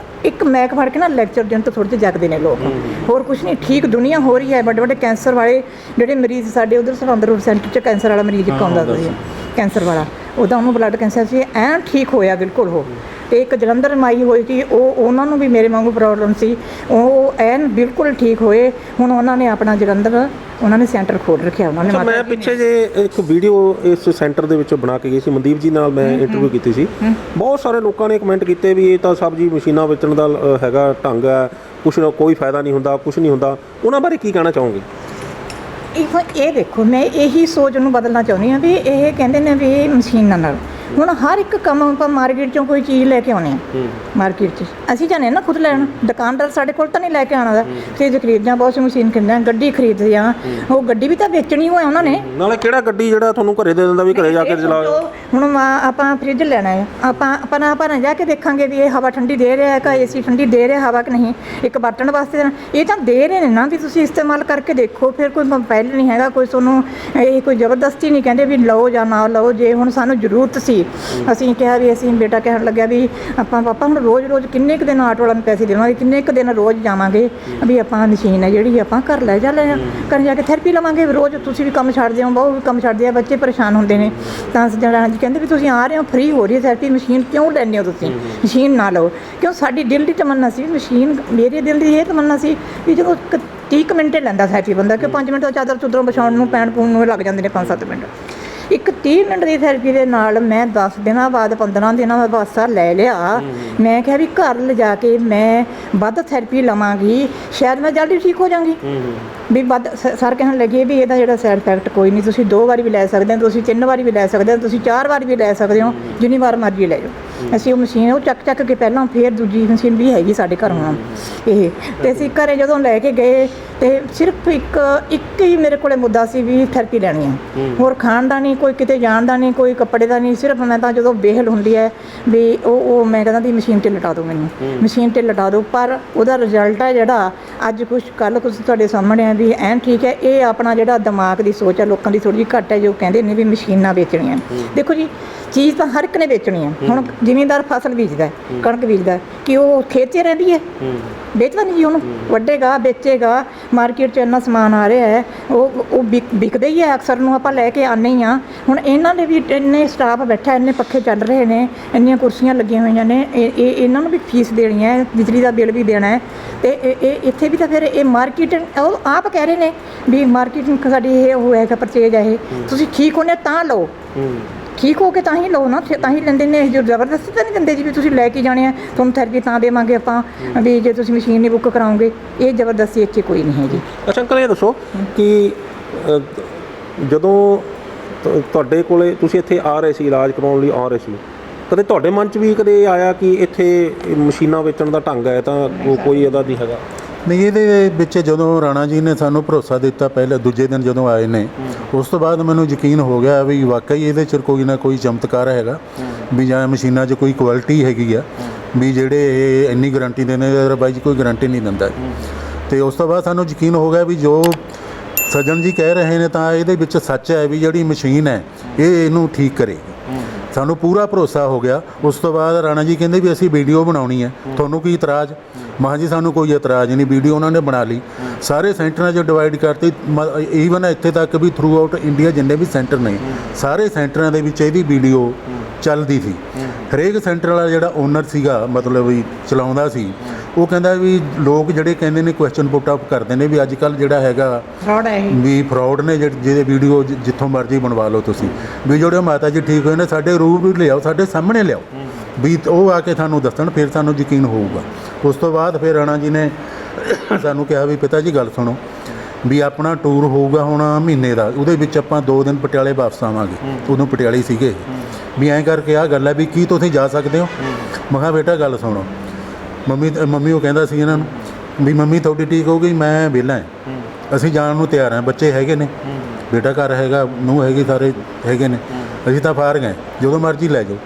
ਇੱਕ ਮੈਕ ਫੜ ਕੇ ਨਾ ਲੈਕਚਰ ਦੇਣ ਤੋਂ ਥੋੜ੍ਹੇ ਜਿਹੇ ਜਗਦੇ ਨੇ ਲੋਕ, ਹੋਰ ਕੁਛ ਨਹੀਂ। ਠੀਕ ਦੁਨੀਆ ਹੋ ਰਹੀ ਹੈ। ਵੱਡੇ ਕੈਂਸਰ ਵਾਲੇ ਜਿਹੜੇ ਮਰੀਜ਼ ਸਾਡੇ ਉਧਰ ਸਰਹੰਦ ਰੋਡ ਸੈਂਟਰ 'ਚ ਕੈਂਸਰ ਵਾਲਾ ਮਰੀਜ਼ ਇੱਕ ਆਉਂਦਾ ਸੀ, ਕੈਂਸਰ ਵਾਲਾ, ਉਹਦਾ ਉਹਨੂੰ ਬਲੱਡ ਕੈਂਸਰ ਸੀ, ਐਨ ਠੀਕ ਹੋਇਆ ਬਿਲਕੁਲ ਉਹ। ਅਤੇ ਇੱਕ ਜਲੰਧਰ ਮਾਈ ਹੋਈ ਸੀ, ਉਹਨਾਂ ਨੂੰ ਵੀ ਮੇਰੇ ਵਾਂਗੂ ਪ੍ਰੋਬਲਮ ਸੀ, ਉਹ ਐਨ ਬਿਲਕੁਲ ਠੀਕ ਹੋਏ। ਹੁਣ ਉਹਨਾਂ ਨੇ ਆਪਣਾ ਜਲੰਧਰ ਉਹਨਾਂ ਨੇ ਸੈਂਟਰ ਖੋਲ੍ਹ ਰੱਖਿਆ। ਉਹਨਾਂ ਨੇ ਮੈਂ ਪਿੱਛੇ ਜੇ ਇੱਕ ਵੀਡੀਓ ਇਸ ਸੈਂਟਰ ਦੇ ਵਿੱਚੋਂ ਬਣਾ ਕੇ ਗਈ ਸੀ, ਮਨਦੀਪ ਜੀ ਨਾਲ ਮੈਂ ਇੰਟਰਵਿਊ ਕੀਤੀ ਸੀ। ਬਹੁਤ ਸਾਰੇ ਲੋਕਾਂ ਨੇ ਕਮੈਂਟ ਕੀਤੇ ਵੀ ਇਹ ਤਾਂ ਸਬਜ਼ੀ ਮਸ਼ੀਨਾਂ ਵੇਚਣ ਦਾ ਹੈਗਾ ਢੰਗ ਹੈ, ਕੋਈ ਫਾਇਦਾ ਨਹੀਂ ਹੁੰਦਾ, ਕੁਛ ਨਹੀਂ ਹੁੰਦਾ। ਉਹਨਾਂ ਬਾਰੇ ਕੀ ਕਹਿਣਾ ਚਾਹੋਗੇ? ਇਹ ਦੇਖੋ, ਮੈਂ ਇਹੀ ਸੋਚ ਨੂੰ ਬਦਲਣਾ ਚਾਹੁੰਦੀ ਹਾਂ ਵੀ ਇਹ ਕਹਿੰਦੇ ਨੇ ਵੀ ਮਸ਼ੀਨਾਂ ਨਾਲ ਹੁਣ ਹਰ ਇੱਕ ਕੰਮ ਆਪਾਂ ਮਾਰਕੀਟ 'ਚੋਂ ਕੋਈ ਚੀਜ਼ ਲੈ ਕੇ ਆਉਂਦੇ ਹਾਂ। ਮਾਰਕੀਟ 'ਚ ਅਸੀਂ ਜਾਂਦੇ ਨਾ ਖੁਦ ਲੈਣ, ਦੁਕਾਨਦਾਰ ਸਾਡੇ ਕੋਲ ਤਾਂ ਨਹੀਂ ਲੈ ਕੇ ਆਉਣਾ ਦਾ। ਫਰਿੱਜ ਖਰੀਦਦੇ ਹਾਂ, ਵਾਸ਼ਿੰਗ ਮਸ਼ੀਨ ਖਰੀਦਦੇ ਹਾਂ, ਗੱਡੀ ਖਰੀਦਦੇ ਹਾਂ, ਉਹ ਗੱਡੀ ਵੀ ਤਾਂ ਵੇਚਣੀ ਹੋਇਆ ਉਹਨਾਂ ਨੇ। ਨਾਲੇ ਕਿਹੜਾ ਗੱਡੀ ਜਿਹੜਾ ਤੁਹਾਨੂੰ ਘਰੇ ਦੇ ਦਿੰਦਾ ਵੀ ਘਰੇ ਜਾ ਕੇ ਚਲਾਓ। ਹੁਣ ਆਪਾਂ ਫਰਿੱਜ ਲੈਣਾ ਹੈ, ਆਪਾਂ ਨਾ ਜਾ ਕੇ ਦੇਖਾਂਗੇ ਵੀ ਇਹ ਹਵਾ ਠੰਡੀ ਦੇ ਰਿਹਾ ਕਿ ਏਸੀ ਠੰਡੀ ਦੇ ਰਿਹਾ ਹਵਾ ਕਿ ਨਹੀਂ। ਇੱਕ ਬਰਤਨ ਵਾਸਤੇ ਦੇਣਾ, ਇਹ ਤਾਂ ਦੇ ਰਹੇ ਨੇ ਨਾ, ਵੀ ਤੁਸੀਂ ਇਸਤੇਮਾਲ ਕਰਕੇ ਦੇਖੋ। ਫਿਰ ਕੋਈ ਪਹਿਲ ਨਹੀਂ ਹੈਗਾ, ਕੋਈ ਤੁਹਾਨੂੰ ਇਹ ਕੋਈ ਜ਼ਬਰਦਸਤੀ ਨਹੀਂ ਕਹਿੰਦੇ ਵੀ ਲਓ ਜਾਂ ਨਾ ਲਓ। ਜੇ ਹੁਣ ਸਾਨੂੰ ਜ਼ਰੂਰਤ ਸੀ ਸੀ। ਅਸੀਂ ਕਿਹਾ ਵੀ ਅਸੀਂ ਬੇਟਾ ਕਹਿਣ ਲੱਗਿਆ ਵੀ ਆਪਾਂ ਪਾਪਾ ਹੁਣ ਰੋਜ਼ ਕਿੰਨੇ ਕੁ ਦਿਨ ਆਟੋ ਵਾਲਾ ਨੂੰ ਪੈਸੇ ਦੇਵਾਂਗੇ, ਕਿੰਨੇ ਕੁ ਦਿਨ ਰੋਜ਼ ਜਾਵਾਂਗੇ ਵੀ ਆਪਾਂ ਮਸ਼ੀਨ ਹੈ ਜਿਹੜੀ ਆਪਾਂ ਘਰ ਲੈ ਘਰ ਜਾ ਕੇ ਥੈਰੇਪੀ ਲਵਾਂਗੇ। ਰੋਜ਼ ਤੁਸੀਂ ਵੀ ਕੰਮ ਛੱਡਦੇ ਹੋ, ਬਹੁਤ ਵੀ ਕੰਮ ਛੱਡਦੇ ਆ, ਬੱਚੇ ਪਰੇਸ਼ਾਨ ਹੁੰਦੇ ਨੇ। ਤਾਂ ਜਿਹੜਾ ਜੀ ਕਹਿੰਦੇ ਵੀ ਤੁਸੀਂ ਆ ਰਹੇ ਹੋ, ਫ੍ਰੀ ਹੋ ਰਹੀ ਹੈ ਥੈਰੇਪੀ, ਮਸ਼ੀਨ ਕਿਉਂ ਲੈਂਦੇ ਹੋ ਤੁਸੀਂ, ਮਸ਼ੀਨ ਨਾ ਲਓ। ਕਿਉਂ ਸਾਡੀ ਦਿਲ ਦੀ ਤਮੰਨਾ ਸੀ ਮਸ਼ੀਨ, ਮੇਰੇ ਦਿਲ ਦੀ ਇਹ ਤਮੰਨਾ ਸੀ ਵੀ ਜਦੋਂ 30 ਮਿੰਟ ਲੈਂਦਾ ਥੈਰੇਪੀ ਬੰਦਾ, ਕਿ 5 ਮਿੰਟ ਚਾਦਰ ਚੁੱਦਰੋਂ ਵਿਛਾਉਣ ਨੂੰ ਪੈਣ ਪੂਣ ਨੂੰ ਲੱਗ ਜਾਂਦੇ ਨੇ 5-7 ਮਿੰਟ। ਇੱਕ 30 ਮਿੰਟ ਦੀ ਥੈਰੇਪੀ ਦੇ ਨਾਲ ਮੈਂ 10 ਦਿਨਾਂ ਬਾਅਦ 15 ਦਿਨਾਂ ਬਾਅਦ ਪਾਸਾ ਲੈ ਲਿਆ। ਮੈਂ ਕਿਹਾ ਵੀ ਘਰ ਲਿਜਾ ਕੇ ਮੈਂ ਵੱਧ ਥੈਰੇਪੀ ਲਵਾਂਗੀ, ਸ਼ਾਇਦ ਮੈਂ ਜਲਦੀ ਠੀਕ ਹੋ ਜਾਵਾਂਗੀ। ਵੀ ਵੱਧ ਸਰ ਕਹਿਣ ਲੱਗੇ ਵੀ ਇਹਦਾ ਜਿਹੜਾ ਸਾਈਡ ਇਫੈਕਟ ਕੋਈ ਨਹੀਂ, ਤੁਸੀਂ 2 ਵਾਰੀ ਵੀ ਲੈ ਸਕਦੇ ਹੋ, ਤੁਸੀਂ 3 ਵਾਰੀ ਵੀ ਲੈ ਸਕਦੇ ਹੋ, ਤੁਸੀਂ 4 ਵਾਰੀ ਵੀ ਲੈ ਸਕਦੇ ਹੋ, ਜਿੰਨੀ ਵਾਰ ਮਰਜ਼ੀ ਲੈ ਜਾਓ। ਅਸੀਂ ਉਹ ਮਸ਼ੀਨ ਉਹ ਚੱਕ ਕੇ ਪਹਿਲਾਂ ਫਿਰ ਦੂਜੀ ਮਸ਼ੀਨ ਵੀ ਹੈਗੀ ਸਾਡੇ ਘਰ ਹੁਣ ਇਹ, ਤੇ ਅਸੀਂ ਘਰੇ ਜਦੋਂ ਲੈ ਕੇ ਗਏ ਤੇ ਸਿਰਫ ਇੱਕ ਹੀ ਮੇਰੇ ਕੋਲੇ ਮੁੱਦਾ ਸੀ ਵੀ ਥੈਰੇਪੀ ਲੈਣੀ ਹੈ, ਹੋਰ ਖਾਣ ਦਾ ਨਹੀਂ, ਕੋਈ ਕਿਤੇ ਜਾਣ ਦਾ ਨਹੀਂ, ਕੋਈ ਕੱਪੜੇ ਦਾ ਨਹੀਂ। ਸਿਰਫ ਮੈਂ ਤਾਂ ਜਦੋਂ ਬੇਹਲ ਹੁੰਦੀ ਹੈ ਵੀ ਉਹ ਮੈਂ ਕਹਿੰਦਾ ਵੀ ਮਸ਼ੀਨ 'ਤੇ ਲਟਾ ਦਿਓ, ਮੈਨੂੰ ਮਸ਼ੀਨ 'ਤੇ ਲਟਾ ਦਿਓ। ਪਰ ਉਹਦਾ ਰਿਜ਼ਲਟ ਹੈ ਜਿਹੜਾ ਅੱਜ ਕੁਛ ਕੱਲ੍ਹ ਕੁਛ ਤੁਹਾਡੇ ਸਾਹਮਣੇ ਹੈ ਵੀ ਐਨ ਠੀਕ ਹੈ। ਇਹ ਆਪਣਾ ਜਿਹੜਾ ਦਿਮਾਗ ਦੀ ਸੋਚ ਹੈ ਲੋਕਾਂ ਦੀ ਥੋੜ੍ਹੀ ਜਿਹੀ ਘੱਟ ਹੈ, ਜੋ ਕਹਿੰਦੇ ਨੇ ਵੀ ਮਸ਼ੀਨਾਂ ਵੇਚਣੀਆਂ। ਦੇਖੋ ਜੀ, ਚੀਜ਼ ਤਾਂ ਹਰ ਇੱਕ ਨੇ ਵੇਚਣੀ ਹੈ। ਹੁਣ ਜ਼ਿਮੀਂਦਾਰ ਫਸਲ ਬੀਜਦਾ, ਕਣਕ ਬੀਜਦਾ, ਕਿ ਉਹ ਖੇਤ 'ਚ ਰਹਿੰਦੀ ਹੈ, ਵੇਚਦਾ ਨਹੀਂ ਜੀ ਉਹਨੂੰ, ਵੱਢੇਗਾ, ਵੇਚੇਗਾ। ਮਾਰਕੀਟ 'ਚ ਇੰਨਾ ਸਮਾਨ ਆ ਰਿਹਾ ਹੈ, ਉਹ ਵਿਕਦੇ ਹੀ ਹੈ, ਅਕਸਰ ਨੂੰ ਆਪਾਂ ਲੈ ਕੇ ਆਉਂਦੇ ਹੀ ਹਾਂ। ਹੁਣ ਇਹਨਾਂ ਦੇ ਵੀ ਇੰਨੇ ਸਟਾਫ ਬੈਠਾ, ਇੰਨੇ ਪੱਖੇ ਚੱਲ ਰਹੇ ਨੇ, ਇੰਨੀਆਂ ਕੁਰਸੀਆਂ ਲੱਗੀਆਂ ਹੋਈਆਂ ਨੇ, ਇਹਨਾਂ ਨੂੰ ਵੀ ਫੀਸ ਦੇਣੀ ਹੈ, ਬਿਜਲੀ ਦਾ ਬਿੱਲ ਵੀ ਦੇਣਾ ਹੈ। ਤੇ ਇਹ ਇੱਥੇ ਵੀ ਤਾਂ ਫਿਰ ਇਹ ਮਾਰਕੀਟ ਉਹ ਆਪ ਕਹਿ ਰਹੇ ਨੇ ਵੀ ਮਾਰਕੀਟਿੰਗ ਸਾਡੀ ਇਹ ਉਹ ਹੈਗਾ ਪਰਚੇਜ ਹੈ, ਇਹ ਤੁਸੀਂ ਠੀਕ ਹੋਣੇ ਤਾਂ ਲਓ, ਠੀਕ ਹੋ ਕੇ ਤਾਂ ਹੀ ਲਓ ਨਾ, ਤਾਂ ਹੀ ਲੈਂਦੇ ਨੇ। ਜੋ ਜ਼ਬਰਦਸਤੀ ਤਾਂ ਨਹੀਂ ਦਿੰਦੇ ਜੀ ਵੀ ਤੁਸੀਂ ਲੈ ਕੇ ਜਾਣੇ ਆ, ਤੁਹਾਨੂੰ ਥੈਰੇਪੀ ਤਾਂ ਦੇਵਾਂਗੇ ਆਪਾਂ ਵੀ ਜੇ ਤੁਸੀਂ ਮਸ਼ੀਨ ਨਹੀਂ ਬੁੱਕ ਕਰਾਓਗੇ। ਇਹ ਜ਼ਬਰਦਸਤੀ ਇੱਥੇ ਕੋਈ ਨਹੀਂ ਹੈ ਜੀ। ਅੱਛਾ ਅੰਕਲ, ਇਹ ਦੱਸੋ ਕਿ ਜਦੋਂ ਤੁਹਾਡੇ ਕੋਲੇ ਤੁਸੀਂ ਇੱਥੇ ਆ ਰਹੇ ਸੀ, ਇਲਾਜ ਕਰਾਉਣ ਲਈ ਆ ਰਹੇ ਸੀ, ਕਦੇ ਤੁਹਾਡੇ ਮਨ 'ਚ ਵੀ ਕਦੇ ਆਇਆ ਕਿ ਇੱਥੇ ਮਸ਼ੀਨਾਂ ਵੇਚਣ ਦਾ ਢੰਗ ਹੈ ਤਾਂ ਕੋਈ ਇਹਦਾ ਨਹੀਂ ਹੈਗਾ? ਨਹੀਂ, ਇਹਦੇ ਵਿੱਚ ਜਦੋਂ ਰਾਣਾ ਜੀ ਨੇ ਸਾਨੂੰ ਭਰੋਸਾ ਦਿੱਤਾ, ਪਹਿਲੇ ਦੂਜੇ ਦਿਨ ਜਦੋਂ ਆਏ ਨੇ, ਉਸ ਤੋਂ ਬਾਅਦ ਮੈਨੂੰ ਯਕੀਨ ਹੋ ਗਿਆ ਵੀ ਵਾਕਈ ਇਹਦੇ 'ਚ ਕੋਈ ਨਾ ਕੋਈ ਚਮਤਕਾਰ ਹੈਗਾ, ਵੀ ਜਾਂ ਮਸ਼ੀਨਾਂ 'ਚ ਕੋਈ ਕੁਆਲਿਟੀ ਹੈਗੀ ਆ, ਵੀ ਜਿਹੜੇ ਇਹ ਇੰਨੀ ਗਰੰਟੀ ਦਿੰਦੇ ਅਦਰਵਾਈਜ਼ ਕੋਈ ਗਰੰਟੀ ਨਹੀਂ ਦਿੰਦਾ। ਤੇ ਉਸ ਤੋਂ ਬਾਅਦ ਸਾਨੂੰ ਯਕੀਨ ਹੋ ਗਿਆ ਵੀ ਜੋ ਸੱਜਣ ਜੀ ਕਹਿ ਰਹੇ ਨੇ ਤਾਂ ਇਹਦੇ ਵਿੱਚ ਸੱਚ ਹੈ, ਵੀ ਜਿਹੜੀ ਮਸ਼ੀਨ ਹੈ ਇਹ ਇਹਨੂੰ ਠੀਕ ਕਰੇਗੀ। ਸਾਨੂੰ ਪੂਰਾ ਭਰੋਸਾ ਹੋ ਗਿਆ। ਉਸ ਤੋਂ ਬਾਅਦ ਰਾਣਾ ਜੀ ਕਹਿੰਦੇ ਵੀ ਅਸੀਂ ਵੀਡੀਓ ਬਣਾਉਣੀ ਹੈ, ਤੁਹਾਨੂੰ ਕੀ ਇਤਰਾਜ਼? ਮਹਾਂ ਜੀ ਸਾਨੂੰ ਕੋਈ ਇਤਰਾਜ਼ ਨਹੀਂ। ਵੀਡੀਓ ਉਹਨਾਂ ਨੇ ਬਣਾ ਲਈ, ਸਾਰੇ ਸੈਂਟਰਾਂ 'ਚ ਡਿਵਾਈਡ ਕਰਤੀ, ਈਵਨ ਇੱਥੇ ਤੱਕ ਵੀ ਥਰੂ ਆਊਟ ਇੰਡੀਆ ਜਿੰਨੇ ਵੀ ਸੈਂਟਰ ਨੇ ਸਾਰੇ ਸੈਂਟਰਾਂ ਦੇ ਵਿੱਚ ਇਹਦੀ ਵੀਡੀਓ ਚੱਲਦੀ ਸੀ। ਹਰੇਕ ਸੈਂਟਰ ਵਾਲਾ ਜਿਹੜਾ ਓਨਰ ਸੀਗਾ, ਮਤਲਬ ਵੀ ਚਲਾਉਂਦਾ ਸੀ, ਉਹ ਕਹਿੰਦਾ ਵੀ ਲੋਕ ਜਿਹੜੇ ਕਹਿੰਦੇ ਨੇ ਕੁਐਸਚਨ ਪੁੱਟ ਅਪ ਕਰਦੇ ਨੇ ਵੀ ਅੱਜ ਕੱਲ੍ਹ ਜਿਹੜਾ ਹੈਗਾ ਫਰਾਡ ਹੈ, ਵੀ ਫਰਾਡ ਨੇ, ਜਿਹਦੇ ਵੀਡੀਓ ਜਿੱਥੋਂ ਮਰਜ਼ੀ ਬਣਵਾ ਲਓ ਤੁਸੀਂ, ਵੀ ਜਿਹੜੇ ਮਾਤਾ ਜੀ ਠੀਕ ਹੋਏ ਨੇ ਸਾਡੇ ਰੂਬਰੂ ਲਿਆਓ, ਸਾਡੇ ਸਾਹਮਣੇ ਲਿਆਓ, ਵੀ ਉਹ ਆ ਕੇ ਸਾਨੂੰ ਦੱਸਣ, ਫਿਰ ਸਾਨੂੰ ਯਕੀਨ ਹੋਊਗਾ। ਉਸ ਤੋਂ ਬਾਅਦ ਫਿਰ ਰਾਣਾ ਜੀ ਨੇ ਸਾਨੂੰ ਕਿਹਾ ਵੀ ਪਿਤਾ ਜੀ ਗੱਲ ਸੁਣੋ, ਵੀ ਆਪਣਾ ਟੂਰ ਹੋਊਗਾ ਹੁਣ ਮਹੀਨੇ ਦਾ, ਉਹਦੇ ਵਿੱਚ ਆਪਾਂ 2 ਦਿਨ ਪਟਿਆਲੇ ਵਾਪਸ ਆਵਾਂਗੇ। ਉਦੋਂ ਪਟਿਆਲੇ ਸੀਗੇ, ਵੀ ਐਂ ਕਰਕੇ ਆਹ ਗੱਲ ਹੈ ਵੀ ਕੀ ਤੁਸੀਂ ਜਾ ਸਕਦੇ ਹੋ? ਮੈਂ ਕਿਹਾ ਬੇਟਾ ਗੱਲ ਸੁਣੋ, ਮੰਮੀ ਉਹ ਕਹਿੰਦਾ ਸੀ ਇਹਨਾਂ ਨੂੰ ਵੀ ਮੰਮੀ ਤੁਹਾਡੀ ਠੀਕ ਹੋ ਗਈ, ਮੈਂ ਵਿਹਲਾ ਹਾਂ, ਅਸੀਂ ਜਾਣ ਨੂੰ ਤਿਆਰ ਹਾਂ, ਬੱਚੇ ਹੈਗੇ ਨੇ, ਬੇਟਾ ਘਰ ਹੈਗਾ, ਨੂੰਹ ਹੈਗੀ, ਸਾਰੇ ਹੈਗੇ ਨੇ, ਅਸੀਂ ਤਾਂ ਫਾਰ ਗਏ, ਜਦੋਂ ਮਰਜ਼ੀ ਲੈ ਜਾਓ,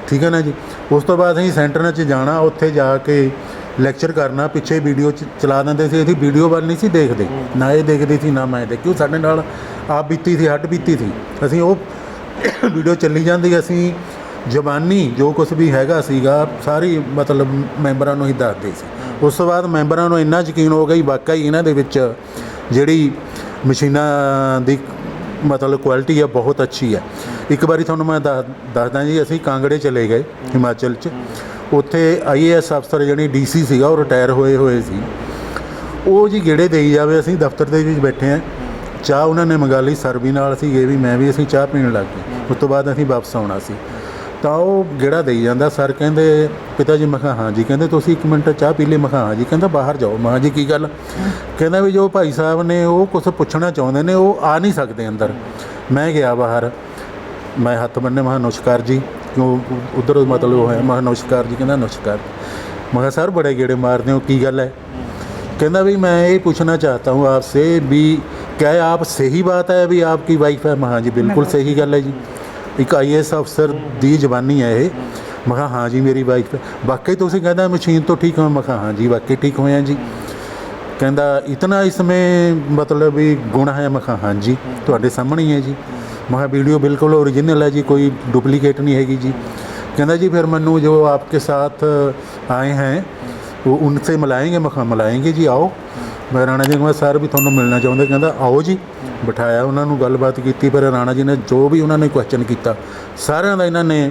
ਠੀਕ ਹੈ ਨਾ ਜੀ। ਉਸ ਤੋਂ ਬਾਅਦ ਅਸੀਂ ਸੈਂਟਰਾਂ 'ਚ ਜਾਣਾ, ਉੱਥੇ ਜਾ ਕੇ ਲੈਕਚਰ ਕਰਨਾ, ਪਿੱਛੇ ਵੀਡੀਓ ਚਲਾ ਦਿੰਦੇ ਸੀ। ਅਸੀਂ ਵੀਡੀਓ ਵੱਲ ਨਹੀਂ ਸੀ ਦੇਖਦੇ, ਨਾ ਇਹ ਦੇਖਦੇ ਸੀ ਨਾ ਮੈਂ ਦੇਖੀ, ਉਹ ਸਾਡੇ ਨਾਲ ਆਪ ਬੀਤੀ ਸੀ, ਹੱਡ ਬੀਤੀ ਸੀ। ਅਸੀਂ ਉਹ ਵੀਡੀਓ ਚੱਲੀ ਜਾਂਦੀ, ਅਸੀਂ ਜ਼ਬਾਨੀ ਜੋ ਕੁਛ ਵੀ ਹੈਗਾ ਸੀਗਾ ਸਾਰੀ ਮਤਲਬ ਮੈਂਬਰਾਂ ਨੂੰ ਹੀ ਦੱਸਦੇ ਸੀ। ਉਸ ਤੋਂ ਬਾਅਦ ਮੈਂਬਰਾਂ ਨੂੰ ਇੰਨਾ ਯਕੀਨ ਹੋ ਗਿਆ ਵਾਕਈ ਇਹਨਾਂ ਦੇ ਵਿੱਚ ਜਿਹੜੀ ਮਸ਼ੀਨਾਂ ਦੀ ਮਤਲਬ ਕੁਆਲਿਟੀ ਹੈ ਬਹੁਤ ਅੱਛੀ ਹੈ। ਇੱਕ ਵਾਰੀ ਤੁਹਾਨੂੰ ਮੈਂ ਦੱਸਦਾ ਜੀ, ਅਸੀਂ ਕਾਂਗੜੇ ਚਲੇ ਗਏ ਹਿਮਾਚਲ 'ਚ, ਉੱਥੇ IAS ਅਫਸਰ ਜਿਹੜੀ DC ਸੀਗਾ ਉਹ ਰਿਟਾਇਰ ਹੋਏ ਸੀ। ਉਹ ਜੀ ਗੇੜੇ ਦੇਈ ਜਾਵੇ, ਅਸੀਂ ਦਫ਼ਤਰ ਦੇ ਵਿੱਚ ਬੈਠੇ ਹਾਂ, ਚਾਹ ਉਹਨਾਂ ਨੇ ਮੰਗਾ ਲਈ, ਸਰ ਵੀ ਨਾਲ ਸੀਗੇ ਵੀ ਮੈਂ ਵੀ, ਅਸੀਂ ਚਾਹ ਪੀਣ ਲੱਗ ਗਏ। ਉਸ ਤੋਂ ਬਾਅਦ ਅਸੀਂ ਵਾਪਸ ਆਉਣਾ ਸੀ ਤਾਂ ਉਹ ਗੇੜਾ ਦੇਈ ਜਾਂਦਾ, ਸਰ ਕਹਿੰਦੇ ਪਿਤਾ ਜੀ? ਮੈਂ ਕਿਹਾ ਹਾਂ ਜੀ। ਕਹਿੰਦੇ ਤੁਸੀਂ 1 ਮਿੰਟ ਚਾਹ ਪੀ ਲਈ? ਮੈਂ ਕਿਹਾ ਹਾਂ ਜੀ। ਕਹਿੰਦਾ ਬਾਹਰ ਜਾਓ। ਮੈਂ ਕਿਹਾ ਜੀ ਕੀ ਗੱਲ? ਕਹਿੰਦਾ ਵੀ ਜੋ ਭਾਈ ਸਾਹਿਬ ਨੇ ਉਹ ਕੁਛ ਪੁੱਛਣਾ ਚਾਹੁੰਦੇ ਨੇ, ਉਹ ਆ ਨਹੀਂ ਸਕਦੇ ਅੰਦਰ। ਮੈਂ ਗਿਆ ਬਾਹਰ, ਮੈਂ ਹੱਥ ਬੰਨੇ, ਮੈਂ ਕਿਹਾ ਨਮਸਕਾਰ ਜੀ, ਕਿਉਂ ਉੱਧਰ ਮਤਲਬ ਉਹ ਹੈ, ਮੈਂ ਕਿਹਾ ਨਮਸਕਾਰ ਜੀ। ਕਹਿੰਦਾ ਨਮਸਕਾਰ। मैं कहा सर बड़े गेड़े मारते हो, की गल है? कहना भी मैं ये पूछना चाहता हूँ आपसे भी क्या आप सही बात है भी आपकी वाइफ है? मैं हाँ जी बिल्कुल सही गल है जी, एक IAS अफसर दी जवानी है ये। मैं कहा हाँ जी मेरी वाइफ है। वाकई तुसीं कहदा मशीन तो ठीक हो? मैं कहा हाँ जी वाकई ठीक होए हैं जी। कहता इतना इसमें मतलब भी गुण है? मैं कहा हाँ जी तुहाडे सामने ही है जी। मैं वीडियो बिल्कुल ओरिजिनल है जी, कोई डुप्लीकेट नहीं हैगी जी। कहना जी फिर मैनू जो आपके साथ आए हैं वो उनसे मिलाएंगे, मैं कहा मिलाएंगे जी, आओ। मैं राणा जी को सर भी थोड़ा मिलना चाहते, कहता आओ जी। बिठाया उन्होंने, गलबात की, फिर राणा जी ने जो भी उन्होंने क्वेश्चन किया सारिਆਂ ਦਾ इन्होंने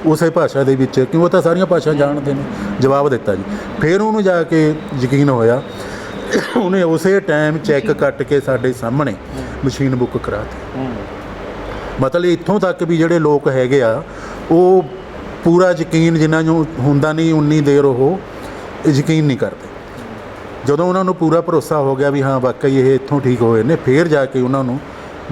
ਉਸੇ ਭਾਸ਼ਾ ਦੇ ਵਿੱਚ, ਕਿਉਂ ਉਹ ਤਾਂ ਸਾਰੀਆਂ ਭਾਸ਼ਾ ਜਾਣਦੇ ਨੇ, ਜਵਾਬ ਦਿੱਤਾ ਜੀ। ਫਿਰ ਉਹਨੂੰ ਜਾ ਕੇ ਯਕੀਨ ਹੋਇਆ, ਉਹਨੇ ਉਸੇ ਟਾਈਮ ਚੈੱਕ ਕੱਟ ਕੇ ਸਾਡੇ ਸਾਹਮਣੇ ਮਸ਼ੀਨ ਬੁੱਕ ਕਰਾਤੀ। ਮਤਲਬ ਇੱਥੋਂ ਤੱਕ ਵੀ ਜਿਹੜੇ ਲੋਕ ਹੈਗੇ ਆ ਉਹ ਪੂਰਾ ਯਕੀਨ ਜਿਨ੍ਹਾਂ ਨੂੰ ਹੁੰਦਾ ਨਹੀਂ ਉਨੀ ਦੇਰ ਉਹ ਯਕੀਨ ਨਹੀਂ ਕਰਦੇ। ਜਦੋਂ ਉਹਨਾਂ ਨੂੰ ਪੂਰਾ ਭਰੋਸਾ ਹੋ ਗਿਆ ਵੀ ਹਾਂ ਵਾਕਈ ਇਹ ਇੱਥੋਂ ਠੀਕ ਹੋਏ ਨੇ, ਫਿਰ ਜਾ ਕੇ ਉਹਨਾਂ ਨੂੰ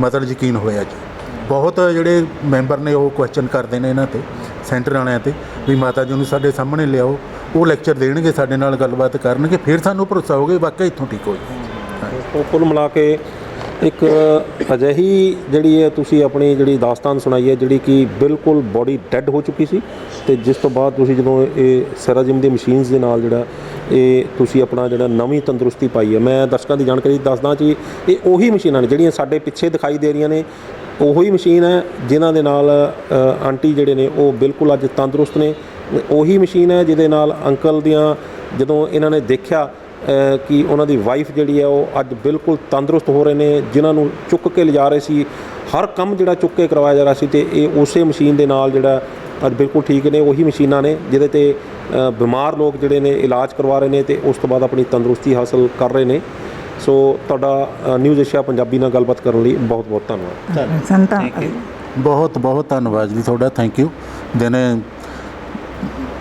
ਮਤਲਬ ਯਕੀਨ ਹੋਇਆ ਜੀ। ਬਹੁਤ ਜਿਹੜੇ ਮੈਂਬਰ ਨੇ ਉਹ ਕੁਐਸਚਨ ਕਰਦੇ ਨੇ ਇਹਨਾਂ 'ਤੇ, ਸੈਂਟਰ ਵਾਲਿਆਂ 'ਤੇ, ਵੀ ਮਾਤਾ ਜੀ ਨੂੰ ਸਾਡੇ ਸਾਹਮਣੇ ਲਿਆਓ, ਉਹ ਲੈਕਚਰ ਦੇਣਗੇ, ਸਾਡੇ ਨਾਲ ਗੱਲਬਾਤ ਕਰਨਗੇ, ਫਿਰ ਸਾਨੂੰ ਭਰੋਸਾ ਹੋਊਗਾ ਵਾਕਈ ਇੱਥੋਂ ਠੀਕ ਹੋਏ। ਕੁੱਲ ਮਿਲਾ ਕੇ ਇੱਕ ਅਜਿਹੀ ਜਿਹੜੀ ਹੈ ਤੁਸੀਂ ਆਪਣੀ ਜਿਹੜੀ ਦਾਸਤਾਨ ਸੁਣਾਈ ਹੈ ਜਿਹੜੀ ਕਿ ਬਿਲਕੁਲ ਬੋਡੀ ਡੈੱਡ ਹੋ ਚੁੱਕੀ ਸੀ, ਅਤੇ ਜਿਸ ਤੋਂ ਬਾਅਦ ਤੁਸੀਂ ਜਦੋਂ ਇਹ ਸੈਰਾਜਿਮ ਦੀ ਮਸ਼ੀਨਸ ਦੇ ਨਾਲ ਜਿਹੜਾ ਇਹ ਤੁਸੀਂ ਆਪਣਾ ਜਿਹੜਾ ਨਵੀਂ ਤੰਦਰੁਸਤੀ ਪਾਈ ਹੈ। ਮੈਂ ਦਰਸ਼ਕਾਂ ਦੀ ਜਾਣਕਾਰੀ ਦੱਸਦਾ ਜੀ, ਇਹ ਉਹੀ ਮਸ਼ੀਨਾਂ ਨੇ ਜਿਹੜੀਆਂ ਸਾਡੇ ਪਿੱਛੇ ਦਿਖਾਈ ਦੇ ਰਹੀਆਂ ਨੇ, ਉਹੀ ਮਸ਼ੀਨ ਹੈ ਜਿਨ੍ਹਾਂ ਦੇ ਨਾਲ ਆਂਟੀ ਜਿਹੜੇ ਨੇ ਉਹ ਬਿਲਕੁਲ ਅੱਜ ਤੰਦਰੁਸਤ ਨੇ। ਉਹੀ ਮਸ਼ੀਨ ਹੈ ਜਿਹਦੇ ਨਾਲ ਅੰਕਲ ਦੀਆਂ ਜਦੋਂ ਇਹਨਾਂ ਨੇ ਦੇਖਿਆ ਕਿ ਉਹਨਾਂ ਦੀ ਵਾਈਫ ਜਿਹੜੀ ਹੈ ਉਹ ਅੱਜ ਬਿਲਕੁਲ ਤੰਦਰੁਸਤ ਹੋ ਰਹੇ ਨੇ, ਜਿਨ੍ਹਾਂ ਨੂੰ ਚੁੱਕ ਕੇ ਲਿਜਾ ਰਹੇ ਸੀ, ਹਰ ਕੰਮ ਜਿਹੜਾ ਚੁੱਕ ਕੇ ਕਰਵਾਇਆ ਜਾ ਰਿਹਾ ਸੀ, ਅਤੇ ਇਹ ਉਸੇ ਮਸ਼ੀਨ ਦੇ ਨਾਲ ਜਿਹੜਾ ਅੱਜ ਬਿਲਕੁਲ ਠੀਕ ਨੇ। ਉਹੀ ਮਸ਼ੀਨਾਂ ਨੇ ਜਿਹਦੇ 'ਤੇ ਬਿਮਾਰ ਲੋਕ ਜਿਹੜੇ ਨੇ ਇਲਾਜ ਕਰਵਾ ਰਹੇ ਨੇ ਅਤੇ ਉਸ ਤੋਂ ਬਾਅਦ ਆਪਣੀ ਤੰਦਰੁਸਤੀ ਹਾਸਲ ਕਰ ਰਹੇ ਨੇ। ਸੋ ਤੁਹਾਡਾ ਨਿਊਜ਼ ਏਸ਼ੀਆ ਪੰਜਾਬੀ ਨਾਲ ਗੱਲਬਾਤ ਕਰਨ ਲਈ ਬਹੁਤ ਬਹੁਤ ਧੰਨਵਾਦ। ਬਹੁਤ ਬਹੁਤ ਧੰਨਵਾਦ ਜੀ ਤੁਹਾਡਾ, ਥੈਂਕ ਯੂ। ਦਿਨੇ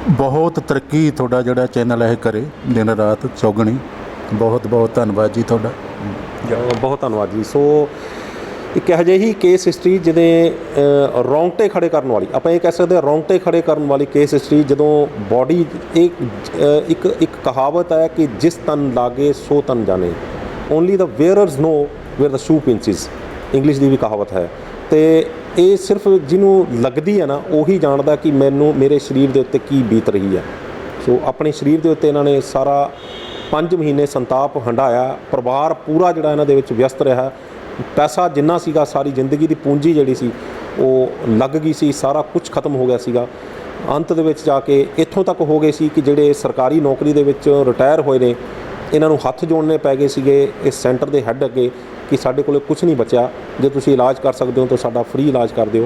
ਬਹੁਤ ਤਰੱਕੀ ਤੁਹਾਡਾ ਜਿਹੜਾ ਚੈਨਲ ਇਹ ਕਰੇ ਦਿਨ ਰਾਤ ਚੌਗਣੀ। ਬਹੁਤ ਬਹੁਤ ਧੰਨਵਾਦ ਜੀ ਤੁਹਾਡਾ, ਬਹੁਤ ਧੰਨਵਾਦ ਜੀ। ਸੋ ਇੱਕ ਇਹੋ ਜਿਹੀ ਕੇਸ ਹਿਸਟਰੀ ਜਿਹਦੇ ਰੌਂਗਟੇ ਖੜੇ ਕਰਨ ਵਾਲੀ, ਆਪਾਂ ਇਹ ਕਹਿ ਸਕਦੇ ਹਾਂ ਰੌਂਗਟੇ ਖੜੇ ਕਰਨ ਵਾਲੀ ਕੇਸ ਹਿਸਟਰੀ, ਜਦੋਂ ਬੋਡੀ ਇੱਕ ਕਹਾਵਤ ਹੈ ਕਿ ਜਿਸ ਤਨ ਲਾਗੇ ਸੋ ਤਨ ਜਾਣੇ, only the wearers know where the shoe pinches, English ਦੀ ਵੀ ਕਹਾਵਤ ਹੈ। ਅਤੇ ਇਹ ਸਿਰਫ ਜਿਹਨੂੰ ਲੱਗਦੀ ਹੈ ਨਾ ਉਹੀ ਜਾਣਦਾ ਕਿ ਮੈਨੂੰ ਮੇਰੇ ਸਰੀਰ ਦੇ ਉੱਤੇ ਕੀ ਬੀਤ ਰਹੀ ਹੈ। ਸੋ ਆਪਣੇ ਸਰੀਰ ਦੇ ਉੱਤੇ ਇਹਨਾਂ ਨੇ ਸਾਰਾ 5 ਮਹੀਨੇ ਸੰਤਾਪ ਹੰਢਾਇਆ, ਪਰਿਵਾਰ ਪੂਰਾ ਜਿਹੜਾ ਇਹਨਾਂ ਦੇ ਵਿੱਚ ਵਿਅਸਤ ਰਿਹਾ, ਪੈਸਾ ਜਿੰਨਾ ਸੀਗਾ, ਸਾਰੀ ਜ਼ਿੰਦਗੀ ਦੀ ਪੂੰਜੀ ਜਿਹੜੀ ਸੀ ਉਹ ਲੱਗ ਗਈ ਸੀ, ਸਾਰਾ ਕੁਝ ਖਤਮ ਹੋ ਗਿਆ ਸੀਗਾ। ਅੰਤ ਦੇ ਵਿੱਚ ਜਾ ਕੇ ਇੱਥੋਂ ਤੱਕ ਹੋ ਗਏ ਸੀ ਕਿ ਜਿਹੜੇ ਸਰਕਾਰੀ ਨੌਕਰੀ ਦੇ ਵਿੱਚ ਰਿਟਾਇਰ ਹੋਏ ਨੇ, ਇਹਨਾਂ ਨੂੰ ਹੱਥ ਜੋੜਨੇ ਪੈ ਗਏ ਸੀਗੇ ਇਸ ਸੈਂਟਰ ਦੇ ਹੈੱਡ ਅੱਗੇ ਕਿ ਸਾਡੇ ਕੋਲ ਕੁਝ ਨਹੀਂ ਬਚਿਆ, ਜੇ ਤੁਸੀਂ ਇਲਾਜ ਕਰ ਸਕਦੇ ਹੋ ਤਾਂ ਸਾਡਾ ਫ੍ਰੀ ਇਲਾਜ ਕਰ ਦਿਓ।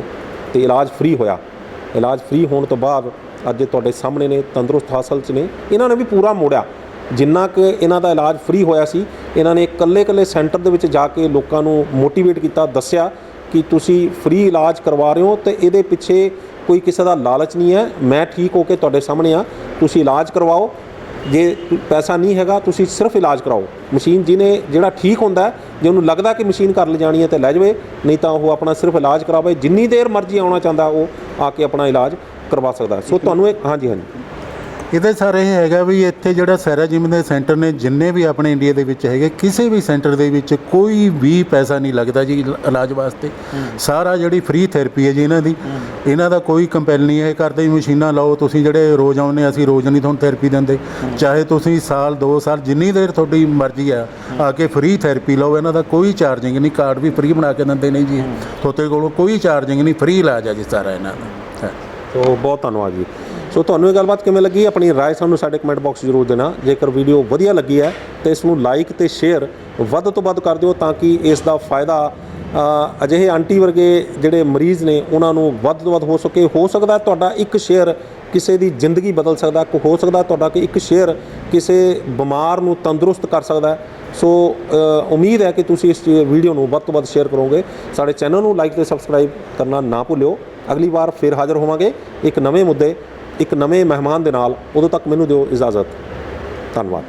ਅਤੇ ਇਲਾਜ ਫ੍ਰੀ ਹੋਇਆ। ਇਲਾਜ ਫ੍ਰੀ ਹੋਣ ਤੋਂ ਬਾਅਦ ਅੱਜ ਤੁਹਾਡੇ ਸਾਹਮਣੇ ਨੇ, ਤੰਦਰੁਸਤ ਹਾਸਲ 'ਚ ਨੇ। ਇਹਨਾਂ ਨੇ ਵੀ ਪੂਰਾ ਮੋੜਿਆ ਜਿੰਨਾ ਕੁ ਇਹਨਾਂ ਦਾ ਇਲਾਜ ਫ੍ਰੀ ਹੋਇਆ ਸੀ। ਇਹਨਾਂ ਨੇ ਇਕੱਲੇ ਸੈਂਟਰ ਦੇ ਵਿੱਚ ਜਾ ਕੇ ਲੋਕਾਂ ਨੂੰ ਮੋਟੀਵੇਟ ਕੀਤਾ, ਦੱਸਿਆ ਕਿ ਤੁਸੀਂ ਫ੍ਰੀ ਇਲਾਜ ਕਰਵਾ ਰਹੇ ਹੋ ਅਤੇ ਇਹਦੇ ਪਿੱਛੇ ਕੋਈ ਕਿਸੇ ਦਾ ਲਾਲਚ ਨਹੀਂ ਹੈ। ਮੈਂ ਠੀਕ ਹੋ ਕੇ ਤੁਹਾਡੇ ਸਾਹਮਣੇ ਆ, ਤੁਸੀਂ ਇਲਾਜ ਕਰਵਾਓ, ਜੇ ਪੈਸਾ ਨਹੀਂ ਹੈਗਾ ਤੁਸੀਂ ਸਿਰਫ ਇਲਾਜ ਕਰਾਓ। ਮਸ਼ੀਨ ਜਿਹੜਾ ਠੀਕ ਹੁੰਦਾ, ਜੇ ਉਹਨੂੰ ਲੱਗਦਾ ਕਿ ਮਸ਼ੀਨ ਘਰ ਲਿਜਾਣੀ ਹੈ ਤਾਂ ਲੈ ਜਾਵੇ, ਨਹੀਂ ਤਾਂ ਉਹ ਆਪਣਾ ਸਿਰਫ ਇਲਾਜ ਕਰਾਵੇ। ਜਿੰਨੀ ਦੇਰ ਮਰਜ਼ੀ ਆਉਣਾ ਚਾਹੁੰਦਾ ਉਹ ਆ ਕੇ ਆਪਣਾ ਇਲਾਜ ਕਰਵਾ ਸਕਦਾ। ਸੋ ਤੁਹਾਨੂੰ ਇੱਕ ਹਾਂਜੀ ਇਹਦੇ ਸਾਰੇ ਇਹ ਹੈਗਾ ਵੀ ਇੱਥੇ ਜਿਹੜਾ ਸੈਰਾਜਿਮ ਦੇ ਸੈਂਟਰ ਨੇ ਜਿੰਨੇ ਵੀ ਆਪਣੇ ਇੰਡੀਆ ਦੇ ਵਿੱਚ ਹੈਗੇ, ਕਿਸੇ ਵੀ ਸੈਂਟਰ ਦੇ ਵਿੱਚ ਕੋਈ ਵੀ ਪੈਸਾ ਨਹੀਂ ਲੱਗਦਾ ਜੀ ਇਲਾਜ ਵਾਸਤੇ। ਸਾਰਾ ਜਿਹੜੀ ਫ੍ਰੀ ਥੈਰੇਪੀ ਹੈ ਜੀ ਇਹਨਾਂ ਦਾ ਕੋਈ ਕੰਪੈਲ ਨਹੀਂ ਹੈ ਕਰਦੇ ਮਸ਼ੀਨਾਂ ਲਾਓ। ਤੁਸੀਂ ਜਿਹੜੇ ਰੋਜ਼ ਆਉਂਦੇ, ਅਸੀਂ ਰੋਜ਼ ਨਹੀਂ ਤੁਹਾਨੂੰ ਥੈਰੇਪੀ ਦਿੰਦੇ, ਚਾਹੇ ਤੁਸੀਂ ਸਾਲ 2 ਸਾਲ ਜਿੰਨੀ ਦੇਰ ਤੁਹਾਡੀ ਮਰਜ਼ੀ ਆ ਕੇ ਫ੍ਰੀ ਥੈਰੇਪੀ ਲਓ। ਇਹਨਾਂ ਦਾ ਕੋਈ ਚਾਰਜਿੰਗ ਨਹੀਂ, ਕਾਰਡ ਵੀ ਫ੍ਰੀ ਬਣਾ ਕੇ ਦਿੰਦੇ ਨੇ ਜੀ, ਤੁਹਾਡੇ ਕੋਲੋਂ ਕੋਈ ਚਾਰਜਿੰਗ ਨਹੀਂ, ਫ੍ਰੀ ਇਲਾਜ ਹੈ ਜੀ ਸਾਰਾ ਇਹਨਾਂ ਦਾ। ਸੋ ਬਹੁਤ ਧੰਨਵਾਦ ਜੀ। ਸੋ ਤੁਹਾਨੂੰ ਇਹ ਗੱਲਬਾਤ ਕਿਵੇਂ ਲੱਗੀ, ਆਪਣੀ ਰਾਏ ਸਾਨੂੰ ਸਾਡੇ ਕਮੈਂਟ ਬਾਕਸ ਜ਼ਰੂਰ ਦੇਣਾ। ਜੇਕਰ ਵੀਡੀਓ ਵਧੀਆ ਲੱਗੀ ਹੈ ਤਾਂ ਇਸ ਨੂੰ ਲਾਈਕ ਅਤੇ ਸ਼ੇਅਰ ਵੱਧ ਤੋਂ ਵੱਧ ਕਰ ਦਿਓ, ਤਾਂ ਕਿ ਇਸ ਦਾ ਫਾਇਦਾ ਅਜਿਹੇ ਆਂਟੀ ਵਰਗੇ ਜਿਹੜੇ ਮਰੀਜ਼ ਨੇ ਉਹਨਾਂ ਨੂੰ ਵੱਧ ਤੋਂ ਵੱਧ ਹੋ ਸਕੇ। ਹੋ ਸਕਦਾ ਤੁਹਾਡਾ ਇੱਕ ਸ਼ੇਅਰ ਕਿਸੇ ਦੀ ਜ਼ਿੰਦਗੀ ਬਦਲ ਸਕਦਾ, ਹੋ ਸਕਦਾ ਤੁਹਾਡਾ ਕਿ ਇੱਕ ਸ਼ੇਅਰ ਕਿਸੇ ਬਿਮਾਰ ਨੂੰ ਤੰਦਰੁਸਤ ਕਰ ਸਕਦਾ। ਸੋ ਉਮੀਦ ਹੈ ਕਿ ਤੁਸੀਂ ਇਸ ਵੀਡੀਓ ਨੂੰ ਵੱਧ ਤੋਂ ਵੱਧ ਸ਼ੇਅਰ ਕਰੋਗੇ। ਸਾਡੇ ਚੈਨਲ ਨੂੰ ਲਾਈਕ ਅਤੇ ਸਬਸਕ੍ਰਾਈਬ ਕਰਨਾ ਨਾ ਭੁੱਲਿਓ। ਅਗਲੀ ਵਾਰ ਫਿਰ ਹਾਜ਼ਰ ਹੋਵਾਂਗੇ ਇੱਕ ਨਵੇਂ ਮੁੱਦੇ, ਇੱਕ ਨਵੇਂ ਮਹਿਮਾਨ ਦੇ ਨਾਲ। ਉਦੋਂ ਤੱਕ ਮੈਨੂੰ ਦਿਓ ਇਜਾਜ਼ਤ। ਧੰਨਵਾਦ।